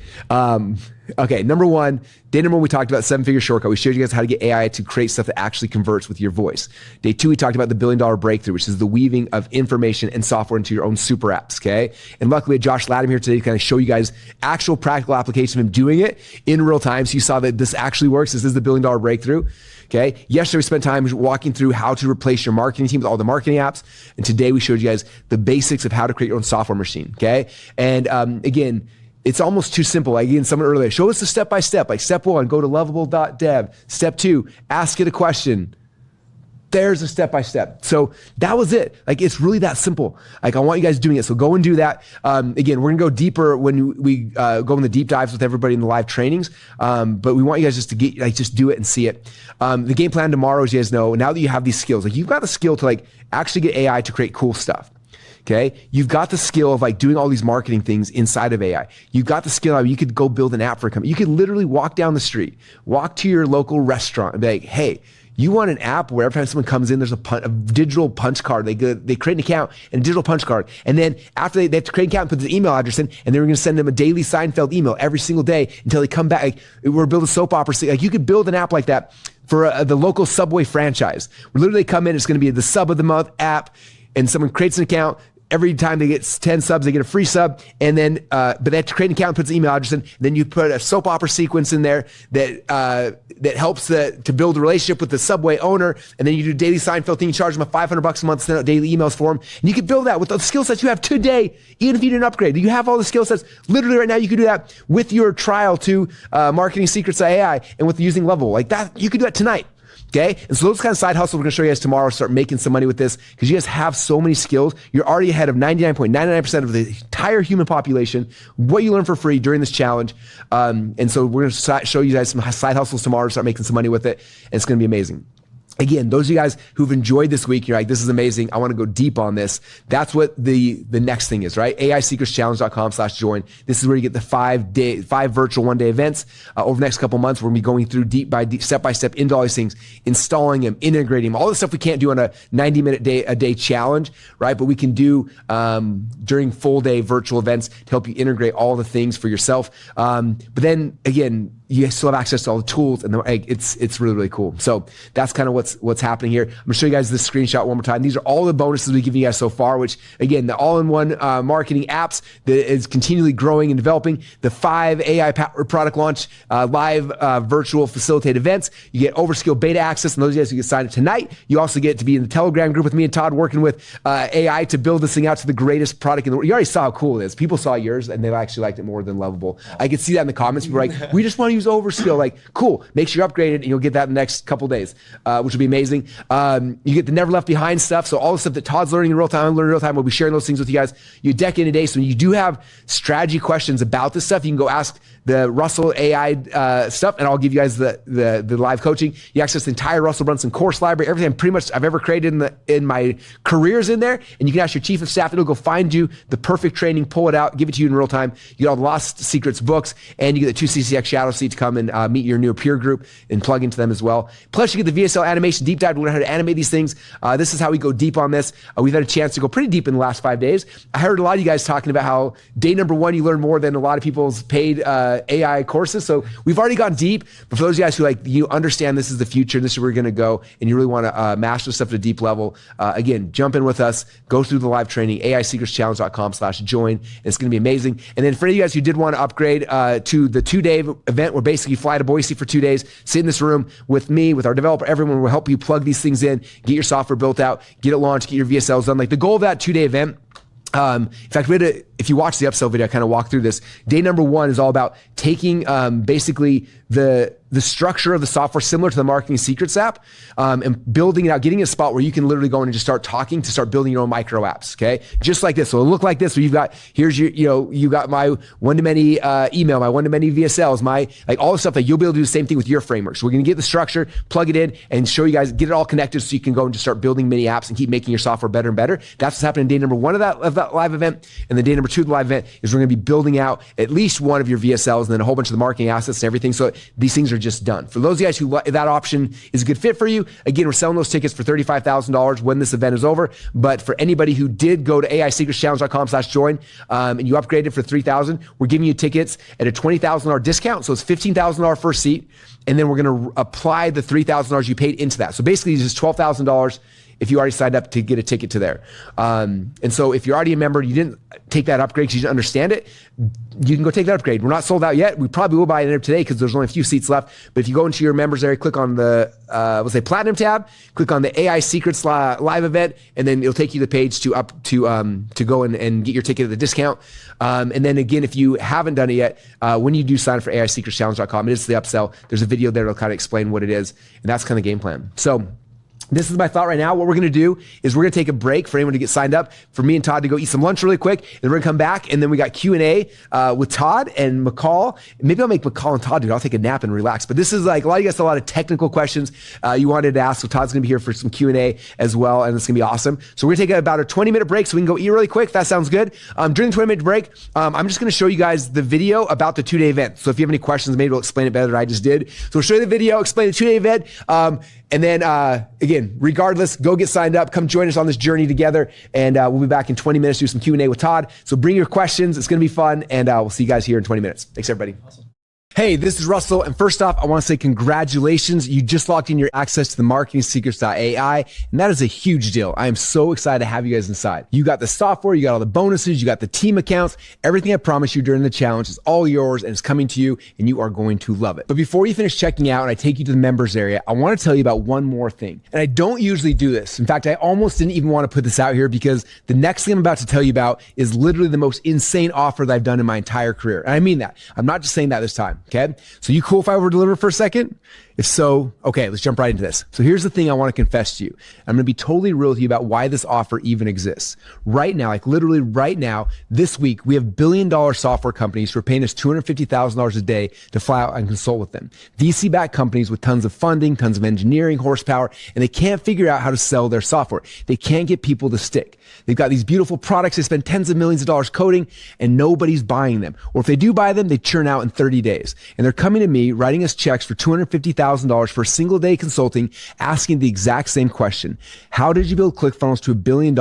A: Okay. Day number one, we talked about 7-figure shortcut. We showed you guys how to get AI to create stuff that actually converts with your voice. Day 2, we talked about the $1 billion breakthrough, which is the weaving of information and software into your own super apps. Okay. And luckily we had Josh Latham here today to kind of show you guys actual practical application of him doing it in real time. So you saw that this actually works. This is the $1 billion breakthrough. Okay. Yesterday we spent time walking through how to replace your marketing team with all the marketing apps. And today we showed you guys the basics of how to create your own software machine. Okay. And again, it's almost too simple. Like again, someone earlier, show us the step-by-step. Like step 1, go to lovable.dev. Step 2, ask it a question. There's a step-by-step. So that was it. Like it's really that simple. Like I want you guys doing it. So go and do that. Again, we're gonna go deeper when we go in the deep dives with everybody in the live trainings. But we want you guys just to just do it and see it. The game plan tomorrow, as you guys know, now that you have these skills, like you've got the skill to like actually get AI to create cool stuff. Okay. You've got the skill of like doing all these marketing things inside of AI. You've got the skill of you could go build an app for a company. You could literally walk down the street, walk to your local restaurant and be like, hey, you want an app where every time someone comes in, there's a digital punch card. They create an account and a digital punch card. And then after they have to create an account and put the email address in, and then we're going to send them a daily Seinfeld email every single day until they come back. Like, we're building a soap opera. Like, you could build an app like that for the local Subway franchise. We literally come in, it's going to be the sub of the month app, and someone creates an account. Every time they get 10 subs, they get a free sub. And then, but they have to create an account and puts an email address in. Then you put a soap opera sequence in there that helps to build a relationship with the Subway owner. And then you do a daily Seinfeld thing. You charge them $500 a month, send out daily emails for them. And you can build that with the skill sets you have today, even if you didn't upgrade. You have all the skill sets. Literally right now, you can do that with your trial to Marketing Secrets AI and with using Level. Like that, you could do that tonight. Okay. And so those kind of side hustles we're going to show you guys tomorrow, start making some money with this because you guys have so many skills. You're already ahead of 99.99% of the entire human population, what you learn for free during this challenge. And so we're going to show you guys some side hustles tomorrow to start making some money with it. And it's going to be amazing. Again, those of you guys who've enjoyed this week, you're like, this is amazing. I want to go deep on this. That's what the next thing is, right? AISecretsChallenge.com/join. This is where you get the 5 virtual one-day events. Over the next couple months, we're going to be going through deep by deep, step by step into all these things, installing them, integrating them, all the stuff we can't do on a 90-minute a day challenge, right? But we can do during full day virtual events to help you integrate all the things for yourself. But then again, you still have access to all the tools, and it's really, really cool. So that's kind of what's happening here. I'm gonna show you guys this screenshot one more time. These are all the bonuses we've given you guys so far, which again, the all-in-one marketing apps that is continually growing and developing, the 5 AI product launch live virtual facilitated events. You get Overskill beta access, and those of you guys who get signed up tonight, you also get to be in the Telegram group with me and Todd working with AI to build this thing out to the greatest product in the world. You already saw how cool it is. People saw yours, and they actually liked it more than Lovable. I could see that in the comments. People were like, we just want to use Overskill. Like, cool. Make sure you're upgraded, and you'll get that in the next couple days, which will be amazing. You get the Never Left Behind stuff. So all the stuff that Todd's learning in real time, I'm learning in real time. We'll be sharing those things with you guys. You deck in a day. So when you do have strategy questions about this stuff, you can go ask the Russell AI stuff, and I'll give you guys the live coaching. You access the entire Russell Brunson course library, everything pretty much I've ever created in my careers in there. And you can ask your chief of staff. It'll go find you the perfect training, pull it out, give it to you in real time. You get all the Lost Secrets books, and you get the 2 CCX Shadow Seat to come and meet your new peer group and plug into them as well. Plus, you get the VSL animation deep dive to learn how to animate these things. This is how we go deep on this. We've had a chance to go pretty deep in the last 5 days. I heard a lot of you guys talking about how day number 1, you learn more than a lot of people's paid AI courses. So we've already gone deep. But for those of you guys who you understand this is the future, this is where we're going to go, and you really want to master stuff at a deep level, again, jump in with us, go through the live training, AISecretsChallenge.com/join. And it's going to be amazing. And then for any of you guys who did want to upgrade to the 2-day event, where basically you fly to Boise for 2 days, sit in this room with me, with our developer, everyone will help you plug these things in, get your software built out, get it launched, get your VSLs done. Like the goal of that 2-day event, in fact, if you watch the upsell video, I kind of walk through this. Day number 1 is all about taking basically the structure of the software similar to the Marketing Secrets app, and building it out, getting a spot where you can literally go in and just start talking to start building your own micro apps. Okay. Just like this. So it'll look like this. So you've got, here's your, you got my one-to-many email, my one-to-many VSLs, like all the stuff that you'll be able to do the same thing with your framework. So we're going to get the structure, plug it in, and show you guys, get it all connected so you can go and just start building mini apps and keep making your software better and better. That's what's happening in day number 1 of that live event. And then day number 2 of the live event is we're going to be building out at least one of your VSLs and then a whole bunch of the marketing assets and everything. So these things are just done. For those of you guys who that option is a good fit for you, again, we're selling those tickets for $35,000 when this event is over. But for anybody who did go to AISecretsChallenge.com/join and you upgraded for $3,000, we're giving you tickets at a $20,000 discount. So it's $15,000 first seat. And then we're going to apply the $3,000 you paid into that. So basically it's just $12,000 if you already signed up to get a ticket to there. And so if you're already a member, you didn't take that upgrade because you didn't understand it, you can go take that upgrade. We're not sold out yet. We probably will by the end of today because there's only a few seats left. But if you go into your members area, click on the, we'll say Platinum tab, click on the AI Secrets live event, and then it'll take you to the page to go and get your ticket at the discount. And then again, if you haven't done it yet, when you do sign up for AISecretsChallenge.com, it is the upsell. There's a video there that'll kind of explain what it is. And that's kind of the game plan. So This is my thought right now. What we're going to do is we're going to take a break for anyone to get signed up, for me and Todd to go eat some lunch really quick, and we're going to come back, and then we got Q&A with Todd and McCall. Maybe I'll make McCall and Todd do it. I'll take a nap and relax. But this is like, a lot of you guys have a lot of technical questions you wanted to ask, so Todd's going to be here for some Q&A as well, and it's going to be awesome. So we're going to take about a 20-minute break so we can go eat really quick. That sounds good. During the 20-minute break, I'm just going to show you guys the video about the 2-day event. So if you have any questions, maybe we'll explain it better than I just did. So we'll show you the video, explain the 2-day event, and then, again, regardless, go get signed up. Come join us on this journey together. And we'll be back in 20 minutes to do some Q&A with Todd. So bring your questions. It's going to be fun. And we'll see you guys here in 20 minutes. Thanks, everybody. Awesome. Hey, this is Russell. And first off, I want to say congratulations. You just logged in your access to the marketingsecrets.ai. And that is a huge deal. I am so excited to have you guys inside. You got the software, you got all the bonuses, you got the team accounts. Everything I promised you during the challenge is all yours and it's coming to you and you are going to love it. But before you finish checking out and I take you to the members area, I want to tell you about one more thing. And I don't usually do this. In fact, I almost didn't even want to put this out here because the next thing I'm about to tell you about is literally the most insane offer that I've done in my entire career. And I mean that. I'm not just saying that this time. Okay. So you cool if I over deliver for a second? If so, okay, let's jump right into this. So here's the thing I want to confess to you. I'm going to be totally real with you about why this offer even exists. Right now, like literally right now, this week, we have billion-dollar software companies who are paying us $250,000 a day to fly out and consult with them. VC-backed companies with tons of funding, tons of engineering horsepower, and they can't figure out how to sell their software. They can't get people to stick. They've got these beautiful products they spend tens of millions of dollars coding, and nobody's buying them. Or if they do buy them, they churn out in 30 days. And they're coming to me, writing us checks for $250,000 for a single day consulting, asking the exact same question. How did you build ClickFunnels to $1 billion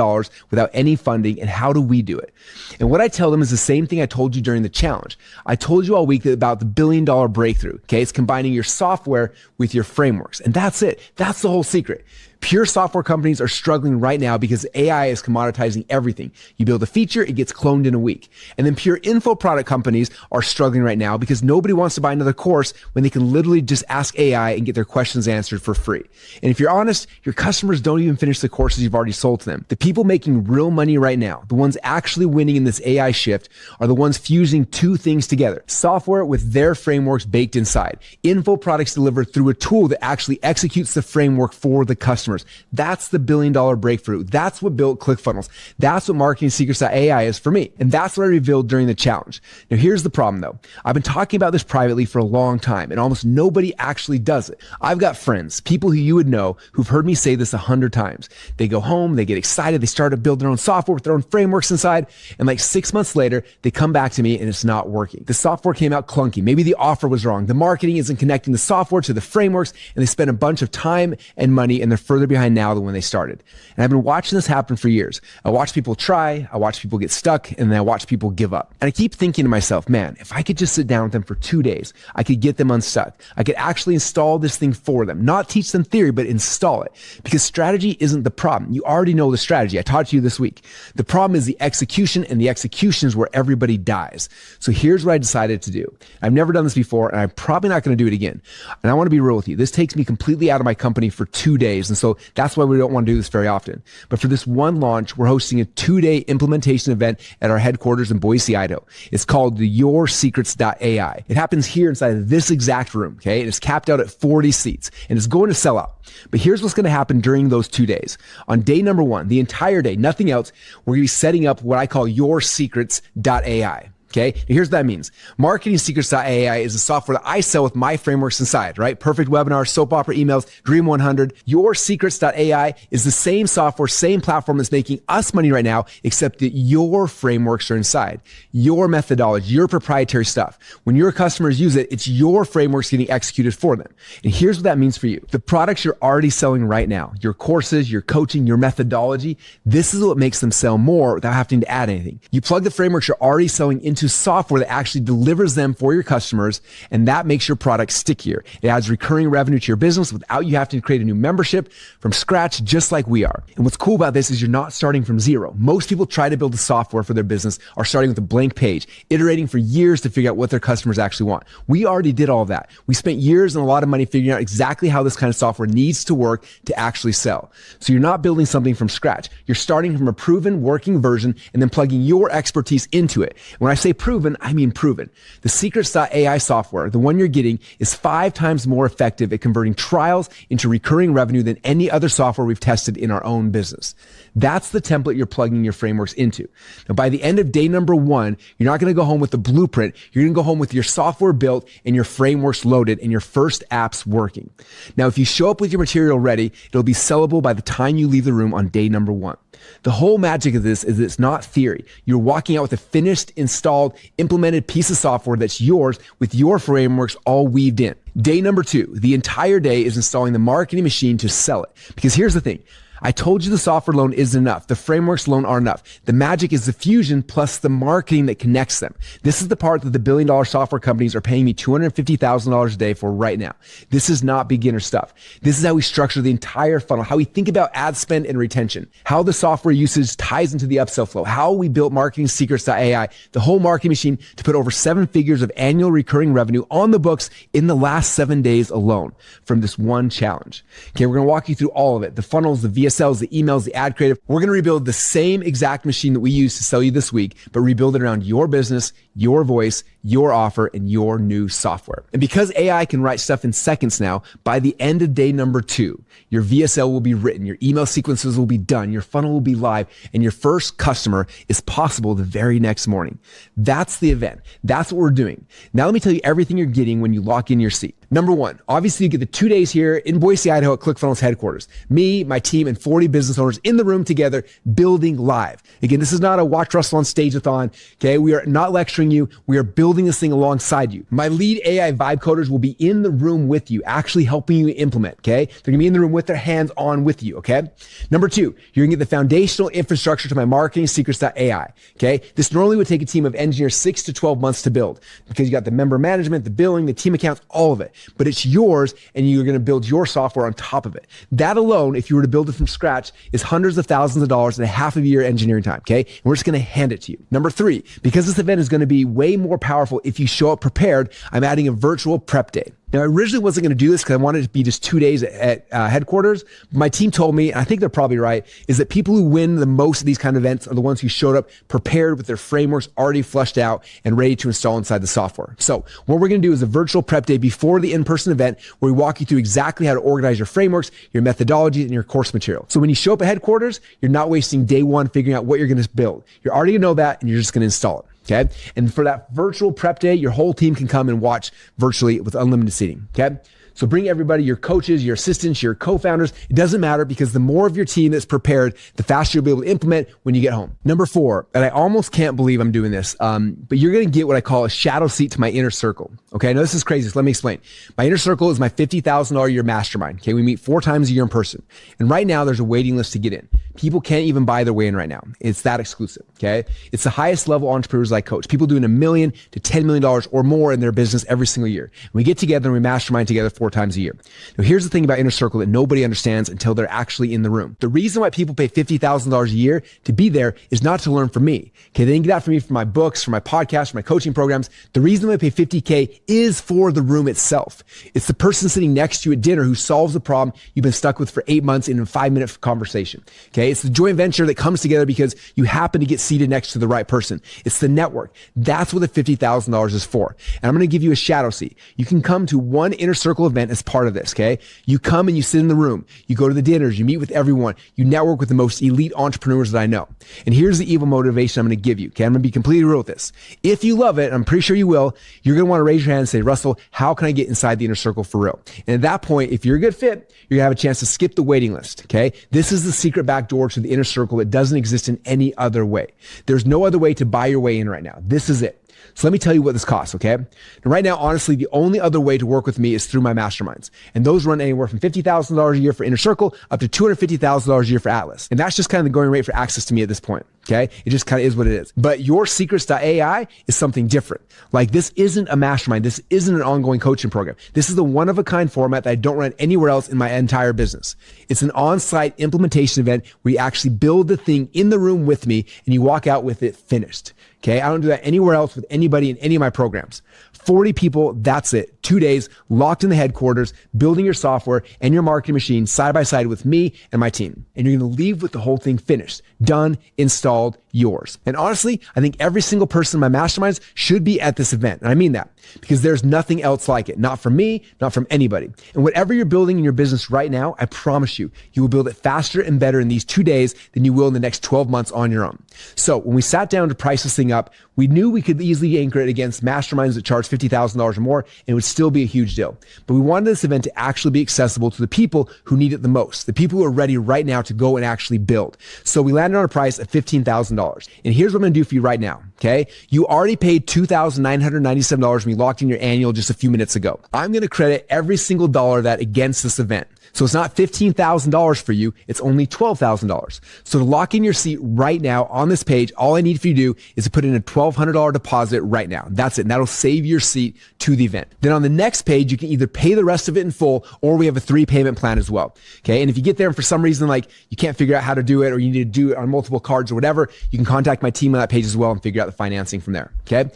A: without any funding, and how do we do it? And what I tell them is the same thing I told you during the challenge. I told you all week about the $1 billion breakthrough. Okay, it's combining your software with your frameworks. And that's it. That's the whole secret. Pure software companies are struggling right now because AI is commoditizing everything. You build a feature, it gets cloned in a week. And then pure info product companies are struggling right now because nobody wants to buy another course when they can literally just ask AI and get their questions answered for free. And if you're honest, your customers don't even finish the courses you've already sold to them. The people making real money right now, the ones actually winning in this AI shift, are the ones fusing two things together. Software with their frameworks baked inside. Info products delivered through a tool that actually executes the framework for the customer. That's the $1 billion breakthrough. That's what built ClickFunnels. That's what marketingsecrets.ai is for me. And that's what I revealed during the challenge. Now, here's the problem though. I've been talking about this privately for a long time and almost nobody actually does it. I've got friends, people who you would know, who've heard me say this 100 times. They go home, they get excited, they start to build their own software with their own frameworks inside. And like 6 months later, they come back to me and it's not working. The software came out clunky. Maybe the offer was wrong. The marketing isn't connecting the software to the frameworks, and they spend a bunch of time and money and they're further behind now than when they started. And I've been watching this happen for years. I watch people try, I watch people get stuck, and then I watch people give up. And I keep thinking to myself, man, if I could just sit down with them for 2 days, I could get them unstuck. I could actually install this thing for them, not teach them theory, but install it. Because strategy isn't the problem. You already know the strategy. I taught you this week. The problem is the execution, and the execution is where everybody dies. So here's what I decided to do. I've never done this before, and I'm probably not going to do it again. And I want to be real with you. This takes me completely out of my company for 2 days. And so that's why we don't want to do this very often. But for this one launch, we're hosting a 2-day implementation event at our headquarters in Boise, Idaho. It's called the yoursecrets.ai. It happens here inside of this exact room, okay? It's capped out at 40 seats, and it's going to sell out. But here's what's going to happen during those 2 days. On day number 1, the entire day, nothing else, we're going to be setting up what I call yoursecrets.ai. Okay, now here's what that means. MarketingSecrets.ai is a software that I sell with my frameworks inside, right? Perfect webinars, soap opera emails, Dream 100. YourSecrets.ai is the same software, same platform that's making us money right now, except that your frameworks are inside. Your methodology, your proprietary stuff. When your customers use it, it's your frameworks getting executed for them. And here's what that means for you. The products you're already selling right now, your courses, your coaching, your methodology, this is what makes them sell more without having to add anything. You plug the frameworks you're already selling into software that actually delivers them for your customers, and that makes your product stickier. It adds recurring revenue to your business without you having to create a new membership from scratch, just like we are. And what's cool about this is you're not starting from zero. Most people try to build a software for their business are starting with a blank page, iterating for years to figure out what their customers actually want. We already did all of that. We spent years and a lot of money figuring out exactly how this kind of software needs to work to actually sell. So you're not building something from scratch. You're starting from a proven working version and then plugging your expertise into it. When I say say proven, I mean proven. The Secrets.ai software, the one you're getting, is 5 times more effective at converting trials into recurring revenue than any other software we've tested in our own business. That's the template you're plugging your frameworks into. Now, by the end of day number 1, you're not going to go home with the blueprint. You're going to go home with your software built and your frameworks loaded and your first apps working. Now, if you show up with your material ready, it'll be sellable by the time you leave the room on day number 1. The whole magic of this is it's not theory. You're walking out with a finished, installed, implemented piece of software that's yours with your frameworks all weaved in. Day number 2, the entire day is installing the marketing machine to sell it. Because here's the thing. I told you the software alone isn't enough. The frameworks alone aren't enough. The magic is the fusion plus the marketing that connects them. This is the part that the billion-dollar software companies are paying me $250,000 a day for right now. This is not beginner stuff. This is how we structure the entire funnel, how we think about ad spend and retention, how the software usage ties into the upsell flow, how we built marketing secrets.ai, the whole marketing machine to put over 7 figures of annual recurring revenue on the books in the last 7 days alone from this one challenge. Okay, we're going to walk you through all of it. The funnels, the VSLs, the emails, the ad creative. We're going to rebuild the same exact machine that we used to sell you this week, but rebuild it around your business, your voice, your offer, and your new software. And because AI can write stuff in seconds now, by the end of day number 2, your VSL will be written, your email sequences will be done, your funnel will be live, and your first customer is possible the very next morning. That's the event. That's what we're doing. Now let me tell you everything you're getting when you lock in your seat. Number 1, obviously you get the 2 days here in Boise, Idaho at ClickFunnels headquarters. Me, my team, and 40 business owners in the room together building live. Again, this is not a Watch Russell on Stage-a-thon. Okay, we are not lecturing you. We are building this thing alongside you. My lead AI vibe coders will be in the room with you, actually helping you implement. Okay, they're gonna be in the room with their hands on with you. Okay. Number 2, you're gonna get the foundational infrastructure to my marketing secrets.ai. Okay, this normally would take a team of engineers 6 to 12 months to build because you got the member management, the billing, the team accounts, all of it. But it's yours and you're going to build your software on top of it. That alone, if you were to build it from scratch, is hundreds of thousands of dollars and a half of your engineering time. Okay. And we're just going to hand it to you. Number 3, because this event is going to be way more powerful if you show up prepared, I'm adding a virtual prep day. Now, I originally wasn't going to do this because I wanted it to be just 2 days at headquarters. My team told me, and I think they're probably right, is that people who win the most of these kind of events are the ones who showed up prepared with their frameworks already fleshed out and ready to install inside the software. So what we're going to do is a virtual prep day before the in-person event where we walk you through exactly how to organize your frameworks, your methodology, and your course material. So when you show up at headquarters, you're not wasting day 1 figuring out what you're going to build. You're already going to know that and you're just going to install it. Okay. And for that virtual prep day, your whole team can come and watch virtually with unlimited seating. Okay. So bring everybody, your coaches, your assistants, your co-founders. It doesn't matter because the more of your team that's prepared, the faster you'll be able to implement when you get home. Number 4, and I almost can't believe I'm doing this, but you're going to get what I call a shadow seat to my inner circle. Okay. I know this is crazy. So let me explain. My inner circle is my $50,000 a year mastermind. Okay. We meet 4 times a year in person. And right now there's a waiting list to get in. People can't even buy their way in right now. It's that exclusive. Okay. It's the highest level entrepreneurs I coach. People doing $1 million to $10 million or more in their business every single year. We get together and we mastermind together 4 times a year. Now, here's the thing about Inner Circle that nobody understands until they're actually in the room. The reason why people pay $50,000 a year to be there is not to learn from me. Okay. They didn't get that from me from my books, from my podcasts, from my coaching programs. The reason why they pay $50K is for the room itself. It's the person sitting next to you at dinner who solves the problem you've been stuck with for 8 months in a 5-minute conversation. Okay. It's the joint venture that comes together because you happen to get seated next to the right person. It's the network. That's what the $50,000 is for. And I'm going to give you a shadow seat. You can come to one Inner Circle event as part of this. Okay. You come and you sit in the room. You go to the dinners. You meet with everyone. You network with the most elite entrepreneurs that I know. And here's the evil motivation I'm going to give you. Okay. I'm going to be completely real with this. If you love it, I'm pretty sure you will, you're going to want to raise your hand and say, Russell, how can I get inside the Inner Circle for real? And at that point, if you're a good fit, you're going to have a chance to skip the waiting list. Okay. This is the secret back door to the Inner Circle that doesn't exist in any other way. There's no other way to buy your way in right now. This is it. So let me tell you what this costs, okay? And right now, honestly, the only other way to work with me is through my masterminds. And those run anywhere from $50,000 a year for Inner Circle up to $250,000 a year for Atlas. And that's just kind of the going rate for access to me at this point, okay? It just kind of is what it is. But your secrets.ai is something different. Like this isn't a mastermind. This isn't an ongoing coaching program. This is the one-of-a-kind format that I don't run anywhere else in my entire business. It's an on-site implementation event where you actually build the thing in the room with me and you walk out with it finished. Okay. I don't do that anywhere else with anybody in any of my programs. 40 people. That's it. 2 days locked in the headquarters, building your software and your marketing machine side by side with me and my team. And you're going to leave with the whole thing finished, done, installed, yours. And honestly, I think every single person in my masterminds should be at this event. And I mean that because there's nothing else like it. Not from me, not from anybody. And whatever you're building in your business right now, I promise you, you will build it faster and better in these 2 days than you will in the next 12 months on your own. So when we sat down to price this thing up, we knew we could easily anchor it against masterminds that charge $50,000 or more, and it would still be a huge deal. But we wanted this event to actually be accessible to the people who need it the most, the people who are ready right now to go and actually build. So we landed on a price of $15,000. And here's what I'm going to do for you right now. Okay. You already paid $2,997 when you locked in your annual just a few minutes ago. I'm going to credit every single dollar of that against this event. So it's not $15,000 for you. It's only $12,000. So to lock in your seat right now on this page, all I need for you to do is to put in a $1,200 deposit right now. That's it. And that'll save your seat to the event. Then on the next page, you can either pay the rest of it in full, or we have a 3-payment plan as well. Okay. And if you get there and for some reason, like you can't figure out how to do it, or you need to do it on multiple cards or whatever, you can contact my team on that page as well and figure out the financing from there. Okay.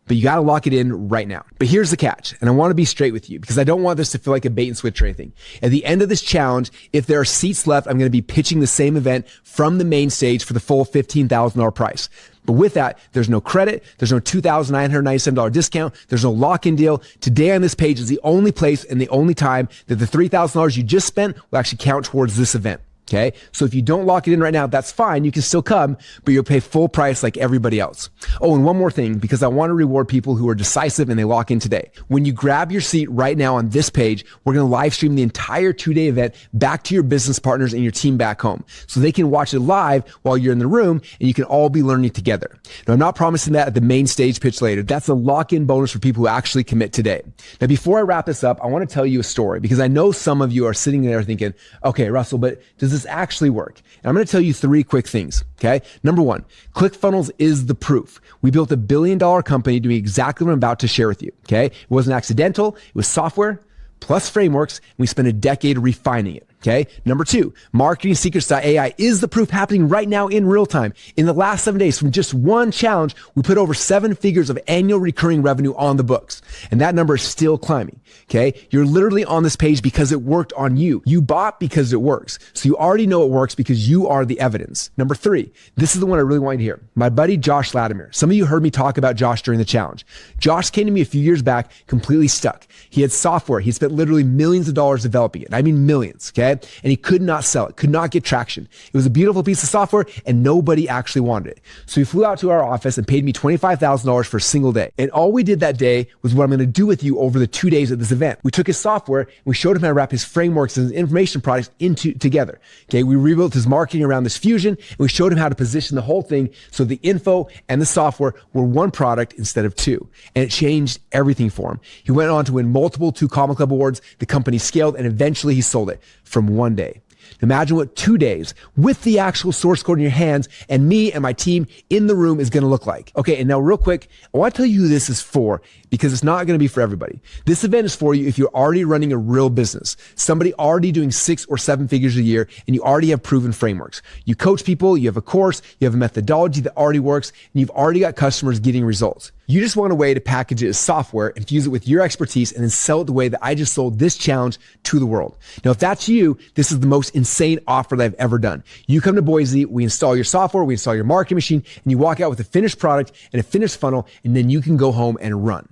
A: But you got to lock it in right now. But here's the catch. And I want to be straight with you because I don't want this to feel like a bait and switch or anything. At the end of this challenge, if there are seats left, I'm going to be pitching the same event from the main stage for the full $15,000 price. But with that, there's no credit. There's no $2,997 discount. There's no lock-in deal. Today on this page is the only place and the only time that the $3,000 you just spent will actually count towards this event. Okay. So if you don't lock it in right now, that's fine. You can still come, but you'll pay full price like everybody else. Oh, and one more thing, because I want to reward people who are decisive and they lock in today. When you grab your seat right now on this page, we're going to live stream the entire 2-day event back to your business partners and your team back home so they can watch it live while you're in the room and you can all be learning together. Now, I'm not promising that at the main stage pitch later. That's a lock-in bonus for people who actually commit today. Now, before I wrap this up, I want to tell you a story because I know some of you are sitting there thinking, okay, Russell, but does this actually work? And I'm going to tell you 3 quick things. Okay. Number 1, ClickFunnels is the proof. We built a $1 billion company doing exactly what I'm about to share with you. Okay. It wasn't accidental. It was software plus frameworks. And we spent a decade refining it. Okay. Number 2, marketingsecrets.ai is the proof happening right now in real time. In the last 7 days, from just one challenge, we put over 7 figures of annual recurring revenue on the books. And that number is still climbing. Okay. You're literally on this page because it worked on you. You bought because it works. So you already know it works because you are the evidence. Number 3, this is the one I really want you to hear. My buddy, Josh Latimer. Some of you heard me talk about Josh during the challenge. Josh came to me a few years back, completely stuck. He had software. He spent literally millions of dollars developing it. I mean, millions. Okay. And he could not sell it, could not get traction. It was a beautiful piece of software and nobody actually wanted it. So he flew out to our office and paid me $25,000 for a single day. And all we did that day was what I'm going to do with you over the 2 days of this event. We took his software and we showed him how to wrap his frameworks and his information products together. Okay. We rebuilt his marketing around this fusion and we showed him how to position the whole thing so the info and the software were one product instead of 2. And it changed everything for him. He went on to win multiple 2 Comma Club awards. The company scaled and eventually he sold it from one day. Imagine what 2 days with the actual source code in your hands and me and my team in the room is going to look like. Okay. And now real quick, I want to tell you who this is for because it's not going to be for everybody. This event is for you if you're already running a real business, somebody already doing 6 or 7 figures a year, and you already have proven frameworks. You coach people, you have a course, you have a methodology that already works, and you've already got customers getting results. You just want a way to package it as software, infuse it with your expertise, and then sell it the way that I just sold this challenge to the world. Now, if that's you, this is the most insane offer that I've ever done. You come to Boise, we install your software, we install your marketing machine, and you walk out with a finished product and a finished funnel, and then you can go home and run.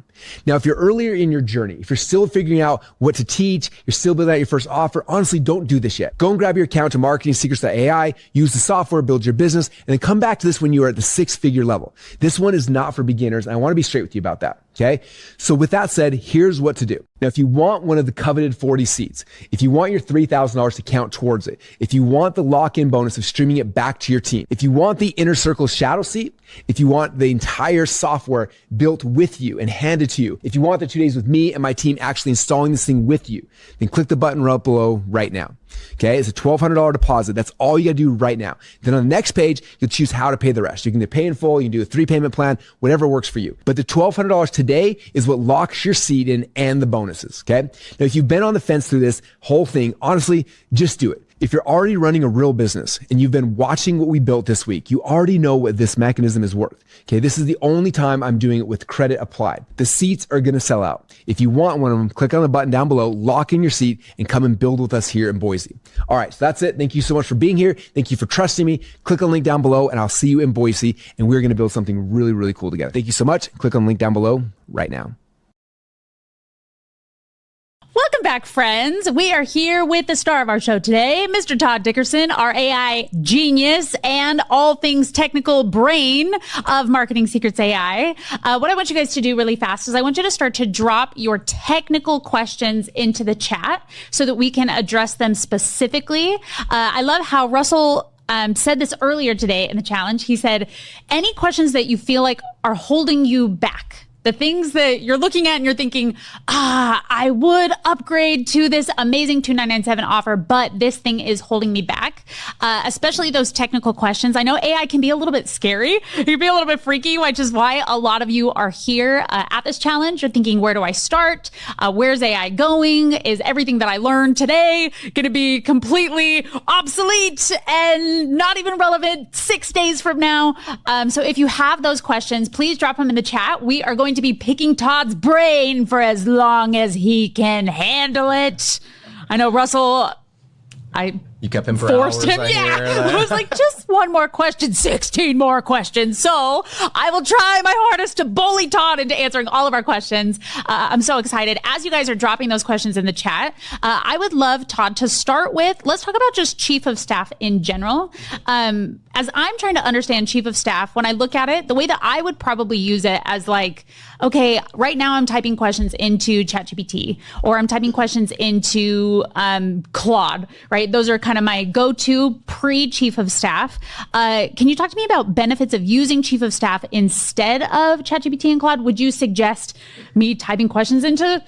A: Now, if you're earlier in your journey, if you're still figuring out what to teach, you're still building out your first offer, honestly, don't do this yet. Go and grab your account to marketingsecrets.ai, use the software, build your business, and then come back to this when you are at the 6-figure level. This one is not for beginners, and I want to be straight with you about that. Okay. So with that said, here's what to do. Now, if you want one of the coveted 40 seats, if you want your $3,000 to count towards it, if you want the lock-in bonus of streaming it back to your team, if you want the inner circle shadow seat, if you want the entire software built with you and handed to you, if you want the 2 days with me and my team actually installing this thing with you, then click the button right below right now. Okay. It's a $1,200 deposit. That's all you got to do right now. Then on the next page, you'll choose how to pay the rest. You can either pay in full, you can do a 3-payment plan, whatever works for you. But the $1,200 today is what locks your seat in and the bonuses. Okay. Now, if you've been on the fence through this whole thing, honestly, just do it. If you're already running a real business and you've been watching what we built this week, you already know what this mechanism is worth. Okay, this is the only time I'm doing it with credit applied. The seats are going to sell out. If you want one of them, click on the button down below, lock in your seat, and come and build with us here in Boise. All right, so that's it. Thank you so much for being here. Thank you for trusting me. Click on the link down below, and I'll see you in Boise, and we're going to build something really, really cool together. Thank you so much. Click on the link down below right now.
D: Welcome back, friends. We are here with the star of our show today, Mr. Todd Dickerson, our AI genius and all things technical brain of Marketing Secrets AI. What I want you guys to do really fast is I want you to start to drop your technical questions into the chat so that we can address them specifically. I love how Russell said this earlier today in the challenge. He said, any questions that you feel like are holding you back, the things that you're looking at and you're thinking, I would upgrade to this amazing $2,997 offer, but this thing is holding me back. Especially those technical questions. I know AI can be a little bit scary. It can be a little bit freaky, which is why a lot of you are here at this challenge. You're thinking, where do I start? Where's AI going? Is everything that I learned today going to be completely obsolete and not even relevant 6 days from now? So if you have those questions, please drop them in the chat. We are going to be picking Todd's brain for as long as he can handle it. I know, Russell,
C: You kept him for
D: forced
C: hours.
D: him. I was like, just one more question, 16 more questions. So I will try my hardest to bully Todd into answering all of our questions. I'm so excited. As you guys are dropping those questions in the chat, I would love, Todd, to start with, let's talk about just chief of staff in general. As I'm trying to understand chief of staff, when I look at it, the way that I would probably use it as like, okay, right now I'm typing questions into ChatGPT, or I'm typing questions into Claude, right? Those are kind of my go-to pre-chief of staff. Can you talk to me about benefits of using chief of staff instead of ChatGPT and Claude? Would you suggest me typing questions into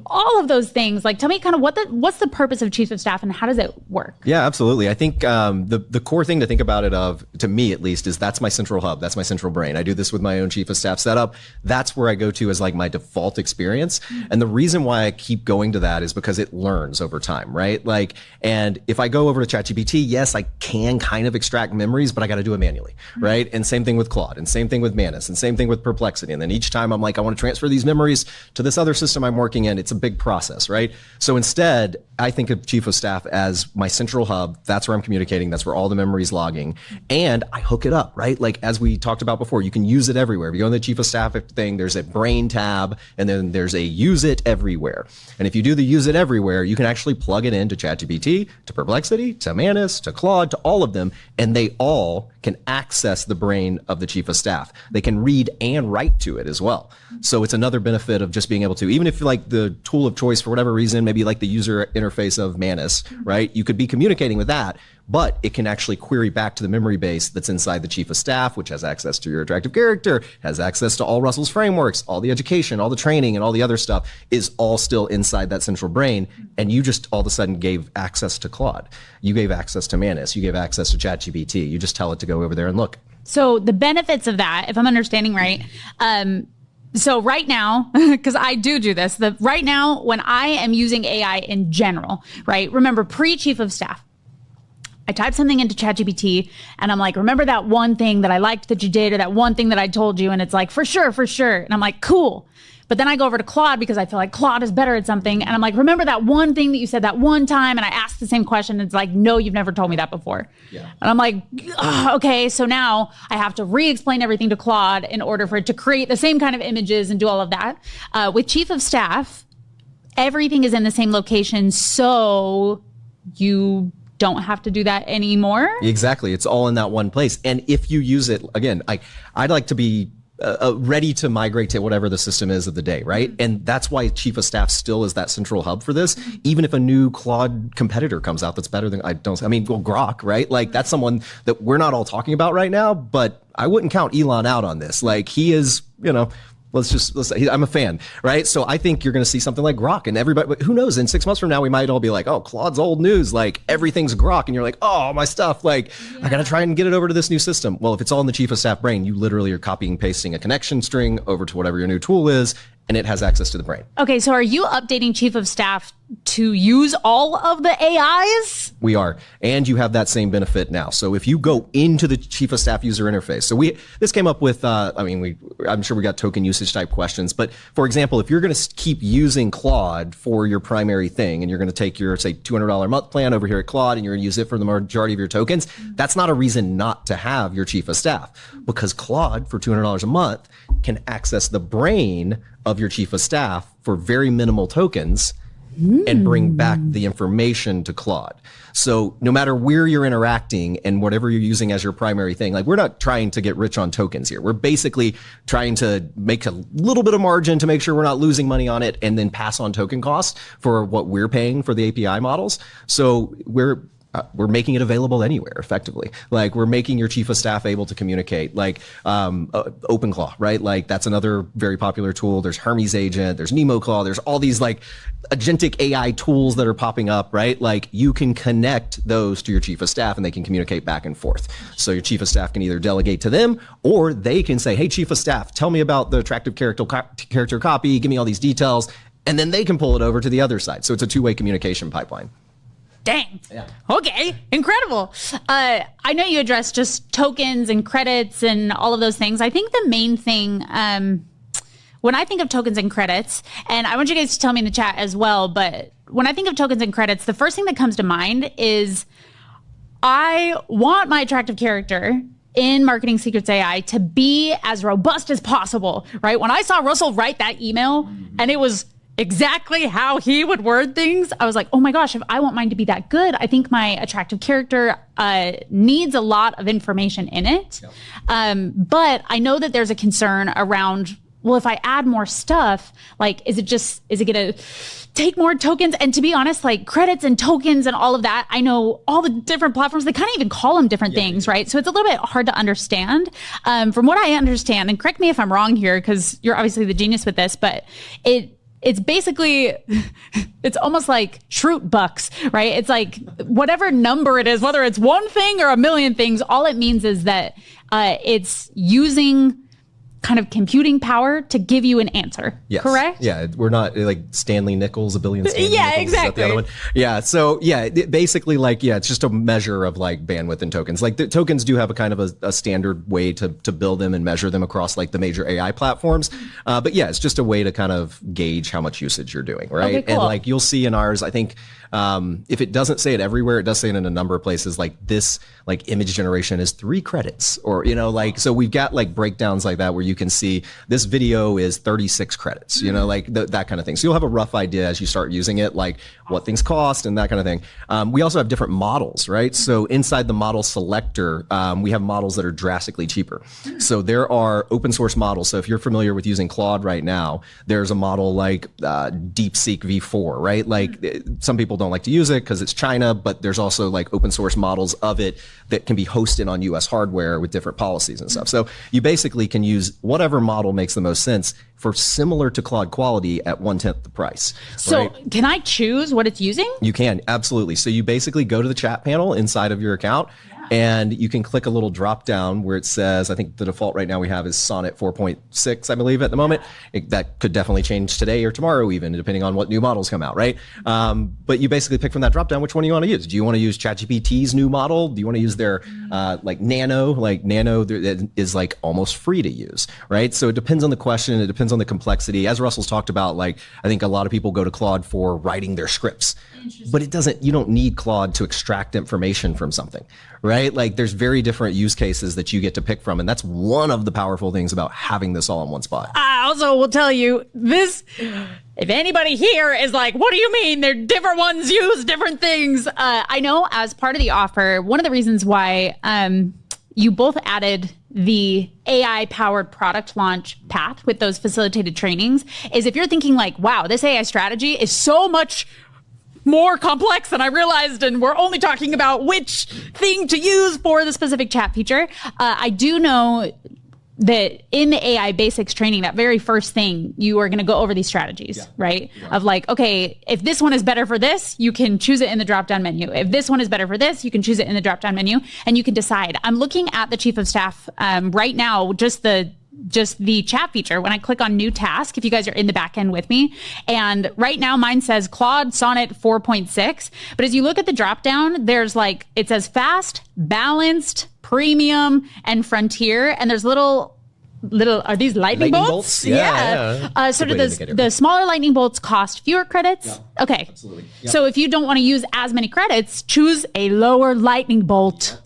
D: all of those things? Like, tell me kind of what's the purpose of chief of staff and how does it work?
C: Yeah, absolutely. I think the core thing to think about it of, to me at least, is that's my central hub. That's my central brain. I do this with my own chief of staff setup. That's where I go to as like my default experience. And the reason why I keep going to that is because it learns over time, right? Like, and if I go over to ChatGPT, yes, I can kind of extract memories, but I got to do it manually, right? And same thing with Claude, and same thing with Manus, and same thing with Perplexity. And then each time I'm like, I want to transfer these memories to this other system I'm working in. It's a big process, right? So instead, I think of chief of staff as my central hub. That's where I'm communicating. That's where all the memories logging. And I hook it up, right? Like, as we talked about before, you can use it everywhere. If you go in the chief of staff thing, there's a brain tab, and then there's a use it everywhere. And if you do the use it everywhere, you can actually plug it into ChatGPT, to Perplexity, to Manus, to Claude, to all of them, and they all can access the brain of the chief of staff. They can read and write to it as well. So it's another benefit of just being able to, even if like the tool of choice for whatever reason, maybe like the user interface of Manus, right? You could be communicating with that, but it can actually query back to the memory base that's inside the chief of staff, which has access to your attractive character, has access to all Russell's frameworks, all the education, all the training, and all the other stuff is all still inside that central brain. And you just all of a sudden gave access to Claude. You gave access to Manus. You gave access to ChatGPT. You just tell it to go over there and look.
D: So the benefits of that, if I'm understanding right, so right now, because I do this, right now when I am using AI in general, right? Remember, pre-chief of staff, I type something into ChatGPT and I'm like, remember that one thing that I liked that you did, or that one thing that I told you? And it's like, for sure. And I'm like, cool. But then I go over to Claude because I feel like Claude is better at something. And I'm like, remember that one thing that you said that one time? And I asked the same question. And it's like, no, you've never told me that before. Yeah. And I'm like, okay, so now I have to re-explain everything to Claude in order for it to create the same kind of images and do all of that. With chief of staff, everything is in the same location. So you don't have to do that anymore.
C: Exactly. It's all in that one place. And if you use it, again, I'd like to be ready to migrate to whatever the system is of the day, right? And that's why chief of staff still is that central hub for this. Even if a new Claude competitor comes out that's better than, Grok, right? Like, that's someone that we're not all talking about right now, but I wouldn't count Elon out on this. Like, he is, I'm a fan, right? So I think you're going to see something like Grok, and everybody, but who knows, in 6 months from now, we might all be like, oh, Claude's old news. Like, everything's Grok. And you're like, oh, my stuff. Like, I got to try and get it over to this new system. Well, if it's all in the chief of staff brain, you literally are copying and pasting a connection string over to whatever your new tool is, and it has access to the brain.
D: Okay. So are you updating chief of staff to use all of the AIs?
C: We are. And you have that same benefit now. So if you go into the chief of staff user interface, so this came up with, I'm sure we got token usage type questions, but for example, if you're going to keep using Claude for your primary thing, and you're going to take your, say, $200 a month plan over here at Claude, and you're going to use it for the majority of your tokens, that's not a reason not to have your chief of staff, because Claude for $200 a month can access the brain of your chief of staff for very minimal tokens and bring back the information to Claude. So no matter where you're interacting and whatever you're using as your primary thing, like, we're not trying to get rich on tokens here. We're basically trying to make a little bit of margin to make sure we're not losing money on it, and then pass on token costs for what we're paying for the API models. So we're making it available anywhere, effectively. Like, we're making your chief of staff able to communicate, like OpenClaw, right? Like, that's another very popular tool. There's Hermes Agent, there's NemoClaw, there's all these like agentic AI tools that are popping up, right? Like, you can connect those to your chief of staff and they can communicate back and forth. So your chief of staff can either delegate to them, or they can say, hey, chief of staff, tell me about the attractive character copy, give me all these details, and then they can pull it over to the other side. So it's a two-way communication pipeline.
D: Dang.
C: Yeah.
D: Okay. Incredible. I know you addressed just tokens and credits and all of those things. I think the main thing, when I think of tokens and credits, and I want you guys to tell me in the chat as well, but when I think of tokens and credits, the first thing that comes to mind is I want my attractive character in Marketing Secrets AI to be as robust as possible, right? When I saw Russell write that email and it was exactly how he would word things, I was like, oh my gosh, if I want mine to be that good, I think my attractive character needs a lot of information in it. Yep. But I know that there's a concern around, well, if I add more stuff, like, is it going to take more tokens? And to be honest, like, credits and tokens and all of that, I know all the different platforms, they kind of even call them different things, right? So it's a little bit hard to understand. From what I understand, and correct me if I'm wrong here, because you're obviously the genius with this, but it's basically, it's almost like Shroot bucks, right? It's like whatever number it is, whether it's one thing or a million things, all it means is that it's using kind of computing power to give you an answer.
C: Yes.
D: Correct?
C: Yeah, we're not like Stanley Nichols, a billion Stanley Nichols.
D: Exactly.
C: Is that the other one? Yeah, so yeah, basically, like, yeah, it's just a measure of like bandwidth and tokens. Like, the tokens do have a kind of a standard way to build them and measure them across like the major AI platforms. But yeah, it's just a way to kind of gauge how much usage you're doing, right?
D: Okay, cool.
C: And like, you'll see in ours, I think, if it doesn't say it everywhere, it does say it in a number of places, like this, like, image generation is 3 credits, or, like, so we've got like breakdowns like that where you can see this video is 36 credits, like that kind of thing. So you'll have a rough idea as you start using it, like what things cost and that kind of thing. We also have different models, right? So inside the model selector, we have models that are drastically cheaper. So there are open source models. So if you're familiar with using Claude right now, there's a model like DeepSeek V4, right? Like, some people don't like to use it because it's China, but there's also like open source models of it that can be hosted on US hardware with different policies and stuff. So you basically can use whatever model makes the most sense for similar to Claude quality at 1/10 the price.
D: So
C: right?
D: Can I choose what it's using?
C: You can, absolutely. So you basically go to the chat panel inside of your account, and you can click a little drop down where it says, I think the default right now we have is Sonnet 4.6, I believe, at the moment. That could definitely change today or tomorrow even, depending on what new models come out, right? But you basically pick from that drop down which one you want to use. Do you want to use ChatGPT's new model? Do you want to use their like Nano? Like Nano is like almost free to use, right? So it depends on the question. It depends on the complexity. As Russell's talked about, like, I think a lot of people go to Claude for writing their scripts, but you don't need Claude to extract information from something, right? Like, there's very different use cases that you get to pick from. And that's one of the powerful things about having this all in one spot.
D: I also will tell you this, if anybody here is like, what do you mean? They're different ones use different things. I know as part of the offer, one of the reasons why you both added the AI powered product launch path with those facilitated trainings is if you're thinking like, wow, this AI strategy is so much more complex than I realized, and we're only talking about which thing to use for the specific chat feature. I do know that in the AI basics training, that very first thing, you are going to go over these strategies, right? Of like, okay, if this one is better for this, you can choose it in the drop-down menu. If this one is better for this, you can choose it in the drop-down menu, and you can decide. I'm looking at the chief of staff right now, just the just the chat feature. When I click on new task, if you guys are in the back end with me, and right now mine says Claude Sonnet 4.6. But as you look at the drop down, there's like, it says fast, balanced, premium, and frontier. And there's little, are these lightning bolts?
C: Yeah.
D: So do the smaller lightning bolts cost fewer credits?
C: Yeah,
D: okay.
C: absolutely. Yeah.
D: So if you don't want to use as many credits, choose a lower lightning bolt.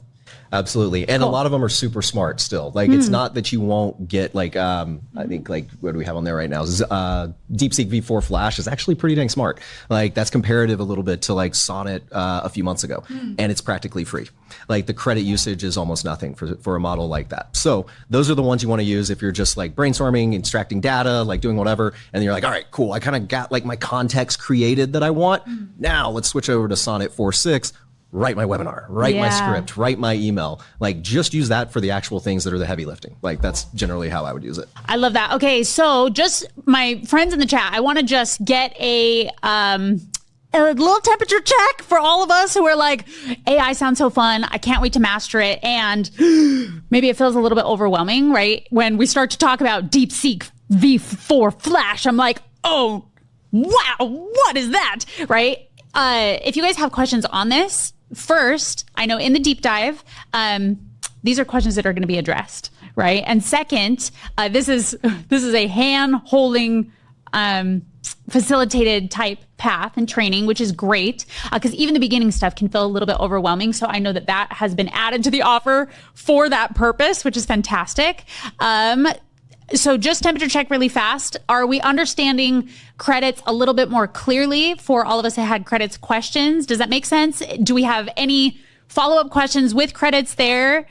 C: Absolutely. And
D: Cool.
C: a lot of them are super smart still. Like, it's not that you won't get like, I think like, what do we have on there right now? DeepSeek V4 Flash is actually pretty dang smart. Like, that's comparative a little bit to like Sonnet a few months ago. And it's practically free. Like, the credit usage is almost nothing for a model like that. So those are the ones you want to use if you're just like brainstorming, extracting data, like doing whatever. And you're like, all right, cool. I kind of got like my context created that I want. Now let's switch over to Sonnet 4.6. Write my webinar, write my script, write my email. Like, just use that for the actual things that are the heavy lifting. Like, that's generally how I would use it.
D: I love that. Okay, so just my friends in the chat, I want to just get a little temperature check for all of us who are like, AI sounds so fun. I can't wait to master it. And maybe it feels a little bit overwhelming, right? When we start to talk about DeepSeek V4 Flash, I'm like, oh, wow, what is that? Right? If you guys have questions on this, first, I know in the deep dive, these are questions that are going to be addressed, right? And second, this is a hand-holding, facilitated type path and training, which is great because even the beginning stuff can feel a little bit overwhelming. So I know that has been added to the offer for that purpose, which is fantastic. So just temperature check really fast. Are we understanding credits a little bit more clearly for all of us that had credits questions? Does that make sense? Do we have any follow-up questions with credits there?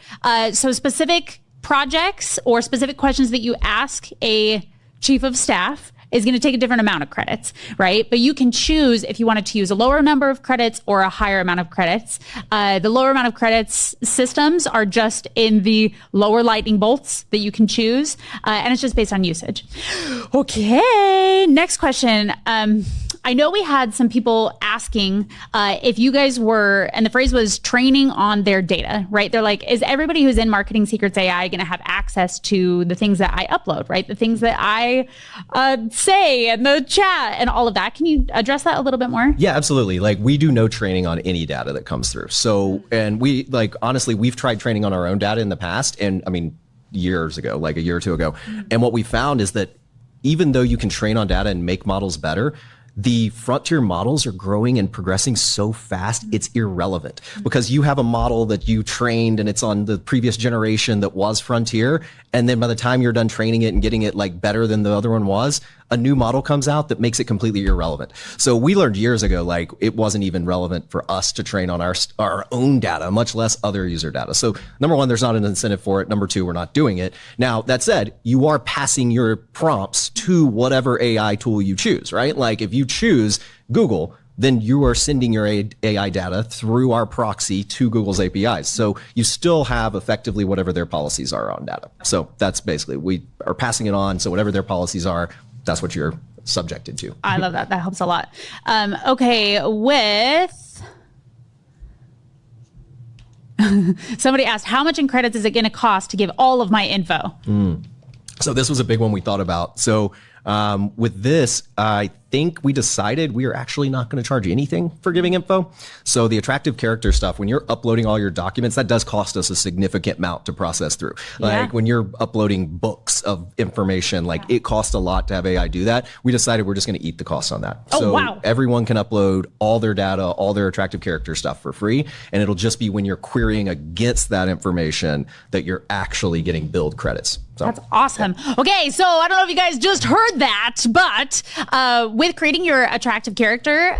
D: So specific projects or specific questions that you ask a chief of staff is going to take a different amount of credits, right? But you can choose if you wanted to use a lower number of credits or a higher amount of credits. The lower amount of credits systems are just in the lower lightning bolts that you can choose. And it's just based on usage. Okay, next question. I know we had some people asking if you guys were, and the phrase was training on their data, right? They're like, is everybody who's in Marketing Secrets AI going to have access to the things that I upload, right? The things that I say in the chat and all of that. Can you address that a little bit more?
C: Yeah, absolutely. Like, we do no training on any data that comes through. So, and we, like, honestly, we've tried training on our own data in the past. And I mean, years ago, like a year or two ago. And what we found is that even though you can train on data and make models better, the frontier models are growing and progressing so fast, it's irrelevant because you have a model that you trained and it's on the previous generation that was frontier. And then by the time you're done training it and getting it like better than the other one was, a new model comes out that makes it completely irrelevant. So we learned years ago, like, it wasn't even relevant for us to train on our own data, much less other user data. So number one, there's not an incentive for it. Number two, we're not doing it. Now, that said, you are passing your prompts to whatever AI tool you choose, right? Like, if you choose Google, then you are sending your AI data through our proxy to Google's APIs. So you still have effectively whatever their policies are on data. So that's basically, we are passing it on. So whatever their policies are, that's what you're subjected to.
D: I love that. That helps a lot. Okay, with... Somebody asked, how much in credits is it going to cost to give all of my info?
C: So this was a big one we thought about. So with this, I think we decided we are actually not going to charge anything for giving info. So the attractive character stuff, when you're uploading all your documents, that does cost us a significant amount to process through. Like when you're uploading books of information, like it costs a lot to have AI do that. We decided we're just going to eat the cost on that.
D: Oh,
C: so
D: wow.
C: Everyone can upload all their data, all their attractive character stuff for free. And it'll just be when you're querying against that information that you're actually getting billed credits. So,
D: that's awesome. Yeah. Okay, so I don't know if you guys just heard that, but with creating your attractive character,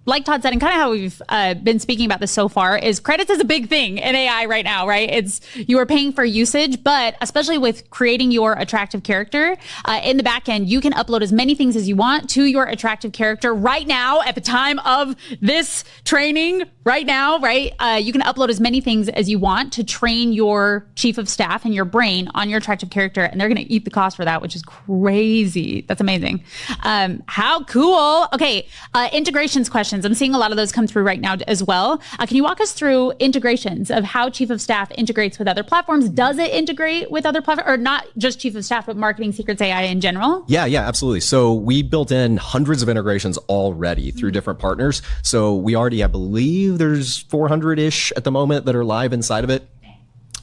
D: like Todd said, and kind of how we've been speaking about this so far, is credits is a big thing in AI right now, right? It's, you are paying for usage, but especially with creating your attractive character in the back end, you can upload as many things as you want to your attractive character right now at the time of this training right now, right? You can upload as many things as you want to train your chief of staff and your brain on your attractive character, and they're going to eat the cost for that, which is crazy. That's amazing. How cool. Okay, integrations question. questions. I'm seeing a lot of those come through right now as well. Can you walk us through integrations of how Chief of Staff integrates with other platforms? Does it integrate with other platforms, or not just Chief of Staff, but Marketing Secrets AI in general?
C: Yeah, absolutely. So we built in hundreds of integrations already through different partners. So we already, I believe there's 400-ish at the moment that are live inside of it.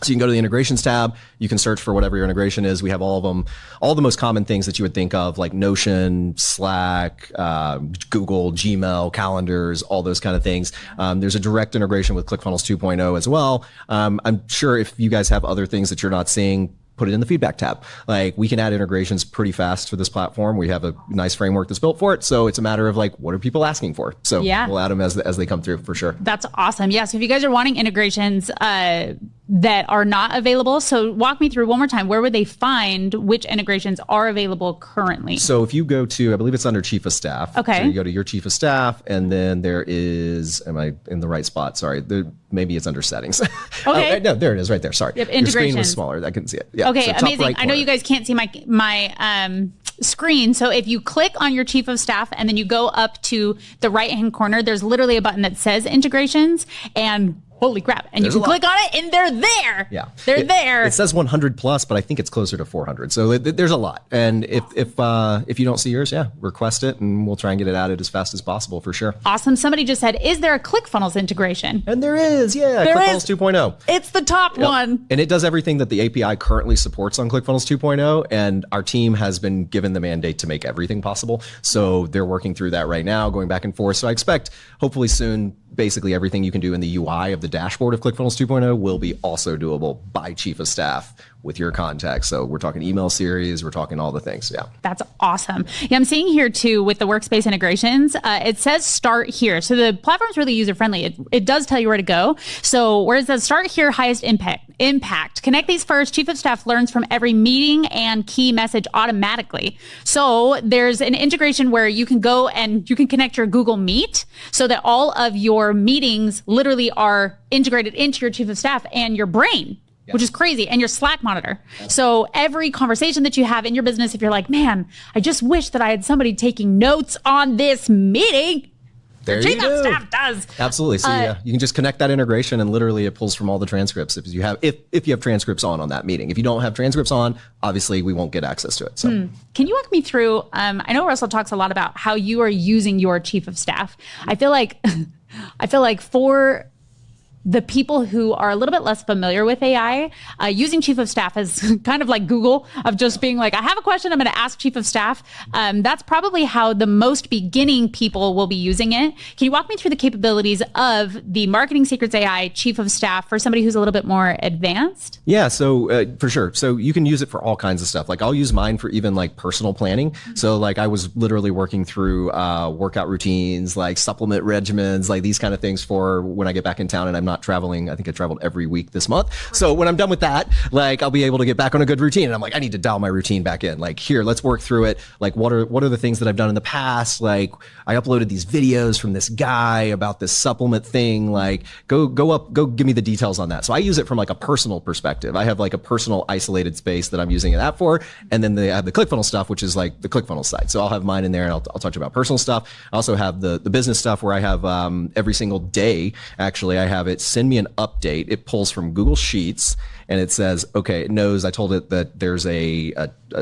C: So you can go to the integrations tab, you can search for whatever your integration is. We have all of them, all the most common things that you would think of, like Notion, Slack, Google, Gmail, calendars, all those kind of things. There's a direct integration with ClickFunnels 2.0 as well. I'm sure if you guys have other things that you're not seeing, put it in the feedback tab. Like, we can add integrations pretty fast for this platform. We have a nice framework that's built for it. So it's a matter of like, what are people asking for? So we'll add them as they come through for sure.
D: That's awesome. Yeah. So if you guys are wanting integrations, that are not available. So walk me through one more time. Where would they find which integrations are available currently?
C: So if you go to, I believe it's under Chief of Staff.
D: Okay.
C: So you go to your Chief of Staff, and then there is, am I in the right spot? Sorry. Maybe it's under settings.
D: Okay.
C: No, there it is right there. Sorry.
D: Yep,
C: your screen was
D: integrations.
C: smaller. I couldn't see it. Yeah.
D: Okay.
C: So top
D: Amazing.
C: right
D: I know
C: corner.
D: you guys can't see my screen. So if you click on your Chief of Staff and then you go up to the right-hand corner, there's literally a button that says integrations, and holy crap. And you can click on it and they're there.
C: Yeah.
D: They're there.
C: It says 100 plus, but I think it's closer to 400. So there's a lot. And if you don't see yours, request it and we'll try and get it added as fast as possible for sure.
D: Awesome. Somebody just said, is there a ClickFunnels integration?
C: And there is, ClickFunnels 2.0.
D: It's the top one.
C: And it does everything that the API currently supports on ClickFunnels 2.0. And our team has been given the mandate to make everything possible. So they're working through that right now, going back and forth. So I expect hopefully soon, basically everything you can do in the UI of the dashboard of ClickFunnels 2.0 will be also doable by Chief of Staff with your contacts. So we're talking email series, we're talking all the things. Yeah.
D: That's awesome. Yeah, I'm seeing here too with the workspace integrations, it says start here. So the platform's really user friendly. It does tell you where to go. So where it says start here, highest impact. Connect these first. Chief of Staff learns from every meeting and key message automatically. So there's an integration where you can go and you can connect your Google Meet so that all of your meetings literally are integrated into your Chief of Staff and your brain. Which is crazy, and your Slack monitor. So every conversation that you have in your business, if you're like, man, I just wish that I had somebody taking notes on this meeting,
C: There
D: the
C: you
D: Chief of
C: go.
D: Staff does.
C: Absolutely. So you can just connect that integration, and literally it pulls from all the transcripts if you have transcripts on that meeting. If you don't have transcripts on, obviously we won't get access to it. So
D: Can you walk me through? I know Russell talks a lot about how you are using your Chief of Staff. I feel like for the people who are a little bit less familiar with AI, using Chief of Staff is kind of like Google, of just being like, I have a question, I'm going to ask Chief of Staff. That's probably how the most beginning people will be using it. Can you walk me through the capabilities of the Marketing Secrets AI Chief of Staff for somebody who's a little bit more advanced?
C: Yeah, so for sure. So you can use it for all kinds of stuff. Like, I'll use mine for even like personal planning. So like, I was literally working through workout routines, like supplement regimens, like these kind of things for when I get back in town and I'm not traveling. I think I traveled every week this month. So when I'm done with that, like, I'll be able to get back on a good routine. And I'm like, I need to dial my routine back in. Like, here, let's work through it. Like, what are the things that I've done in the past? Like, I uploaded these videos from this guy about this supplement thing. Like, go give me the details on that. So I use it from like a personal perspective. I have like a personal isolated space that I'm using that for. And then I have the ClickFunnels stuff, which is like the ClickFunnels side. So I'll have mine in there and I'll talk to you about personal stuff. I also have the business stuff where I have every single day, actually, I have it send me an update. It pulls from Google Sheets and it says, okay, it knows I told it that there's a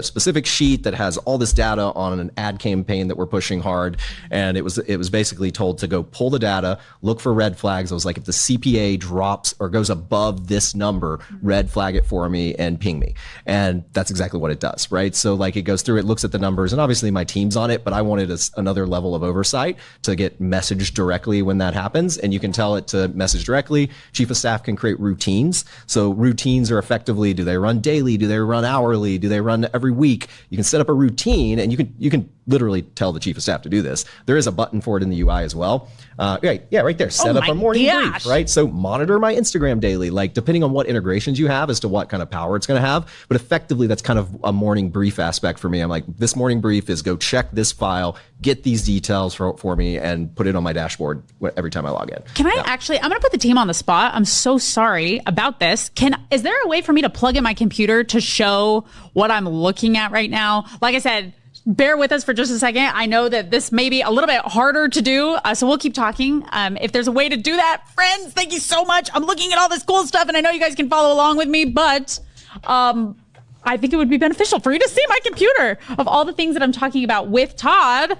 C: specific sheet that has all this data on an ad campaign that we're pushing hard. And it was basically told to go pull the data, look for red flags. I was like, if the CPA drops or goes above this number, red flag it for me and ping me. And that's exactly what it does, right? So like, it goes through, it looks at the numbers, and obviously my team's on it, but I wanted another level of oversight to get messaged directly when that happens. And you can tell it to message directly. Chief of Staff can create routines. So routines are effectively, do they run daily? Do they run hourly? Do they run every week? You can set up a routine, and you can literally tell the Chief of Staff to do this. There is a button for it in the UI as well. Right there. Set up a morning brief, right? So monitor my Instagram daily, like depending on what integrations you have as to what kind of power it's going to have. But effectively, that's kind of a morning brief aspect for me. I'm like, this morning brief is go check this file, get these details for me, and put it on my dashboard every time I log in.
D: Can I actually, I'm going to put the team on the spot. I'm so sorry about this. Is there a way for me to plug in my computer to show what I'm looking at right now? Like I said, bear with us for just a second. I know that this may be a little bit harder to do, so we'll keep talking. If there's a way to do that, friends, thank you so much. I'm looking at all this cool stuff, and I know you guys can follow along with me, but I think it would be beneficial for you to see my computer of all the things that I'm talking about with Todd.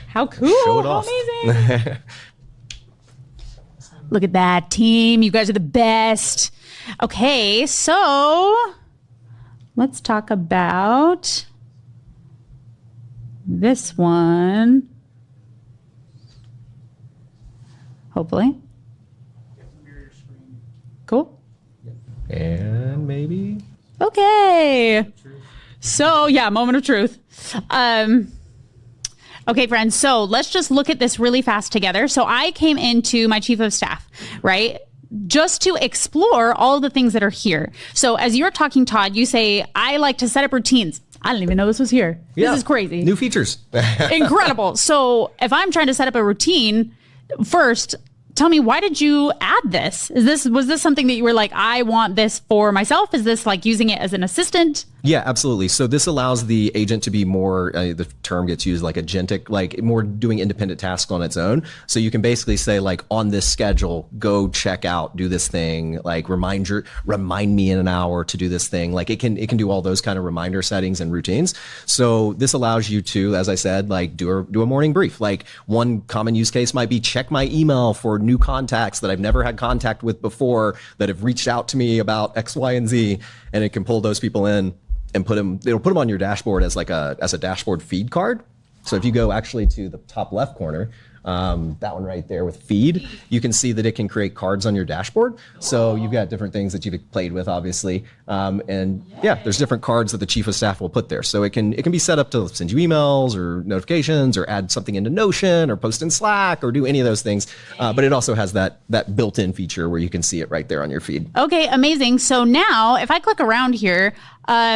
D: How cool.
C: Show it
D: How
C: off.
D: amazing. Look at that, team. You guys are the best. Okay, so let's talk about this one. Hopefully. Cool.
C: And maybe.
D: Okay. So yeah, moment of truth. Okay, friends. So let's just look at this really fast together. So I came into my chief of staff, right? Just to explore all the things that are here. So as you're talking, Todd, you say, I like to set up routines. I didn't even know this was here.
C: Yeah.
D: This is crazy.
C: New features.
D: Incredible. So if I'm trying to set up a routine, first, tell me, why did you add this? Was this something that you were like, I want this for myself? Is this like using it as an assistant?
C: Yeah, absolutely. So this allows the agent to be more, the term gets used like agentic, like more doing independent tasks on its own. So you can basically say like on this schedule, go check out, do this thing, like remind me in an hour to do this thing. Like it can do all those kind of reminder settings and routines. So this allows you to, as I said, like do a morning brief. Like one common use case might be check my email for new contacts that I've never had contact with before that have reached out to me about X, Y, and Z, and it can pull those people in and it'll put them on your dashboard as a dashboard feed card. So if you go actually to the top left corner, that one right there with feed, you can see that it can create cards on your dashboard. So you've got different things that you've played with, obviously. And yeah, there's different cards that the chief of staff will put there. So it can be set up to send you emails or notifications or add something into Notion or post in Slack or do any of those things. But it also has that built-in feature where you can see it right there on your feed.
D: Okay, amazing. So now if I click around here,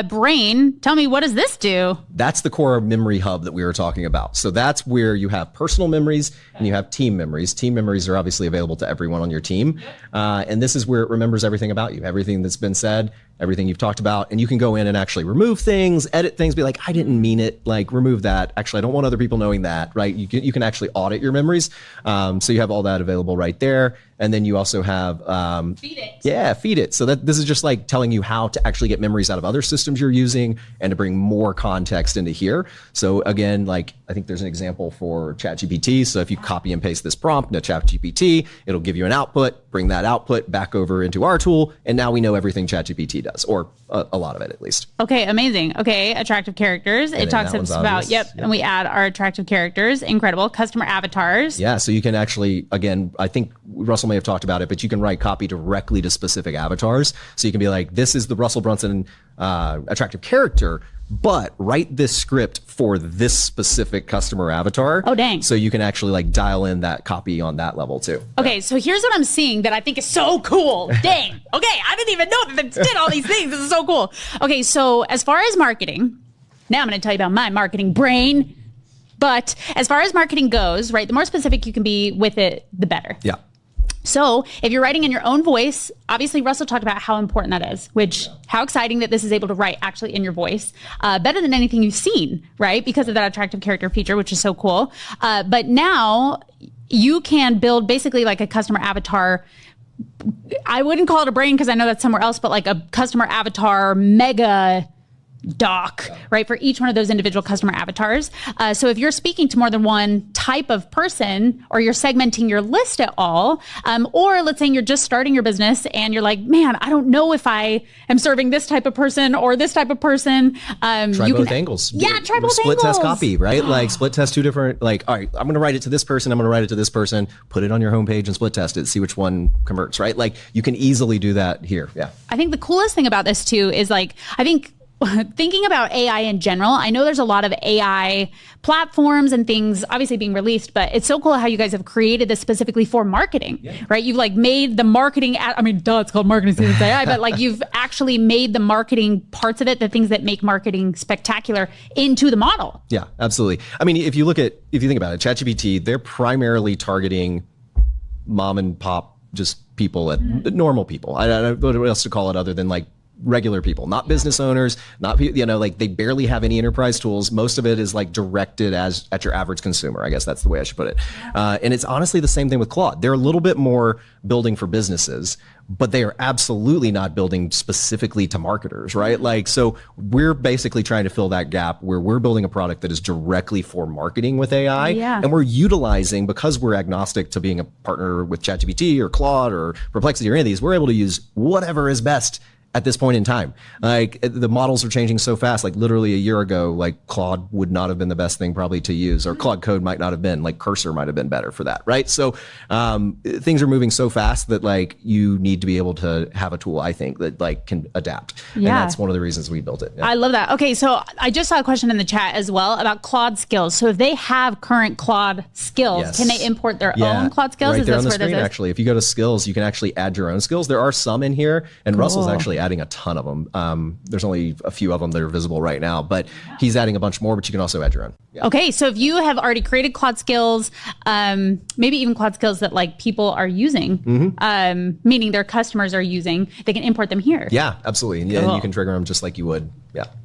D: brain, tell me, what does this do?
C: That's the core memory hub that we were talking about. So that's where you have personal memories and you have team memories. Team memories are obviously available to everyone on your team. And this is where it remembers everything about you, everything that's been said, everything you've talked about. And you can go in and actually remove things, edit things, be like, I didn't mean it, like remove that. Actually, I don't want other people knowing that, right? You can actually audit your memories. So you have all that available right there. And then you also have
D: Feed it.
C: Yeah, feed it. So this is just like telling you how to actually get memories out of other systems you're using and to bring more context into here. So again, like I think there's an example for ChatGPT. So if you copy and paste this prompt into ChatGPT, it'll give you an output, bring that output back over into our tool. And now we know everything ChatGPT does, or a lot of it at least.
D: Okay, amazing. Okay, attractive characters. It talks about, and we add our attractive characters. Incredible. Customer avatars.
C: Yeah, so you can actually, again, I think Russell may have talked about it, but you can write copy directly to specific avatars. So you can be like, this is the Russell Brunson attractive character, but write this script for this specific customer avatar.
D: Oh, dang.
C: So you can actually like dial in that copy on that level too.
D: Okay, so here's what I'm seeing that I think is so cool. Dang. Okay, I didn't even know that it did all these things. This is so cool. Okay, so as far as marketing, now I'm going to tell you about my marketing brain. But as far as marketing goes, right, the more specific you can be with it, the better.
C: Yeah.
D: So if you're writing in your own voice, obviously Russell talked about how important that is, how exciting that this is able to write actually in your voice, better than anything you've seen, right? Because of that attractive character feature, which is so cool. But now you can build basically like a customer avatar. I wouldn't call it a brain because I know that's somewhere else, but like a customer avatar mega doc, right, for each one of those individual customer avatars. So if you're speaking to more than one type of person, or you're segmenting your list at all, or let's say you're just starting your business and you're like, man, I don't know if I am serving this type of person or this type of person.
C: Try both angles.
D: Yeah, try both
C: split
D: angles.
C: Test copy, right? Like split test two different, like, all right, I'm going to write it to this person. I'm going to write it to this person, put it on your homepage and split test it, see which one converts, right? Like you can easily do that here. Yeah.
D: I think the coolest thing about this too is like, I think thinking about AI in general, I know there's a lot of AI platforms and things obviously being released, but it's so cool how you guys have created this specifically for marketing, right? You've like made the marketing, it's called marketing secrets AI, but like you've actually made the marketing parts of it, the things that make marketing spectacular into the model.
C: Yeah, absolutely. I mean, if you think about it, ChatGPT, they're primarily targeting mom and pop, just people, normal people. I don't know what else to call it other than like regular people, not business owners, not like they barely have any enterprise tools. Most of it is like directed at your average consumer. I guess that's the way I should put it. And it's honestly the same thing with Claude. They're a little bit more building for businesses, but they are absolutely not building specifically to marketers, right? Like, so we're basically trying to fill that gap where we're building a product that is directly for marketing with AI.
D: Yeah.
C: And we're utilizing, because we're agnostic to being a partner with ChatGPT or Claude or Perplexity or any of these, we're able to use whatever is best at this point in time. Like, the models are changing so fast. Like, literally a year ago, like, Claude would not have been the best thing probably to use, or Claude Code might not have been, like, Cursor might have been better for that, right? So things are moving so fast that, like, you need to be able to have a tool, I think, that, like, can adapt. And that's one of the reasons we built it. Yeah.
D: I love that. Okay, so I just saw a question in the chat as well about Claude skills. So if they have current Claude skills, can they import their own Claude skills?
C: Right there on the screen, actually. If you go to skills, you can actually add your own skills. There are some in here, and Russell's actually adding a ton of them. There's only a few of them that are visible right now, but he's adding a bunch more, but you can also add your own. Yeah.
D: Okay, so if you have already created Claude skills, maybe even Claude skills that like people are using, meaning their customers are using, they can import them here.
C: Yeah, absolutely. And, and you can trigger them just like you would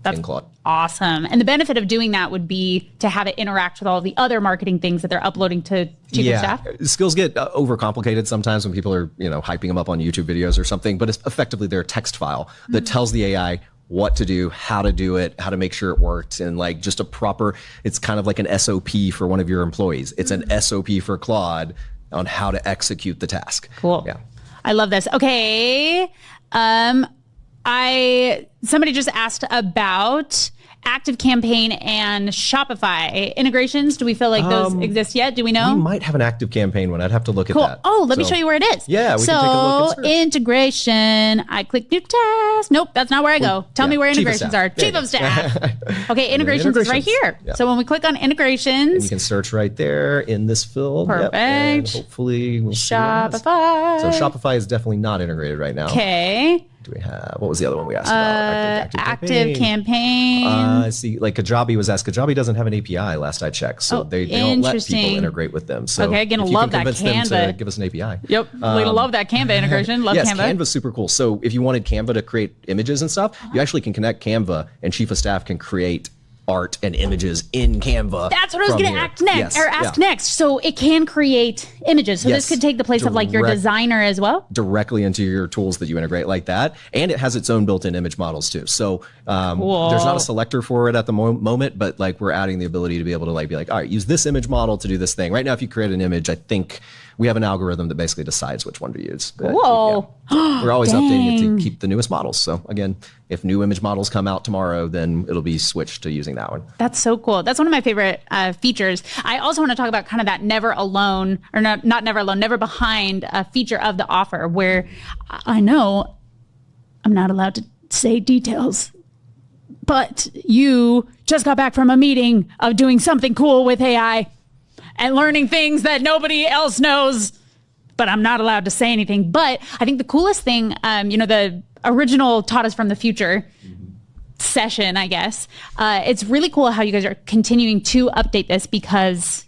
C: in Claude.
D: Awesome. And the benefit of doing that would be to have it interact with all the other marketing things that they're uploading to Chief of Staff.
C: Skills get overcomplicated sometimes when people are, hyping them up on YouTube videos or something, but it's effectively their text file that tells the AI what to do, how to do it, how to make sure it worked, and like just a proper, it's kind of like an SOP for one of your employees. It's an SOP for Claude on how to execute the task.
D: Cool.
C: Yeah.
D: I love this. Okay. Somebody just asked about ActiveCampaign and Shopify integrations. Do we feel like those exist yet? Do we know?
C: We might have an ActiveCampaign one. I'd have to look at that.
D: Oh, let me show you where it is.
C: Yeah, we can take a look.
D: So integration, I click new task. Nope, that's not where I go. Tell me where integrations are. Chief of Staff. Okay, integrations is right here. Yeah. So when we click on integrations.
C: And you can search right there in this field.
D: Perfect.
C: Yep. And hopefully we'll
D: Shopify.
C: So Shopify is definitely not integrated right now.
D: Okay.
C: Do we have, what was the other one we asked about?
D: ActiveCampaign.
C: See, like Kajabi was asked. Kajabi doesn't have an API last I checked, so they don't let people integrate with them. So
D: okay, gonna love that Canva.
C: Them to give us an API.
D: Yep, we love that Canva integration. Love
C: yes,
D: Canva.
C: Canva's super cool. So if you wanted Canva to create images and stuff, you actually can connect Canva, and Chief of Staff can create art and images in Canva.
D: That's what I was going to ask next. So it can create images. So this could take the place of like your designer as well?
C: Directly into your tools that you integrate like that. And it has its own built-in image models too. So there's not a selector for it at the moment, but like we're adding the ability to be able to like be like, all right, use this image model to do this thing. Right now, if you create an image, I think we have an algorithm that basically decides which one to use. But,
D: whoa.
C: We're always updating it to keep the newest models. So again, if new image models come out tomorrow, then it'll be switched to using that one.
D: That's so cool. That's one of my favorite features. I also want to talk about kind of that never alone, or not never alone, never behind feature of the offer, where I know I'm not allowed to say details, but you just got back from a meeting of doing something cool with AI and learning things that nobody else knows, but I'm not allowed to say anything. But I think the coolest thing, the original Taught Us from the Future session, I guess, it's really cool how you guys are continuing to update this, because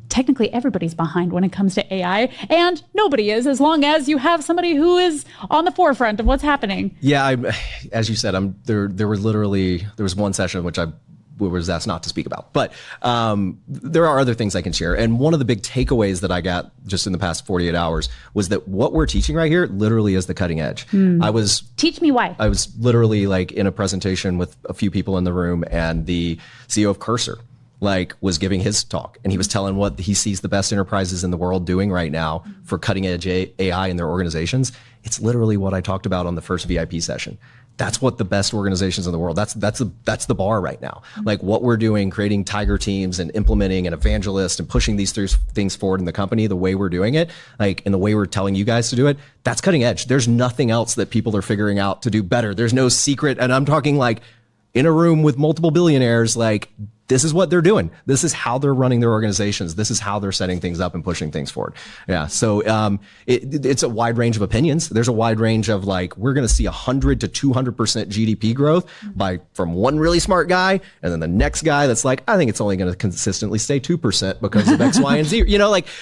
D: technically everybody's behind when it comes to AI, and nobody is, as long as you have somebody who is on the forefront of what's happening.
C: Yeah, as you said, there was one session which I was asked not to speak about, but there are other things I can share. And one of the big takeaways that I got just in the past 48 hours was that what we're teaching right here literally is the cutting edge.
D: Teach me why.
C: I was literally like in a presentation with a few people in the room, and the CEO of Cursor was giving his talk, and he was telling what he sees the best enterprises in the world doing right now for cutting edge AI in their organizations. It's literally what I talked about on the first VIP session. That's what the best organizations in the world, that's the bar right now. Like what we're doing, creating tiger teams and implementing an evangelist and pushing these things forward in the company, the way we're doing it, and the way we're telling you guys to do it, that's cutting edge. There's nothing else that people are figuring out to do better. There's no secret. And I'm talking like in a room with multiple billionaires, this is what they're doing. This is how they're running their organizations. This is how they're setting things up and pushing things forward. Yeah. So it's a wide range of opinions. There's a wide range of like, we're going to see 100 to 200% GDP growth from one really smart guy. And then the next guy that's like, I think it's only going to consistently stay 2% because of X, Y, and Z.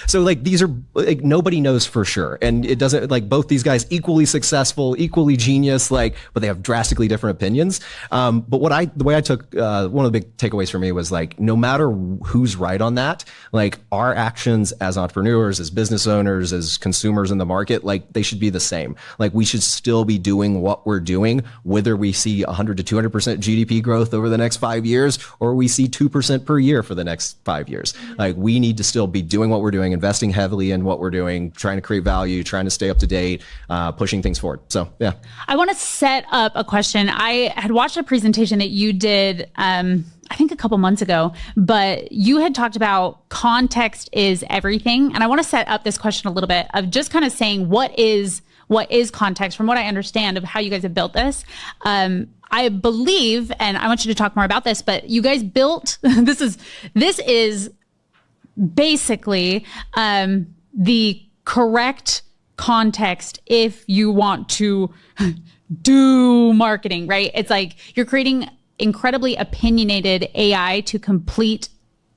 C: So these are like, nobody knows for sure. And it doesn't like both these guys equally successful, equally genius, but they have drastically different opinions. But the way I took, one of the big takeaways for me was like, no matter who's right on that, like our actions as entrepreneurs, as business owners, as consumers in the market, like they should be the same. Like we should still be doing what we're doing, whether we see 100 to 200% GDP growth over the next 5 years, or we see 2% per year for the next 5 years. Like we need to still be doing what we're doing, investing heavily in what we're doing, trying to create value, trying to stay up to date, pushing things forward. So, yeah.
D: I want to set up a question. I had watched a presentation that you did, I think a couple months ago, but you had talked about context is everything. And I want to set up this question a little bit of just kind of saying what is context from what I understand of how you guys have built this. I believe, and I want you to talk more about this, but you guys built, this is basically the correct context if you want to do marketing, right? It's like you're creating incredibly opinionated AI to complete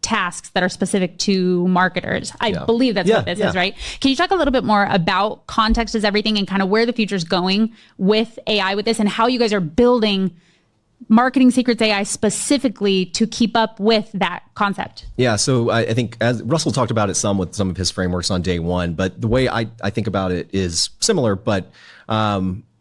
D: tasks that are specific to marketers. I believe that's what this is, right? Can you talk a little bit more about context is everything and kind of where the future's going with AI with this and how you guys are building Marketing Secrets AI specifically to keep up with that concept? Yeah,
C: so I think as Russell talked about it some with some of his frameworks on day one, but the way I think about it is similar, but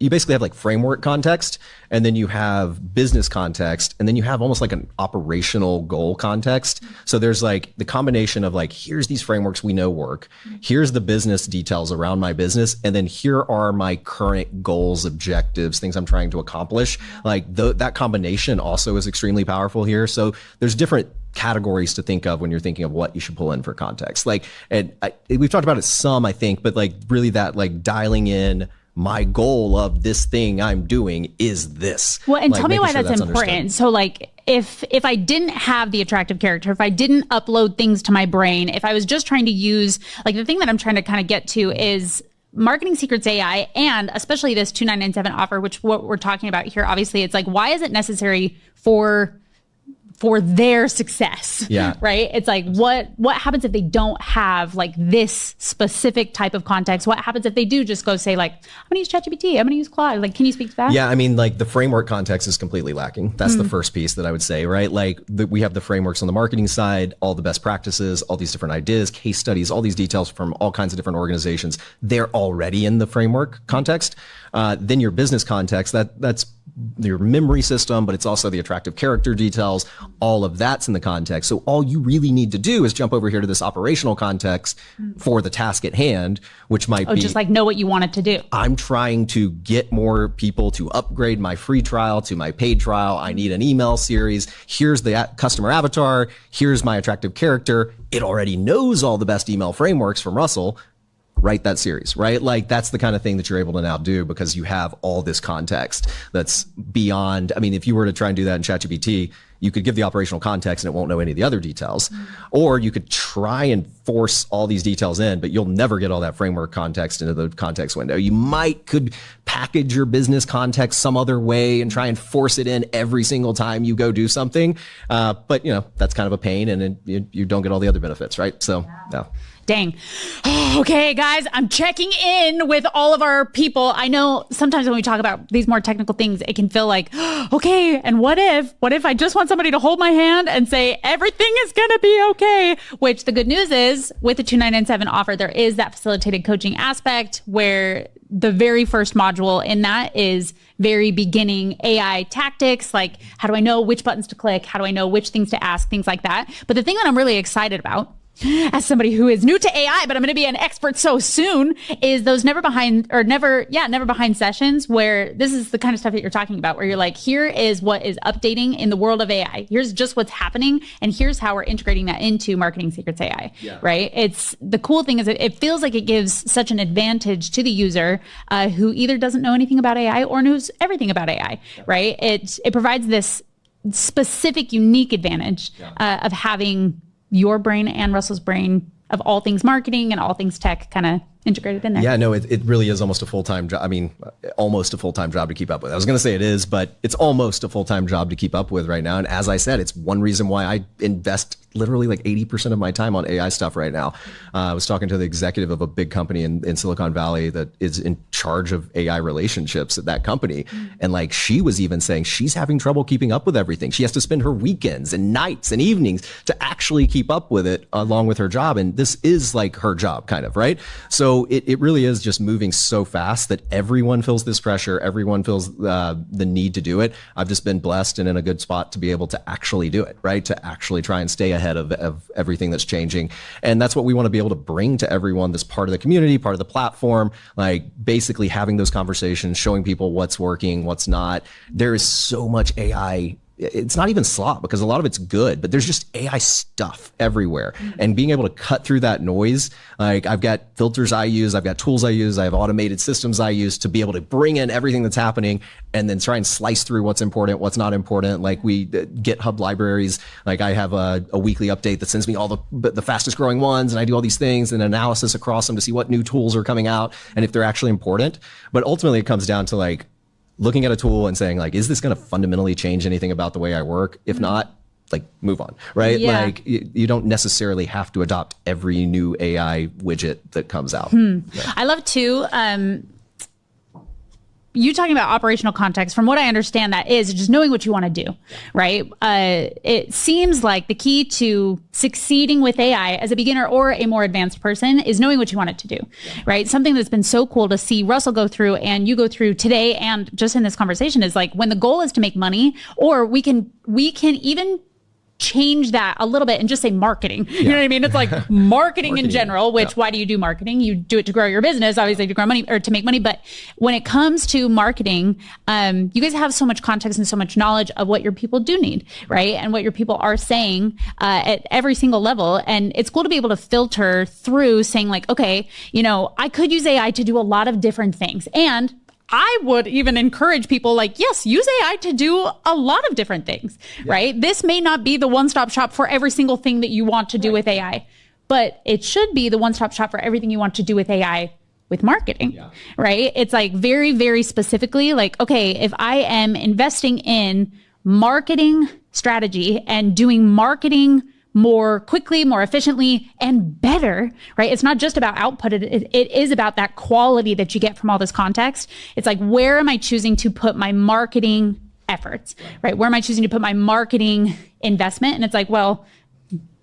C: you basically have like framework context, and then you have business context, and then you have almost like an operational goal context. So there's like the combination of like, here's these frameworks we know work, here's the business details around my business, and then here are my current goals, objectives, things I'm trying to accomplish. Like that combination also is extremely powerful here. So there's different categories to think of when you're thinking of what you should pull in for context. Like, and we've talked about it some, I think, but like really that like dialing in my goal of this thing I'm doing is this.
D: Well, and like, tell me why that's important. Understood. So like if I didn't have the attractive character, if I didn't upload things to my brain, if I was just trying to use, like the thing that I'm trying to kind of get to is Marketing Secrets AI, and especially this 2997 offer, which what we're talking about here, obviously it's like, why is it necessary for their success? Yeah. Right. It's like, what happens if they don't have like this specific type of context? What happens if they do just go say like, I'm gonna use ChatGPT, I'm gonna use Claude? Like, can you speak to that?
C: Yeah. I mean, like the framework context is completely lacking. That's the first piece that I would say, right? Like we have the frameworks on the marketing side, all the best practices, all these different ideas, case studies, all these details from all kinds of different organizations. They're already in the framework context. Then your business context, that's your memory system, but it's also the attractive character details. All of that's in the context. So all you really need to do is jump over here to this operational context for the task at hand, which might be
D: just like know what you want it to do.
C: I'm trying to get more people to upgrade my free trial to my paid trial. I need an email series. Here's the customer avatar. Here's my attractive character. It already knows all the best email frameworks from Russell. Write that series, right? Like that's the kind of thing that you're able to now do because you have all this context that's beyond. I mean, if you were to try and do that in ChatGPT, you could give the operational context and it won't know any of the other details. Or you could try and force all these details in, but you'll never get all that framework context into the context window. You could package your business context some other way and try and force it in every single time you go do something. But that's kind of a pain and you don't get all the other benefits, right? So, yeah.
D: Dang. Okay, guys, I'm checking in with all of our people. I know sometimes when we talk about these more technical things, it can feel like, okay, and what if I just want somebody to hold my hand and say, everything is going to be okay? Which the good news is with the 2997 offer, there is that facilitated coaching aspect where the very first module in that is very beginning AI tactics. Like, how do I know which buttons to click? How do I know which things to ask? Things like that. But the thing that I'm really excited about as somebody who is new to AI, but I'm going to be an expert so soon, is those never behind sessions where this is the kind of stuff that you're talking about, where you're like, here is what is updating in the world of AI. Here's just what's happening. And here's how we're integrating that into Marketing Secrets AI, right? It's the cool thing is it feels like it gives such an advantage to the user who either doesn't know anything about AI or knows everything about AI, right? It provides this specific, unique advantage of having your brain and Russell's brain of all things marketing and all things tech kind of integrated in there.
C: Yeah, no, it really is almost a full-time job. I mean, almost a full-time job to keep up with. I was going to say it is, but it's almost a full-time job to keep up with right now. And as I said, it's one reason why I invest literally like 80% of my time on AI stuff right now. I was talking to the executive of a big company in Silicon Valley that is in charge of AI relationships at that company. And like, she was even saying she's having trouble keeping up with everything. She has to spend her weekends and nights and evenings to actually keep up with it along with her job. And this is like her job kind of, right? So it really is just moving so fast that everyone feels this pressure. Everyone feels the need to do it. I've just been blessed and in a good spot to be able to actually do it, right? To actually try and stay ahead of everything that's changing. And that's what we want to be able to bring to everyone that's part of the community, part of the platform, like basically having those conversations, showing people what's working, what's not. There is so much AI. It's not even slop because a lot of it's good, but there's just AI stuff everywhere. And being able to cut through that noise, like I've got filters I use, I've got tools I use, I have automated systems I use to be able to bring in everything that's happening and then try and slice through what's important, what's not important. Like we GitHub libraries, like I have a weekly update that sends me all the fastest growing ones. And I do all these things and analysis across them to see what new tools are coming out and if they're actually important. But ultimately it comes down to like, looking at a tool and saying like, is this going to fundamentally change anything about the way I work? If not, like move on, right?
D: Yeah.
C: Like you don't necessarily have to adopt every new AI widget that comes out. Yeah.
D: I love too, you talking about operational context. From what I understand, that is just knowing what you want to do, right? It seems like the key to succeeding with AI as a beginner or a more advanced person is knowing what you want it to do, right? Something that's been so cool to see Russell go through and you go through today and just in this conversation is like when the goal is to make money, or we can even change that a little bit and just say marketing. You know what I mean? It's like marketing in general, which why do you do marketing? You do it to grow your business, obviously to grow money or to make money. But when it comes to marketing, you guys have so much context and so much knowledge of what your people do need, right? And what your people are saying at every single level. And it's cool to be able to filter through saying like, okay, you know, I could use AI to do a lot of different things. And I would even encourage people like, yes, use AI to do a lot of different things, right? This may not be the one-stop shop for every single thing that you want to do with AI, but it should be the one-stop shop for everything you want to do with AI with marketing, right? It's like very, very specifically like, okay, if I am investing in marketing strategy and doing marketing more quickly, more efficiently, and better, right? It's not just about output. It is about that quality that you get from all this context. It's like, where am I choosing to put my marketing efforts, right? Where am I choosing to put my marketing investment? And it's like, well,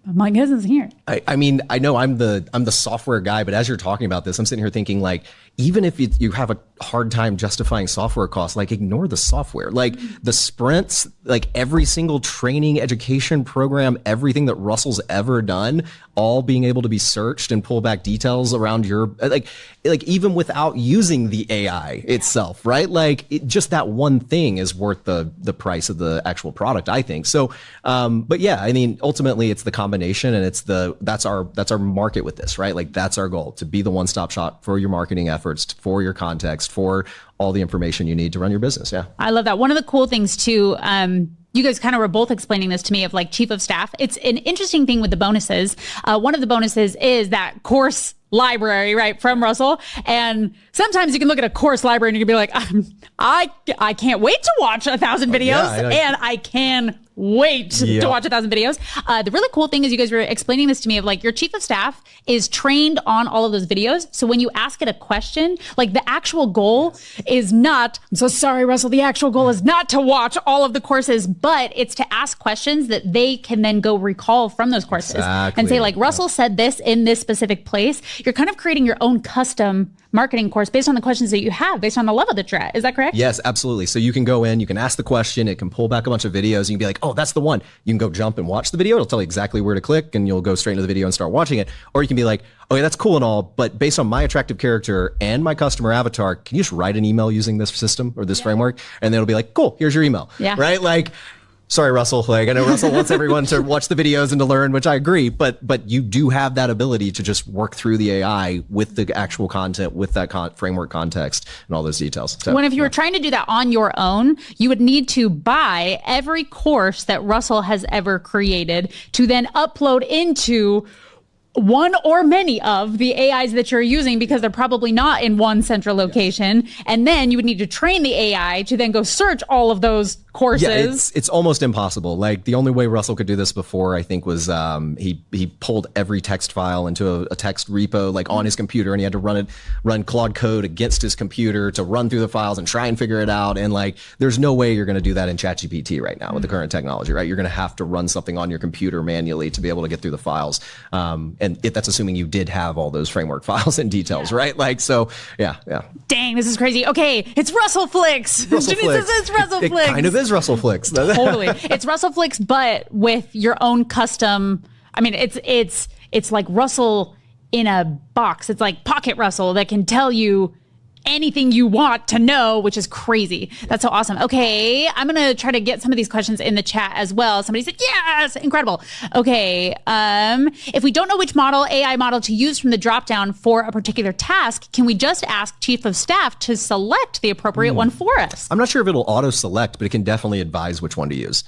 D: my guess is here.
C: I mean, I know I'm the software guy, but as you're talking about this, I'm sitting here thinking like, even if you have a hard time justifying software costs, like ignore the software, like the sprints, like every single training, education program, everything that Russell's ever done, all being able to be searched and pull back details around your, like even without using the AI itself, right? Like just that one thing is worth the price of the actual product, I think. So, but yeah, I mean, ultimately it's the combination and that's our market with this, right? Like that's our goal, to be the one-stop shop for your marketing efforts, for your context, for all the information you need to run your business. Yeah.
D: I love that. One of the cool things too, you guys kind of were both explaining this to me of like chief of staff. It's an interesting thing with the bonuses. One of the bonuses is that course library, right, from Russell. And sometimes you can look at a course library and you can be like, I can't wait to watch 1,000 videos and I can wait to watch 1,000 videos. The really cool thing is you guys were explaining this to me of like your chief of staff is trained on all of those videos. So when you ask it a question, like the actual goal is not, I'm so sorry, Russell, the actual goal is not to watch all of the courses, but it's to ask questions that they can then go recall from those courses and say like, Russell said this in this specific place. You're kind of creating your own custom marketing course based on the questions that you have, based on the level that you're at. Is that correct?
C: Yes, absolutely. So you can go in, you can ask the question, it can pull back a bunch of videos, and you can be like, oh, that's the one. You can go jump and watch the video. It'll tell you exactly where to click, and you'll go straight into the video and start watching it. Or you can be like, okay, that's cool and all, but based on my attractive character and my customer avatar, can you just write an email using this system or this framework? And then it'll be like, cool, here's your email.
D: Yeah.
C: Right? Like, Sorry, Russell. Like, I know Russell wants everyone to watch the videos and to learn, which I agree. But you do have that ability to just work through the AI with the actual content, with that framework context and all those details. So,
D: if you were trying to do that on your own, you would need to buy every course that Russell has ever created to then upload into one or many of the AIs that you're using, because they're probably not in one central location. And then you would need to train the AI to then go search all of those courses.
C: Yeah, it's almost impossible. Like, the only way Russell could do this before, I think, was he pulled every text file into a text repo, like, on his computer, and he had to run Claude code against his computer to run through the files and try and figure it out. And like, there's no way you're going to do that in ChatGPT right now with the current technology, right? You're going to have to run something on your computer manually to be able to get through the files. And that's assuming you did have all those framework files and details, right? Like, so yeah.
D: Dang, this is crazy. Okay, it's Russell Flicks. Jimmy says it's Russell Flicks.
C: It kind of is Russell Flicks.
D: Totally. It's Russell Flicks, but with your own custom. I mean, it's like Russell in a box. It's like Pocket Russell that can tell you anything you want to know, which is crazy. That's so awesome. Okay, I'm gonna try to get some of these questions in the chat as well. Somebody said, yes, incredible. Okay, if we don't know which AI model to use from the dropdown for a particular task, can we just ask Chief of Staff to select the appropriate one for us?
C: I'm not sure if it'll auto-select, but it can definitely advise which one to use,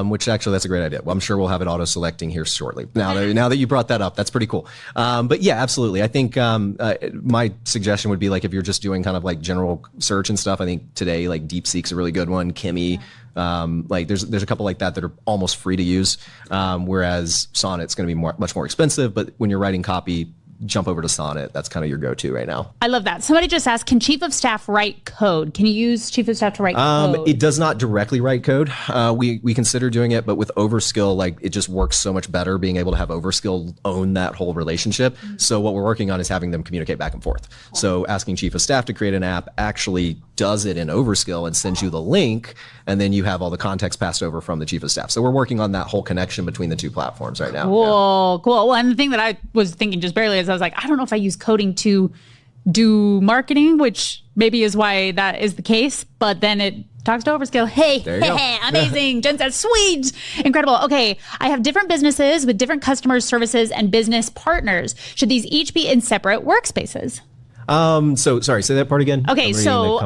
C: which actually, that's a great idea. Well, I'm sure we'll have it auto-selecting here shortly. Now that you brought that up, that's pretty cool. But yeah, absolutely. I think my suggestion would be, like, if you're just doing kind of like general search and stuff, I think today, like, DeepSeek's a really good one. Kimi, like, there's a couple like that are almost free to use, whereas Sonnet's going to be much more expensive. But when you're writing copy, jump over to Sonnet. That's kind of your go-to right now.
D: I love that. Somebody just asked, can Chief of Staff write code? Can you use Chief of Staff to write code?
C: It does not directly write code. We consider doing it, but with Overskill, like, it just works so much better being able to have Overskill own that whole relationship. So what we're working on is having them communicate back and forth. So asking Chief of Staff to create an app actually does it in Overskill and sends you the link, and then you have all the context passed over from the Chief of Staff. So we're working on that whole connection between the two platforms right now.
D: Cool. Well, and the thing that I was thinking just barely is I was like, I don't know if I use coding to do marketing, which maybe is why that is the case, but then it talks to Overskill. Hey, amazing. Jen says, sweet, incredible. Okay, I have different businesses with different customers, services, and business partners. Should these each be in separate workspaces?
C: So sorry, say that part again.
D: Okay, so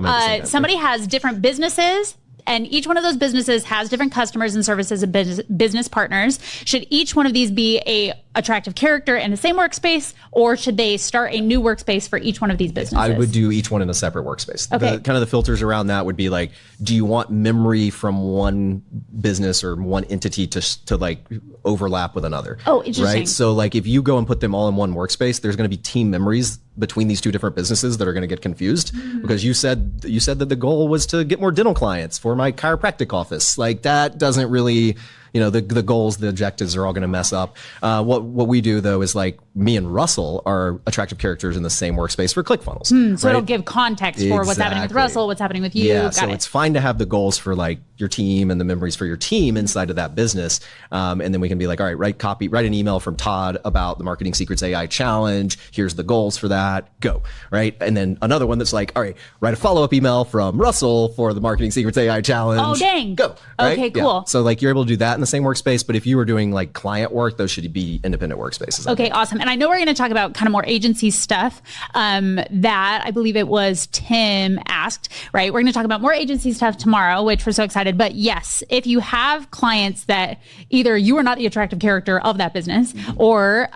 D: somebody has different businesses, and each one of those businesses has different customers and services and business partners. Should each one of these be a attractive character in the same workspace, or should they start a new workspace for each one of these businesses?
C: I would do each one in a separate workspace.
D: Okay.
C: Kind of the filters around that would be like, do you want memory from one business or one entity to like overlap with another?
D: Oh, interesting.
C: Right? So like, if you go and put them all in one workspace, there's going to be team memories between these two different businesses that are going to get confused, because you said that the goal was to get more dental clients for my chiropractic office. Like, that doesn't really, the goals, the objectives are all going to mess up. What we do, though, is like, me and Russell are attractive characters in the same workspace for ClickFunnels.
D: So
C: right?
D: It'll give context for what's happening with Russell, what's happening with you.
C: Yeah, so it's fine to have the goals for like your team and the memories for your team inside of that business. And then we can be like, all right, write an email from Todd about the Marketing Secrets AI Challenge. Here's the goals for that. Go. Right. And then another one that's like, all right, write a follow-up email from Russell for the Marketing Secrets AI Challenge.
D: Oh, dang.
C: Go. Right?
D: Okay, cool.
C: Yeah. So like, you're able to do that in the same workspace, but if you were doing like client work, those should be independent workspaces.
D: Okay, awesome. And I know we're going to talk about kind of more agency stuff that I believe it was Tim asked, right? We're going to talk about more agency stuff tomorrow, which we're so excited. But yes, if you have clients that either you are not the attractive character of that business, or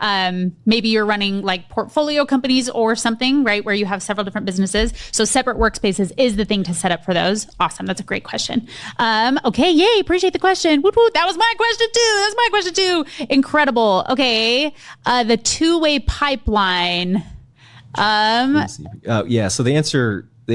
D: maybe you're running like portfolio companies or something, right? Where you have several different businesses. So separate workspaces is the thing to set up for those. Awesome. That's a great question. Okay. Yay. Appreciate the question. Woot woot. That was my question too. Incredible. Okay. The two-way pipeline.
C: Yeah. So the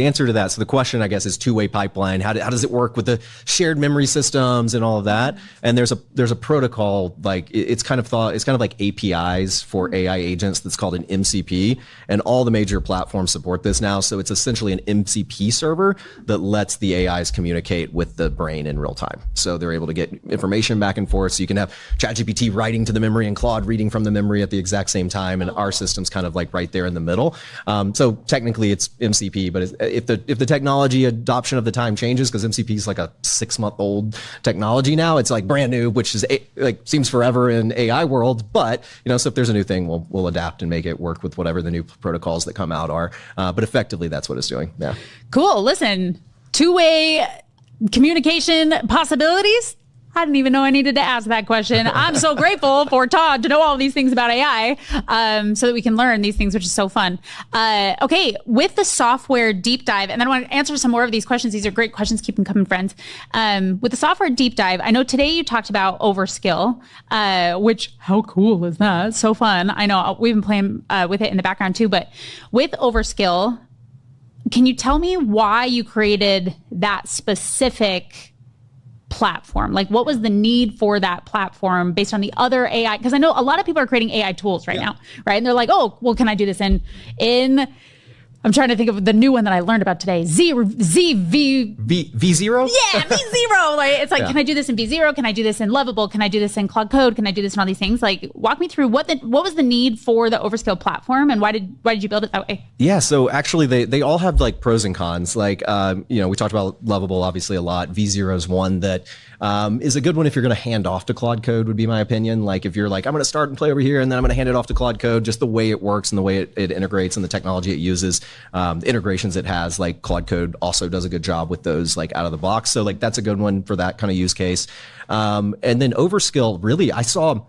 C: answer to that, so the question, I guess, is two-way pipeline. How does it work with the shared memory systems and all of that? And there's a protocol, like it's kind of like APIs for AI agents that's called an MCP, and all the major platforms support this now. So it's essentially an MCP server that lets the AIs communicate with the brain in real time. So they're able to get information back and forth. So you can have ChatGPT writing to the memory and Claude reading from the memory at the exact same time, and our system's kind of like right there in the middle. So technically it's MCP, but if the technology adoption of the time changes, because MCP is like a 6-month-old technology now, it's like brand new, which is like seems forever in AI world. But so if there's a new thing, we'll adapt and make it work with whatever the new protocols that come out are. But effectively, that's what it's doing. Yeah.
D: Cool. Listen, two-way communication possibilities. I didn't even know I needed to ask that question. I'm so grateful for Todd to know all these things about AI so that we can learn these things, which is so fun. Okay, with the software deep dive, and then I want to answer some more of these questions. These are great questions. Keep them coming, friends. With the software deep dive, I know today you talked about overskill, which how cool is that? So fun. I know we've been playing with it in the background too, but with overskill, can you tell me why you created that specific platform? Like, what was the need for that platform based on the other AI? Because I know a lot of people are creating AI tools right now, right? And they're like, oh, well, can I do this in I'm trying to think of the new one that I learned about today. V0? Yeah, V0. Like, it's like, can I do this in V0? Can I do this in Lovable? Can I do this in Claude Code? Can I do this in all these things? Like, walk me through what was the need for the overskill platform, and why did you build it that way?
C: Yeah, so actually they all have like pros and cons. Like, we talked about Lovable obviously a lot. V0 is one that is a good one if you're going to hand off to Claude Code, would be my opinion. Like, if you're like, I'm going to start and play over here, and then I'm going to hand it off to Claude Code, just the way it works and the way it integrates and the technology it uses. The integrations it has, like Claude Code also does a good job with those, like out of the box. So like that's a good one for that kind of use case. And then overskill, really, I saw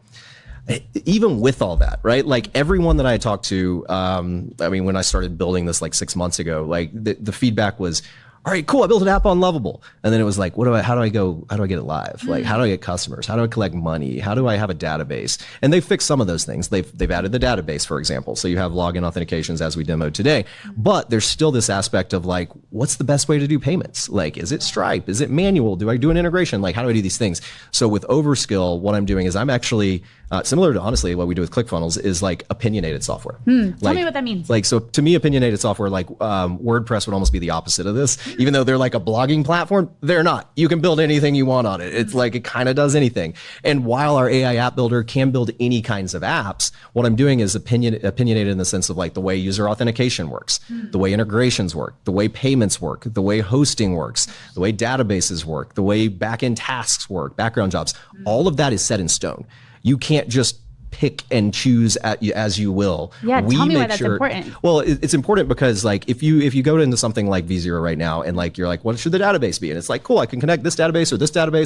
C: even with all that, right? Like everyone that I talked to, when I started building this like 6 months ago, like the feedback was, all right, cool, I built an app on Lovable. And then it was like, how do I get it live? Like, how do I get customers? How do I collect money? How do I have a database? And they fixed some of those things. They've added the database, for example. So you have login authentications as we demoed today, but there's still this aspect of like, what's the best way to do payments? Like, is it Stripe? Is it manual? Do I do an integration? Like, how do I do these things? So with overskill, what I'm doing is I'm actually, similar to honestly what we do with ClickFunnels, is like opinionated software.
D: Tell me what that means.
C: Like, so to me, opinionated software, like WordPress would almost be the opposite of this. Even though they're like a blogging platform, they're not. You can build anything you want on it. It's like, it kind of does anything. And while our AI app builder can build any kinds of apps, what I'm doing is opinionated in the sense of like the way user authentication works, the way integrations work, the way payments work, the way hosting works, the way databases work, the way backend tasks work, background jobs. All of that is set in stone. You can't just pick and choose as you will.
D: Yeah, tell me why that's important.
C: Well, it's important because like if you go into something like V0 right now and like you're like, what should the database be? And it's like, cool, I can connect this database or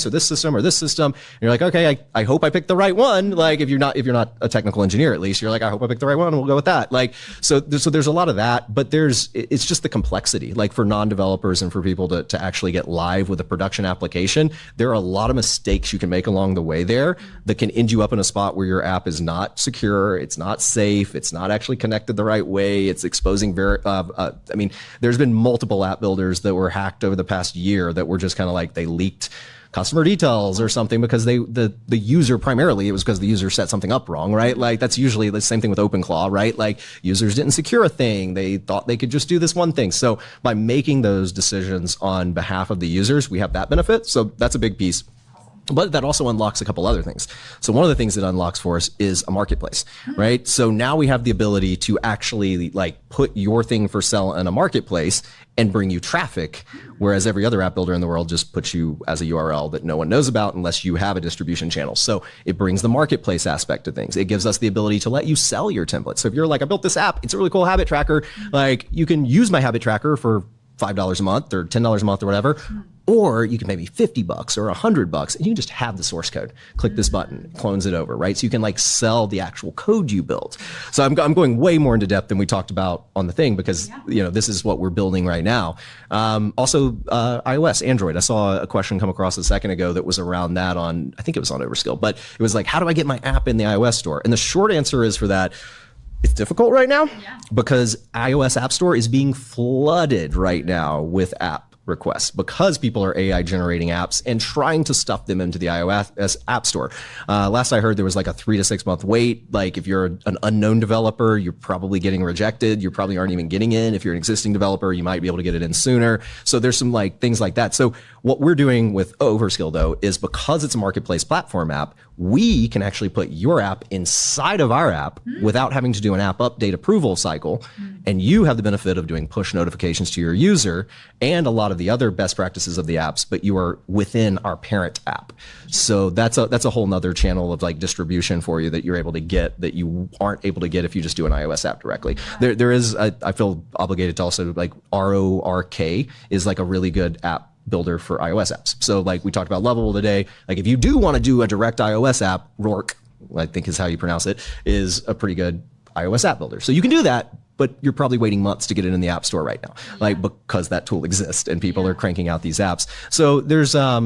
C: this system or this system. And you're like, okay, I hope I picked the right one. Like if you're not a technical engineer, at least you're like, I hope I picked the right one and we'll go with that. Like so there's a lot of that, but it's just the complexity. Like for non-developers and for people to actually get live with a production application, there are a lot of mistakes you can make along the way there that can end you up in a spot where your app is not secure, it's not safe, it's not actually connected the right way, it's exposing there's been multiple app builders that were hacked over the past year that were just kind of like they leaked customer details or something because the user, primarily it was because the user set something up wrong, right? Like that's usually the same thing with OpenClaw, right? Like users didn't secure a thing, they thought they could just do this one thing. So by making those decisions on behalf of the users, we have that benefit. So that's a big piece. But that also unlocks a couple other things. So one of the things that unlocks for us is a marketplace, right? So now we have the ability to actually like put your thing for sale in a marketplace and bring you traffic, whereas every other app builder in the world just puts you as a URL that no one knows about unless you have a distribution channel. So it brings the marketplace aspect of things. It gives us the ability to let you sell your templates. So if you're like, I built this app, it's a really cool habit tracker. Like you can use my habit tracker for $5 a month or $10 a month or whatever. Or you can pay me $50 or $100 and you can just have the source code. Click this button, clones it over, right? So you can like sell the actual code you built. So I'm going way more into depth than we talked about on the thing because this is what we're building right now. Also iOS, Android. I saw a question come across a second ago that was around that I think it was on Overskill, but it was like, how do I get my app in the iOS store? And the short answer is for that, it's difficult right now because iOS App Store is being flooded right now with app requests because people are AI generating apps and trying to stuff them into the iOS App Store. Last I heard, there was like a 3 to 6 month wait. Like if you're an unknown developer, you're probably getting rejected. You probably aren't even getting in. If you're an existing developer, you might be able to get it in sooner. So there's some like things like that. So what we're doing with Overskill though is because it's a marketplace platform app, we can actually put your app inside of our app without having to do an app update approval cycle. And you have the benefit of doing push notifications to your user and a lot of the other best practices of the apps, but you are within our parent app. So that's a whole nother channel of like distribution for you that you're able to get that you aren't able to get if you just do an iOS app directly. There is, I feel obligated to also like RORK is like a really good app builder for iOS apps. So like we talked about Lovable today, like if you do want to do a direct iOS app, RORK, I think is how you pronounce it, is a pretty good iOS app builder. So you can do that, but you're probably waiting months to get it in the App Store right now, like because that tool exists and people are cranking out these apps. So there's a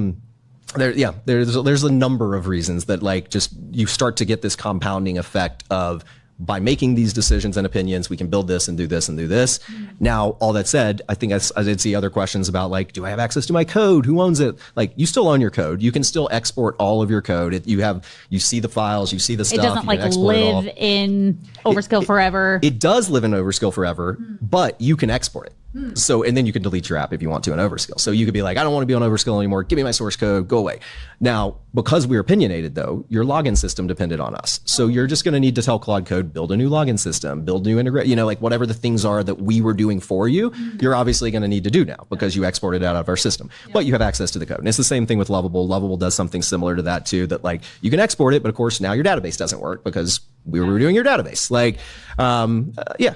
C: number of reasons that like just you start to get this compounding effect of by making these decisions and opinions, we can build this and do this and do this. Now, all that said, I think I did see other questions about like, do I have access to my code? Who owns it? Like, you still own your code. You can still export all of your code. You see the files, you see the stuff.
D: It doesn't like live in Overskill forever.
C: It does live in Overskill forever, but you can export it. So, and then you can delete your app if you want to in Overskill. So you could be like, I don't want to be on Overskill anymore. Give me my source code, go away. Now, because we're opinionated though, your login system depended on us. So you're just going to need to tell Claude Code, build a new login system, build new integrate, like whatever the things are that we were doing for you, you're obviously going to need to do now because you exported out of our system, but you have access to the code. And it's the same thing with Lovable. Lovable does something similar to that too, that like you can export it, but of course now your database doesn't work because we were doing your database. Like,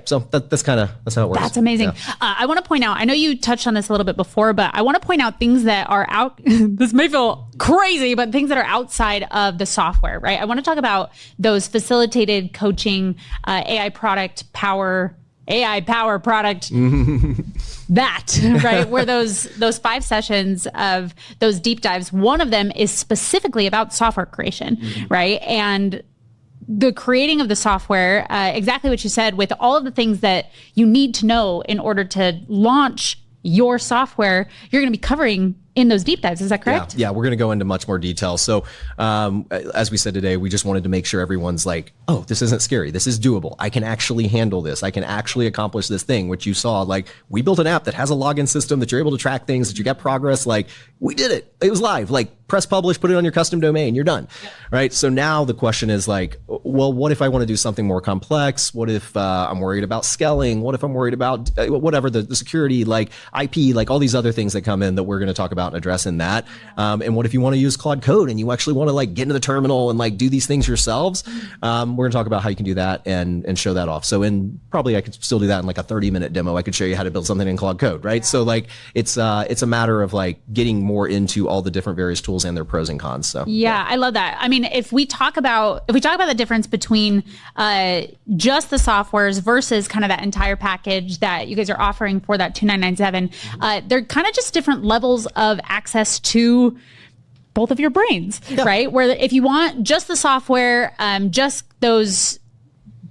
C: so that's how it works.
D: That's amazing.
C: Yeah.
D: I want to point out, I know you touched on this a little bit before, but I want to point out things that are out, this may feel crazy, but things that are outside of the software, right? I want to talk about those facilitated coaching, AI power product, that, right? Where those 5 sessions of those deep dives, one of them is specifically about software creation, right? And the creating of the software, exactly what you said, with all of the things that you need to know in order to launch your software, you're going to be covering in those deep dives. Is that correct?
C: Yeah, we're going to go into much more detail. So as we said today, we just wanted to make sure everyone's like, oh, this isn't scary. This is doable. I can actually handle this. I can actually accomplish this thing, which you saw. Like, we built an app that has a login system that you're able to track things, that you get progress. Like, we did it. It was live. Like, press publish, put it on your custom domain. You're done. Yep. Right? So now the question is like, well, what if I want to do something more complex? What if I'm worried about scaling? What if I'm worried about whatever, the security, like IP, like all these other things that come in that we're going to talk about and address in that. And what if you want to use Claude Code and you actually want to like get into the terminal and like do these things yourselves? We're going to talk about how you can do that and show that off. So probably I could still do that in like a 30-minute demo. I could show you how to build something in Claude Code, right? So like it's a matter of like getting more into all the different various tools and their pros and cons. So
D: yeah, I love that. I mean, if we talk about the difference between just the softwares versus kind of that entire package that you guys are offering for that $2,997, they're kind of just different levels of access to both of your brains, right? Where if you want just the software, just those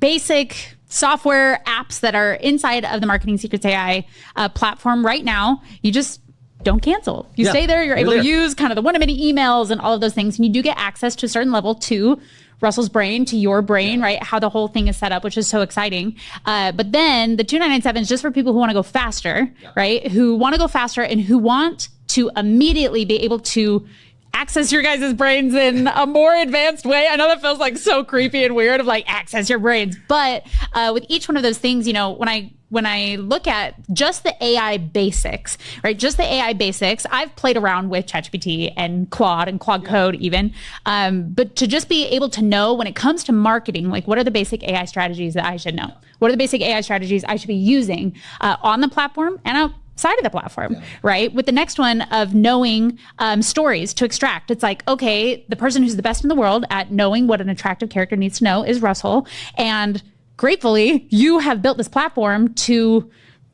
D: basic software apps that are inside of the Marketing Secrets AI platform right now, you just don't cancel. You stay there, you're able to use kind of the 1-minute emails and all of those things. And you do get access to a certain level to Russell's brain, to your brain, right? How the whole thing is set up, which is so exciting. But then the $2,997 is just for people who want to go faster, right? Who want to go faster and who want to immediately be able to access your guys' brains in a more advanced way. I know that feels like so creepy and weird of like access your brains, but with each one of those things, when I look at just the AI basics, right? Just the AI basics, I've played around with ChatGPT and Claude Code even, but to just be able to know when it comes to marketing, like what are the basic AI strategies that I should know? What are the basic AI strategies I should be using on the platform and outside of the platform, right? With the next one of knowing stories to extract. It's like, okay, the person who's the best in the world at knowing what an attractive character needs to know is Russell. And gratefully, you have built this platform to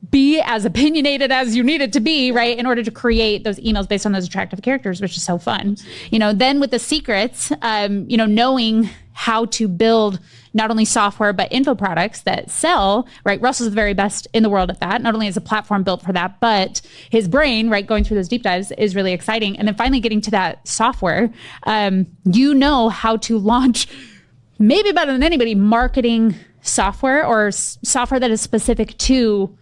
D: be as opinionated as you need it to be, right? In order to create those emails based on those attractive characters, which is so fun. Then with the secrets, knowing how to build not only software, but info products that sell, right? Russell's the very best in the world at that. Not only is a platform built for that, but his brain, right, going through those deep dives is really exciting. And then finally getting to that software, how to launch, maybe better than anybody, marketing software or software that is specific to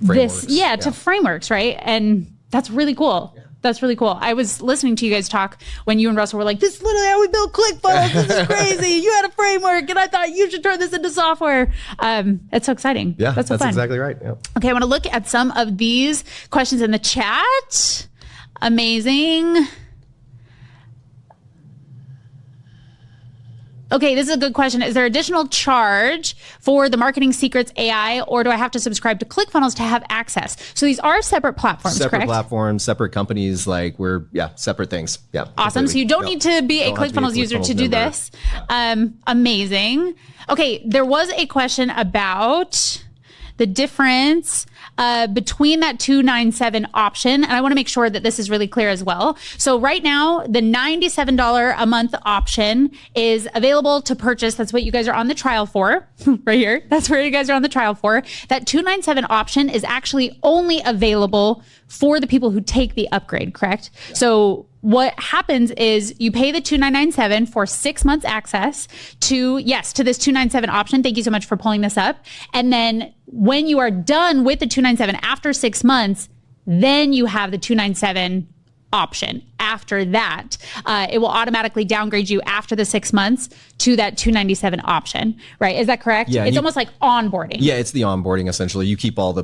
C: frameworks.
D: to frameworks, right? And that's really cool. That's really cool. I was listening to you guys talk when you and Russell were like, this is literally how we build ClickFunnels. This is crazy. You had a framework and I thought you should turn this into software. It's so exciting.
C: Yeah,
D: that's
C: fun. Exactly right. Yeah.
D: Okay, I want to look at some of these questions in the chat. Amazing. Okay, this is a good question. Is there additional charge for the Marketing Secrets AI, or do I have to subscribe to ClickFunnels to have access? So these are separate platforms,
C: separate
D: correct?
C: platforms, separate companies. Like separate things. Yeah.
D: Awesome.
C: Completely.
D: So you don't need to be a ClickFunnels user to do this. Amazing. Okay, there was a question about the difference between that 297 option. And I want to make sure that this is really clear as well. So right now, the $97 a month option is available to purchase. That's what you guys are on the trial for right here. That's where you guys are on the trial for. That 297 option is actually only available for the people who take the upgrade, correct? Yeah. So what happens is you pay the $297 for 6 months access to this 297 option. Thank you so much for pulling this up. And then when you are done with the 297 after 6 months, then you have the 297 option. After that, it will automatically downgrade you after the 6 months to that 297 option, right? Is that correct?
C: Yeah,
D: it's almost like onboarding.
C: Yeah, it's the onboarding essentially. You keep all the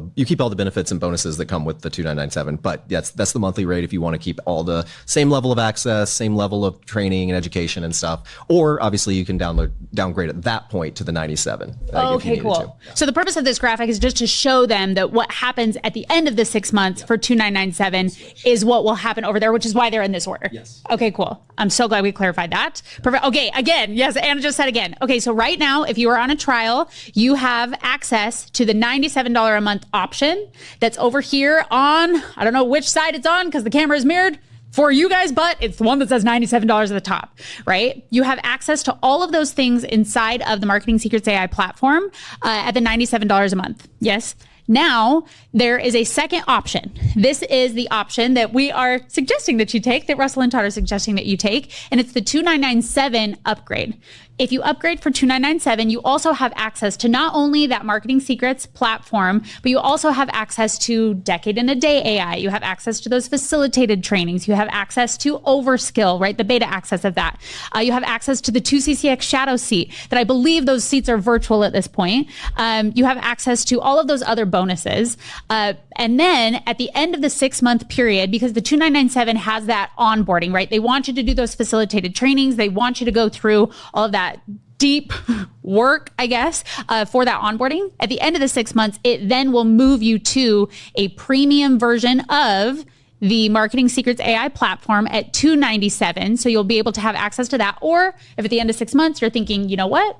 C: benefits and bonuses that come with the 297, but that's the monthly rate if you want to keep all the same level of access, same level of training and education and stuff. Or obviously you can downgrade at that point to the 97.
D: Okay, cool. Yeah. So the purpose of this graphic is just to show them that what happens at the end of the 6 months for 297 is what will happen over there, which is why they're in this order.
C: Yes.
D: Okay, cool. I'm so glad we clarified that. Perfect. Okay, again, yes, Anna just said again. Okay, so right now, if you are on a trial, you have access to the $97 a month option that's over here on, I don't know which side it's on because the camera is mirrored for you guys, but it's the one that says $97 at the top, right? You have access to all of those things inside of the Marketing Secrets AI platform at the $97 a month. Yes. Now, there is a second option. This is the option that we are suggesting that you take, that Russell and Todd are suggesting that you take, and it's the 2997 upgrade. If you upgrade for 2997, you also have access to not only that Marketing Secrets platform, but you also have access to Decade in a Day AI. You have access to those facilitated trainings. You have access to Overskill, right? The beta access of that. You have access to the 2CCX Shadow seat that I believe those seats are virtual at this point. You have access to all of those other bonuses. And then at the end of the 6 month period, because the 2997 has that onboarding, right? They want you to do those facilitated trainings. They want you to go through all of that deep work, I guess, for that onboarding. At the end of the 6 months, it then will move you to a premium version of the Marketing Secrets AI platform at $297. So you'll be able to have access to that. Or if at the end of 6 months, you're thinking, you know what?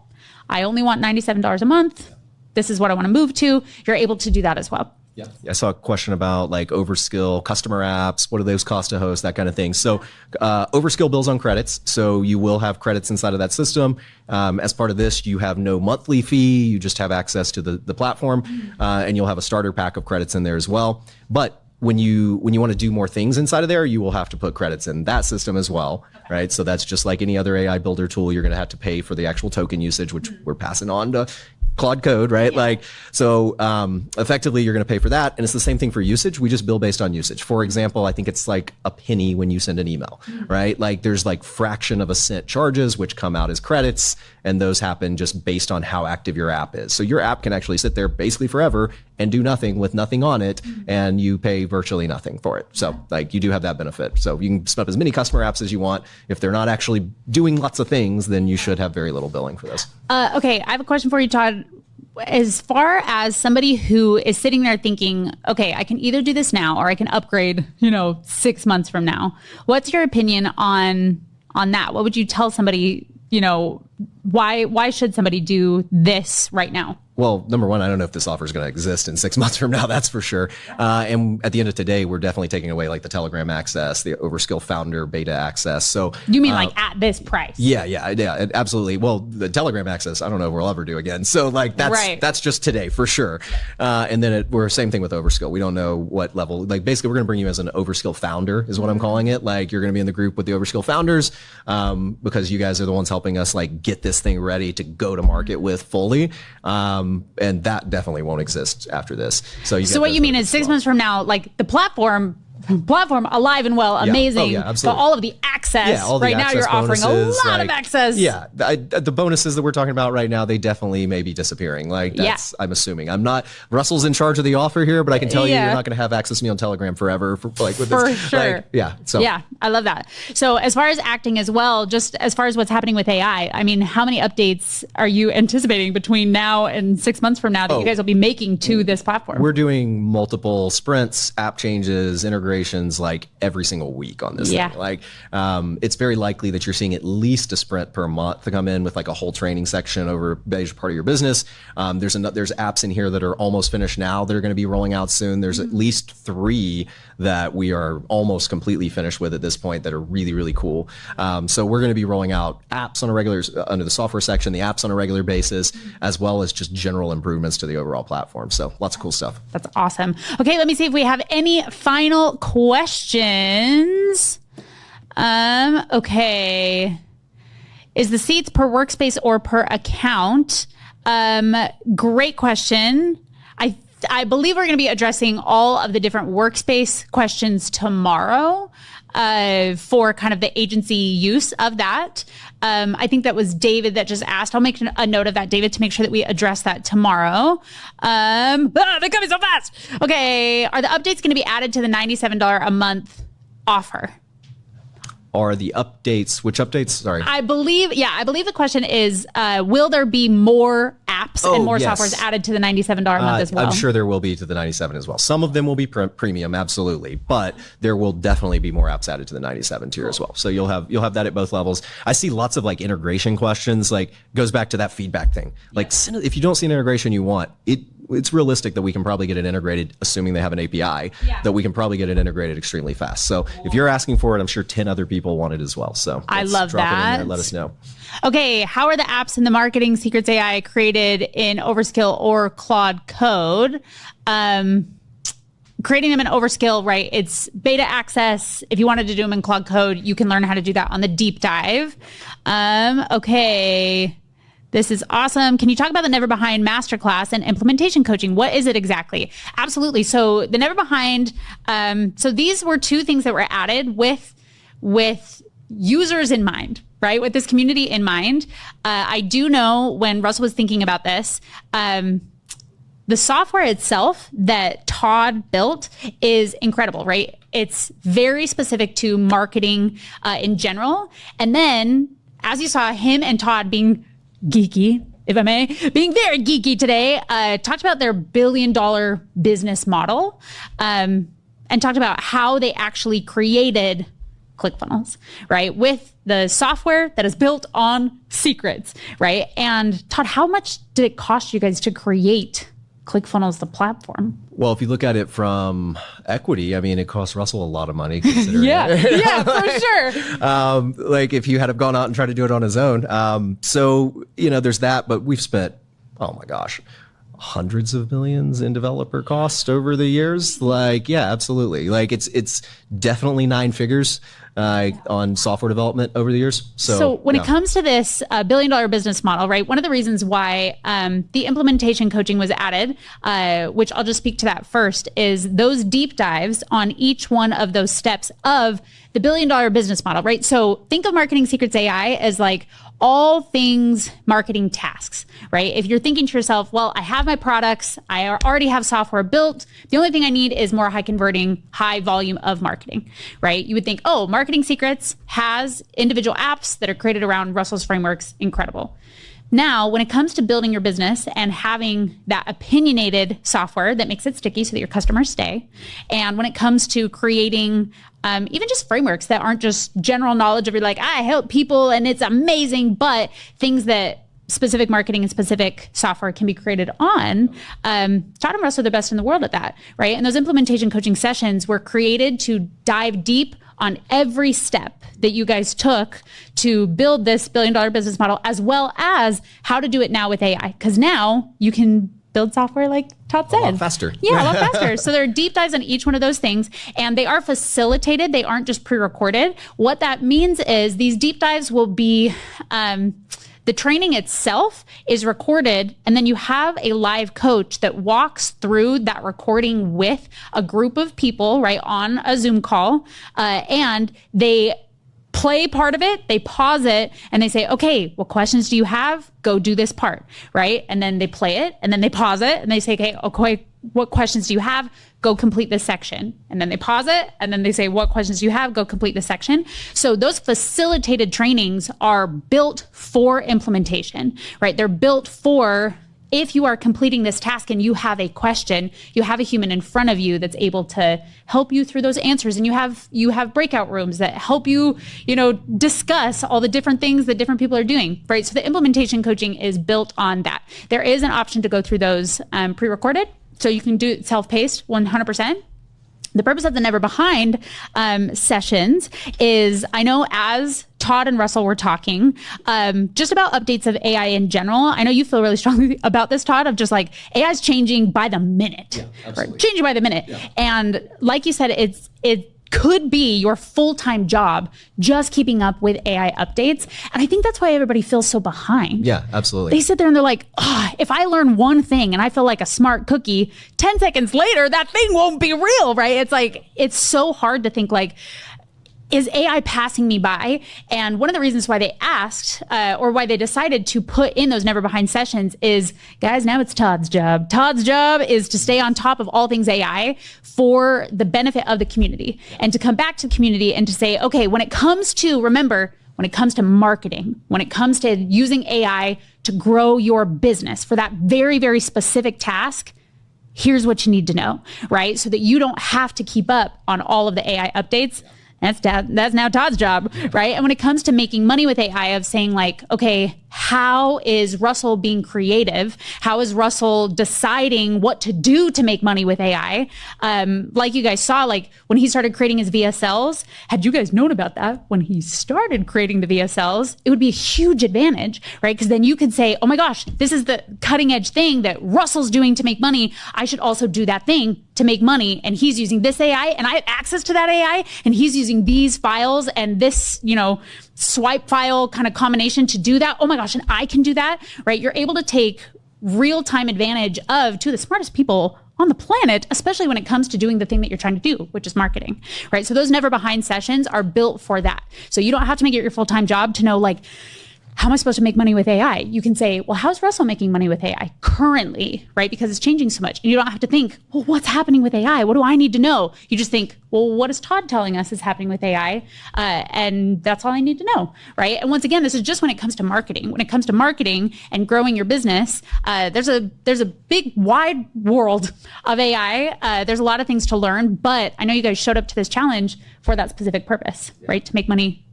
D: I only want $97 a month. This is what I want to move to. You're able to do that as well.
C: Yeah. I saw a question about like Overskill, customer apps, what do those cost to host, that kind of thing. So Overskill bills on credits. So you will have credits inside of that system. As part of this, you have no monthly fee. You just have access to the platform and you'll have a starter pack of credits in there as well. But when you want to do more things inside of there, you will have to put credits in that system as well, right? So that's just like any other AI builder tool. You're going to have to pay for the actual token usage, which we're passing on to Claude Code, right? Yeah. Like, so effectively you're going to pay for that. And it's the same thing for usage. We just bill based on usage. For example, I think it's like a penny when you send an email, right? Like there's like fraction of a cent charges, which come out as credits. And those happen just based on how active your app is. So your app can actually sit there basically forever and do nothing with nothing on it. And you pay virtually nothing for it. So like you do have that benefit. So you can spin up as many customer apps as you want. If they're not actually doing lots of things, then you should have very little billing for this.
D: Okay. I have a question for you, Todd. As far as somebody who is sitting there thinking, okay, I can either do this now or I can upgrade, 6 months from now. What's your opinion on that? What would you tell somebody, why should somebody do this right now?
C: Well, number one, I don't know if this offer is going to exist in 6 months from now. That's for sure. And at the end of today, we're definitely taking away like the Telegram access, the Overskill founder beta access. So
D: you mean like at this price?
C: Yeah, absolutely. Well, the Telegram access, I don't know if we'll ever do again. So like that's just today for sure. And then we're same thing with Overskill. We don't know what level. Like basically, we're going to bring you as an Overskill founder is what I'm calling it. Like you're going to be in the group with the Overskill founders because you guys are the ones helping us like get this thing ready to go to market with fully. And that definitely won't exist after this. So what
D: you mean is 6 months from now, like the platform platform alive and well, amazing.
C: Oh, yeah, absolutely.
D: But all of the access,
C: all the
D: right
C: access
D: now you're offering a
C: bonuses,
D: lot of access.
C: Yeah, the bonuses that we're talking about right now, they definitely may be disappearing. I'm assuming. I'm not, Russell's in charge of the offer here, but I can tell you, you're not going to have access to me on Telegram forever. For
D: sure. Yeah, I love that. So as far as acting as well, just as far as what's happening with AI, I mean, how many updates are you anticipating between now and 6 months from now that you guys will be making to this platform?
C: We're doing multiple sprints, app changes, integrations, like every single week on this thing. Like, it's very likely that you're seeing at least a sprint per month to come in with like a whole training section over a major part of your business. There's apps in here that are almost finished now that are going to be rolling out soon. There's at least 3 that we are almost completely finished with at this point that are really, really cool. So we're going to be rolling out apps on a regular, under the software section, the apps on a regular basis, as well as just general improvements to the overall platform. So lots of cool stuff.
D: That's awesome. Okay, let me see if we have any final questions. Okay. Is the seats per workspace or per account? Great question. I believe we're going to be addressing all of the different workspace questions tomorrow for kind of the agency use of that. I think that was David that just asked. I'll make a note of that, David, to make sure that we address that tomorrow. They're coming so fast. Okay. Are the updates going to be added to the $97 a month offer?
C: Are the updates, which updates? Sorry.
D: I believe the question is, will there be more apps and more softwares added to the $97 a month as well?
C: I'm sure there will be to the 97 as well. Some of them will be premium, absolutely, but there will definitely be more apps added to the 97 tier as well. So you'll have that at both levels. I see lots of like integration questions, like goes back to that feedback thing. Like if you don't see an integration you want, it's realistic that we can probably get it integrated, assuming they have an API, that we can probably get it integrated extremely fast. So if you're asking for it, I'm sure 10 other people want it as well. So
D: I love
C: drop
D: that.
C: it in there, let us know.
D: Okay, how are the apps in the Marketing Secrets AI created in Overskill or Claude Code? Creating them in Overskill, right? It's beta access. If you wanted to do them in Claude Code, you can learn how to do that on the deep dive. Okay. This is awesome. Can you talk about the Never Behind Masterclass and implementation coaching? What is it exactly? Absolutely. So the Never Behind, so these were 2 things that were added with users in mind, right? With this community in mind. I do know when Russell was thinking about this, the software itself that Todd built is incredible, right? It's very specific to marketing in general. And then, as you saw, him and Todd being geeky, if I may, being very geeky today, talked about their $1 billion business model, and talked about how they actually created ClickFunnels, right? With the software that is built on secrets, right? And Todd, how much did it cost you guys to create ClickFunnels, the platform?
C: Well, if you look at it from equity, I mean, it cost Russell a lot of money. Considering
D: yeah, for sure.
C: Like if you had have gone out and tried to do it on his own. So, there's that, but we've spent, oh my gosh, hundreds of millions in developer cost over the years. Like, yeah, absolutely. Like it's definitely 9 figures on software development over the years. So
D: when it comes to this $1 billion business model, right, one of the reasons why the implementation coaching was added, which I'll just speak to that first, is those deep dives on each one of those steps of the $1 billion business model, right? So think of Marketing Secrets AI as like all things marketing tasks, right? If you're thinking to yourself, well, I have my products, I already have software built. The only thing I need is more high converting, high volume of marketing, right? You would think, oh, Marketing Secrets has individual apps that are created around Russell's frameworks. Incredible. Now, when it comes to building your business and having that opinionated software that makes it sticky so that your customers stay, and when it comes to creating even just frameworks that aren't just general knowledge of you're like, I help people and it's amazing, but things that specific marketing and specific software can be created on, Todd and Russ are the best in the world at that, right? And those implementation coaching sessions were created to dive deep on every step that you guys took to build this $1 billion business model, as well as how to do it now with AI. Because now you can build software like Todd said.
C: A lot faster.
D: Yeah, a lot faster. So there are deep dives on each one of those things, and they are facilitated. They aren't just pre-recorded. What that means is these deep dives will be, The training itself is recorded, and then you have a live coach that walks through that recording with a group of people, right, on a Zoom call, and they play part of it, they pause it, and they say, okay, what questions do you have? Go do this part, right? And then they play it, and then they pause it, and they say, okay, what questions do you have? Go complete this section. And then they pause it, and then they say, what questions do you have? Go complete this section. So those facilitated trainings are built for implementation, right? They're built for, if you are completing this task and you have a question, you have a human in front of you that's able to help you through those answers. And you have breakout rooms that help you, discuss all the different things that different people are doing, right? So the implementation coaching is built on that. There is an option to go through those pre-recorded. So you can do it self-paced 100%. The purpose of the Never Behind sessions is, I know as Todd and Russell were talking just about updates of AI in general. I know you feel really strongly about this, Todd, of just like AI is changing by the minute.
C: Yeah, absolutely.
D: Right? Changing by the minute.
C: Yeah.
D: And like you said, it could be your full-time job just keeping up with AI updates. And I think that's why everybody feels so behind.
C: Yeah, absolutely.
D: They sit there and they're like, if I learn one thing and I feel like a smart cookie, 10 seconds later, that thing won't be real, right? It's like, it's so hard to think like, is AI passing me by? And one of the reasons why they asked or why they decided to put in those Never Behind sessions is, guys, now it's Todd's job. Todd's job is to stay on top of all things AI for the benefit of the community and to come back to the community and to say, okay, when it comes to marketing, when it comes to using AI to grow your business for that very, very specific task, here's what you need to know, right? So that you don't have to keep up on all of the AI updates. That's now Todd's job, right? And when it comes to making money with AI, of saying like, okay, how is Russell being creative? How is Russell deciding what to do to make money with AI? Like you guys saw, like when he started creating his VSLs, had you guys known about that when he started creating the VSLs, it would be a huge advantage, right? Because then you could say, oh my gosh, this is the cutting edge thing that Russell's doing to make money. I should also do that thing to make money. And he's using this AI and I have access to that AI and he's using these files and this, swipe file kind of combination to do that. Oh my gosh, and I can do that, right? You're able to take real-time advantage of two of the smartest people on the planet, especially when it comes to doing the thing that you're trying to do, which is marketing, right? So those Never Behind sessions are built for that. So you don't have to make it your full-time job to know like, how am I supposed to make money with AI? You can say, well, how's Russell making money with AI currently, right? Because it's changing so much. And you don't have to think, well, what's happening with AI? What do I need to know? You just think, well, what is Todd telling us is happening with AI? And that's all I need to know, right? And once again, this is just when it comes to marketing. When it comes to marketing and growing your business, there's a big, wide world of AI. There's a lot of things to learn, but I know you guys showed up to this challenge for that specific purpose, right? To make money,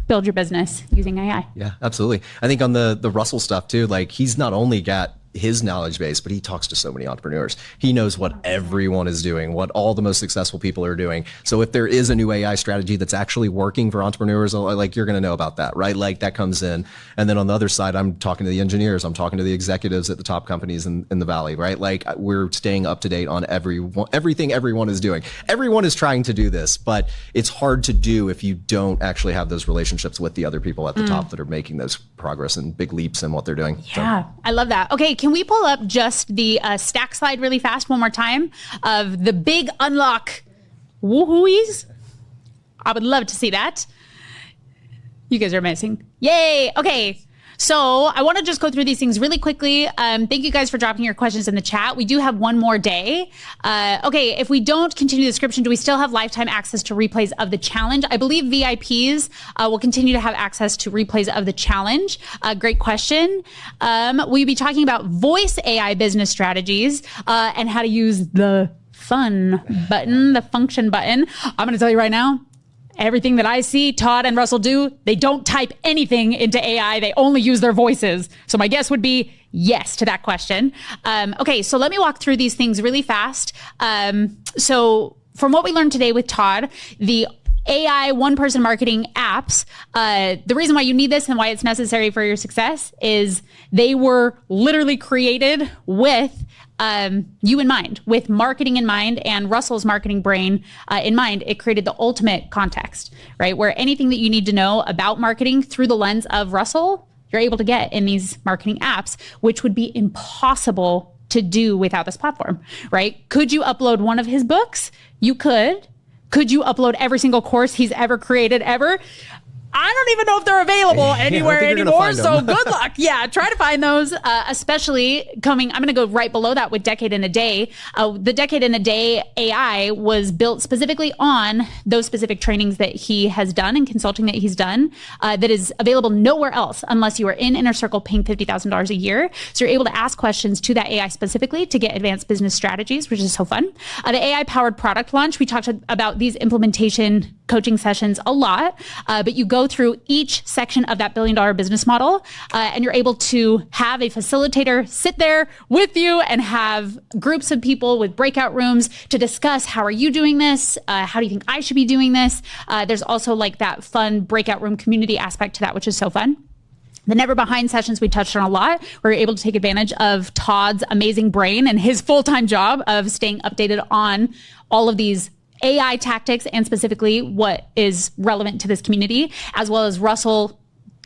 D: build your business using AI.
C: Yeah, absolutely. I think on the Russell stuff too, like he's not only got his knowledge base, but he talks to so many entrepreneurs. He knows what everyone is doing, what all the most successful people are doing. So if there is a new AI strategy that's actually working for entrepreneurs, like you're going to know about that, right? Like that comes in. And then on the other side, I'm talking to the engineers, I'm talking to the executives at the top companies in the Valley, right? Like we're staying up to date on everything everyone is doing. Everyone is trying to do this, but it's hard to do if you don't actually have those relationships with the other people at the top that are making those progress and big leaps in what they're doing.
D: Yeah, so. I love that. Okay, can we pull up just the stack slide really fast one more time of the big unlock woohooies? I would love to see that. You guys are amazing. Yay. Okay. So I want to just go through these things really quickly. Thank you guys for dropping your questions in the chat. We do have one more day. Okay, if we don't continue the description, do we still have lifetime access to replays of the challenge? I believe VIPs will continue to have access to replays of the challenge. Great question. We'll be talking about voice AI business strategies and how to use the fun button, the function button. I'm going to tell you right now, everything that I see Todd and Russell do, they don't type anything into AI. They only use their voices. So my guess would be yes to that question. Okay, so let me walk through these things really fast. So from what we learned today with Todd, the AI one-person marketing apps, the reason why you need this and why it's necessary for your success is they were literally created with you in mind, with marketing in mind and Russell's marketing brain in mind. It created the ultimate context, right? Where anything that you need to know about marketing through the lens of Russell, you're able to get in these marketing apps, which would be impossible to do without this platform, right? Could you upload one of his books? You could. Could you upload every single course he's ever created ever? I don't even know if they're available anywhere anymore. So good luck. Yeah, try to find those, especially coming. I'm going to go right below that with Decade in a Day. The Decade in a Day AI was built specifically on those specific trainings that he has done and consulting that he's done that is available nowhere else unless you are in Inner Circle paying $50,000 a year. So you're able to ask questions to that AI specifically to get advanced business strategies, which is so fun. The AI powered product launch, we talked about these implementation coaching sessions a lot, but you go through each section of that $1 billion business model, and you're able to have a facilitator sit there with you and have groups of people with breakout rooms to discuss, how are you doing this? How do you think I should be doing this? There's also like that fun breakout room community aspect to that, which is so fun. The Never Behind sessions we touched on a lot. We're able to take advantage of Todd's amazing brain and his full-time job of staying updated on all of these AI tactics and specifically what is relevant to this community, as well as Russell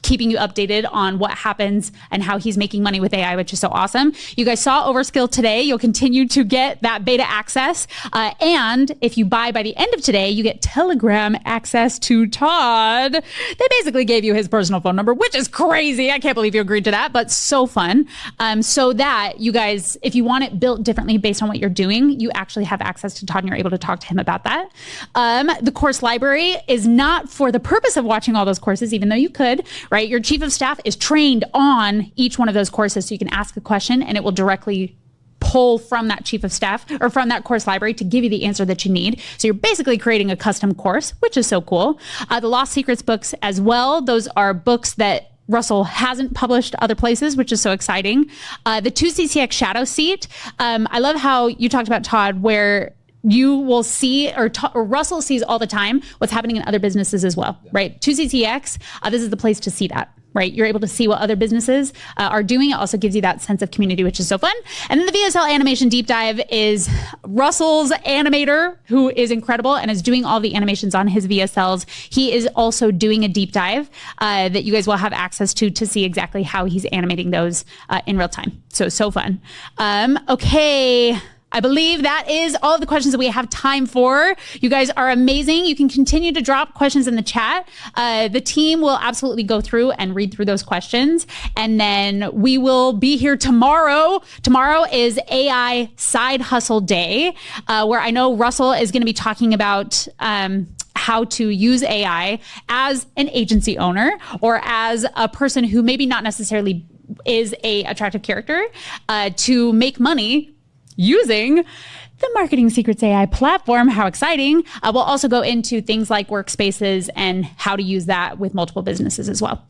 D: keeping you updated on what happens and how he's making money with AI, which is so awesome. You guys saw Overskill today. You'll continue to get that beta access. And if you buy by the end of today, you get Telegram access to Todd. They basically gave you his personal phone number, which is crazy. I can't believe you agreed to that, but so fun. So that you guys, if you want it built differently based on what you're doing, you actually have access to Todd and you're able to talk to him about that. The course library is not for the purpose of watching all those courses, even though you could, right? Your chief of staff is trained on each one of those courses, so you can ask a question and it will directly pull from that chief of staff or from that course library to give you the answer that you need. So you're basically creating a custom course, which is so cool. The Lost Secrets books as well. Those are books that Russell hasn't published other places, which is so exciting. The 2CCX Shadow Seat. I love how you talked about, Todd, where you will see, or Russell sees all the time what's happening in other businesses as well, right? 2CCX, this is the place to see that, right? You're able to see what other businesses are doing. It also gives you that sense of community, which is so fun. And then the VSL Animation Deep Dive is Russell's animator, who is incredible and is doing all the animations on his VSLs. He is also doing a deep dive that you guys will have access to see exactly how he's animating those in real time. So fun. Okay. I believe that is all of the questions that we have time for. You guys are amazing. You can continue to drop questions in the chat. The team will absolutely go through and read through those questions. And then we will be here tomorrow. Tomorrow is AI Side Hustle Day, where I know Russell is going to be talking about how to use AI as an agency owner or as a person who maybe not necessarily is a attractive character to make money using the Marketing Secrets AI platform. How exciting. We'll also go into things like workspaces and how to use that with multiple businesses as well.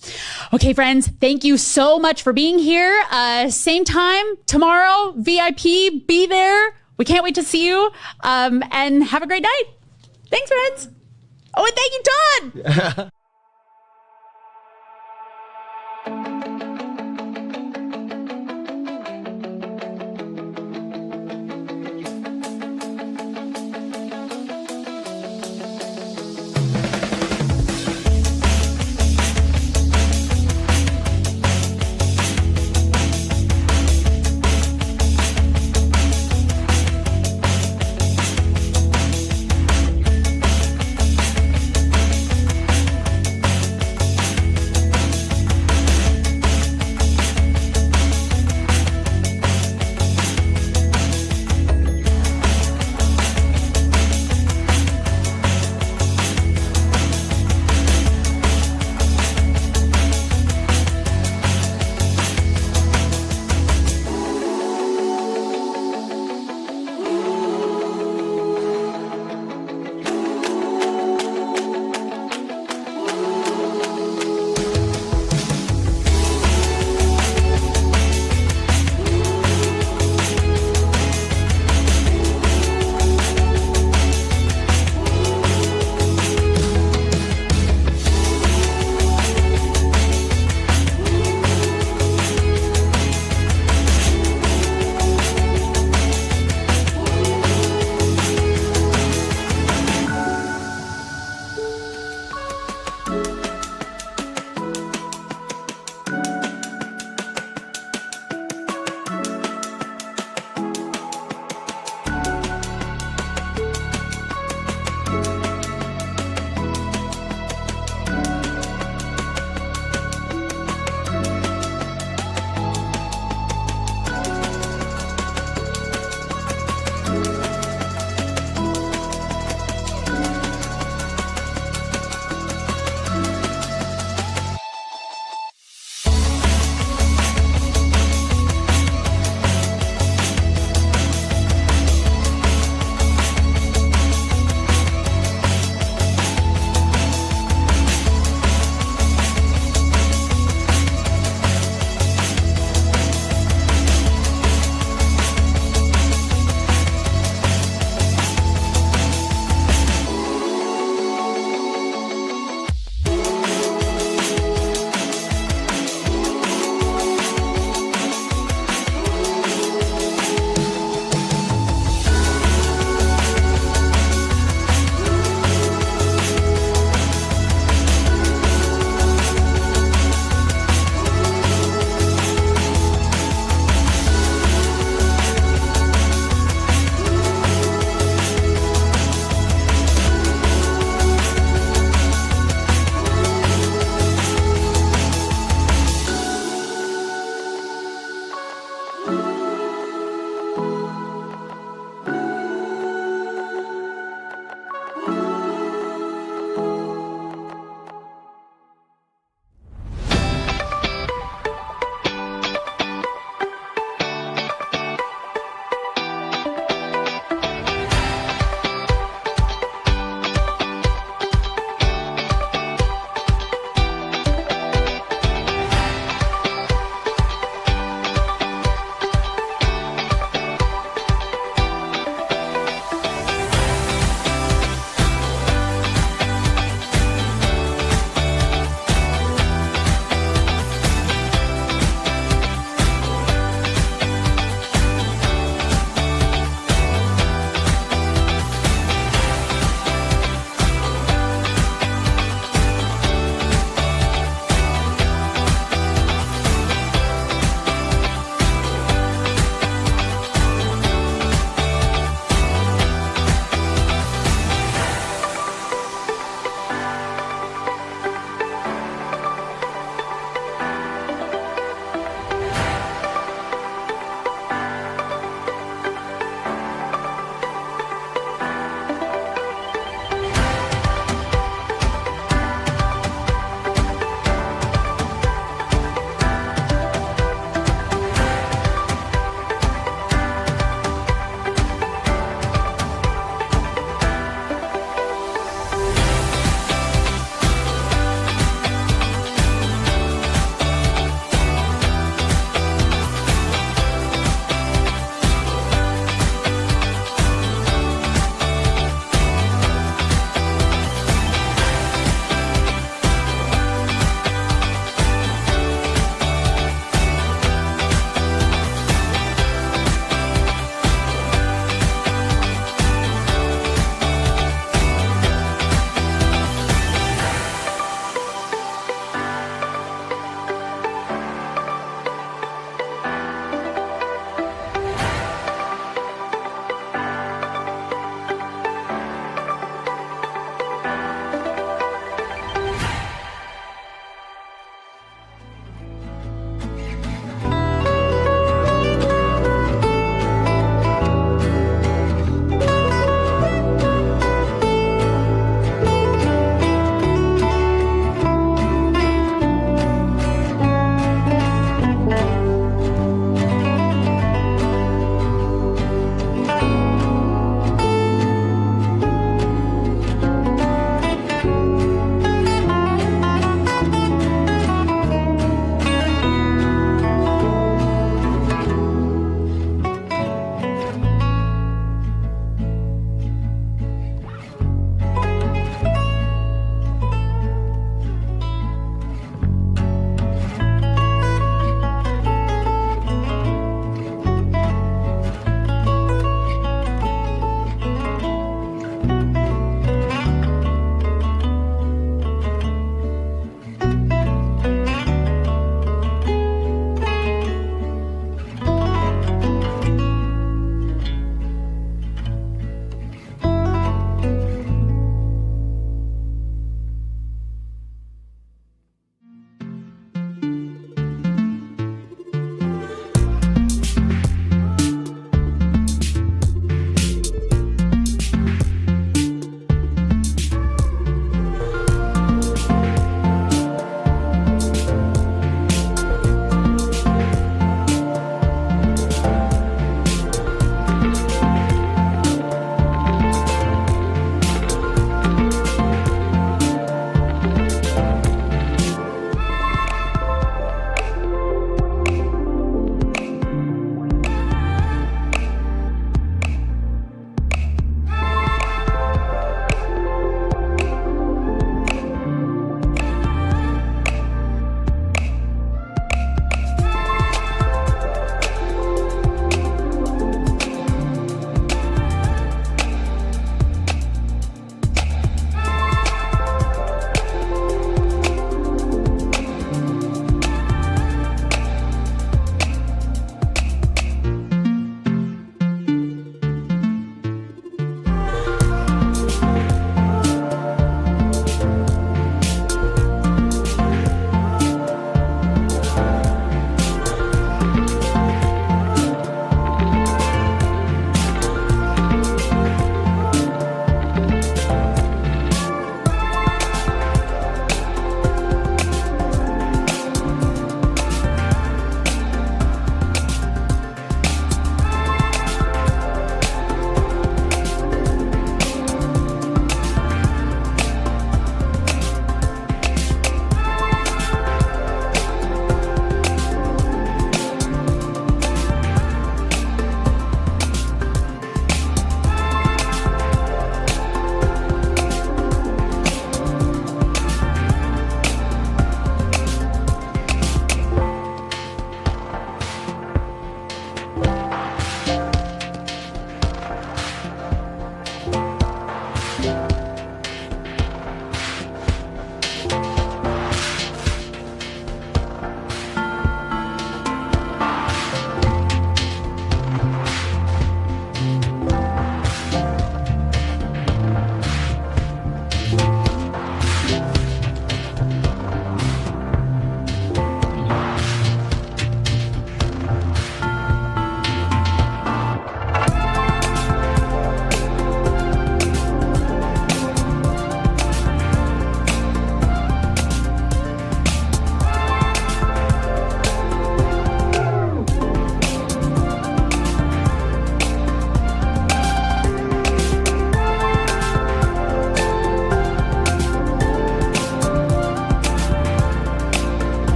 D: Okay, friends, thank you so much for being here. Same time tomorrow, VIP, be there. We can't wait to see you and have a great night. Thanks, friends. Oh, and thank you, Todd.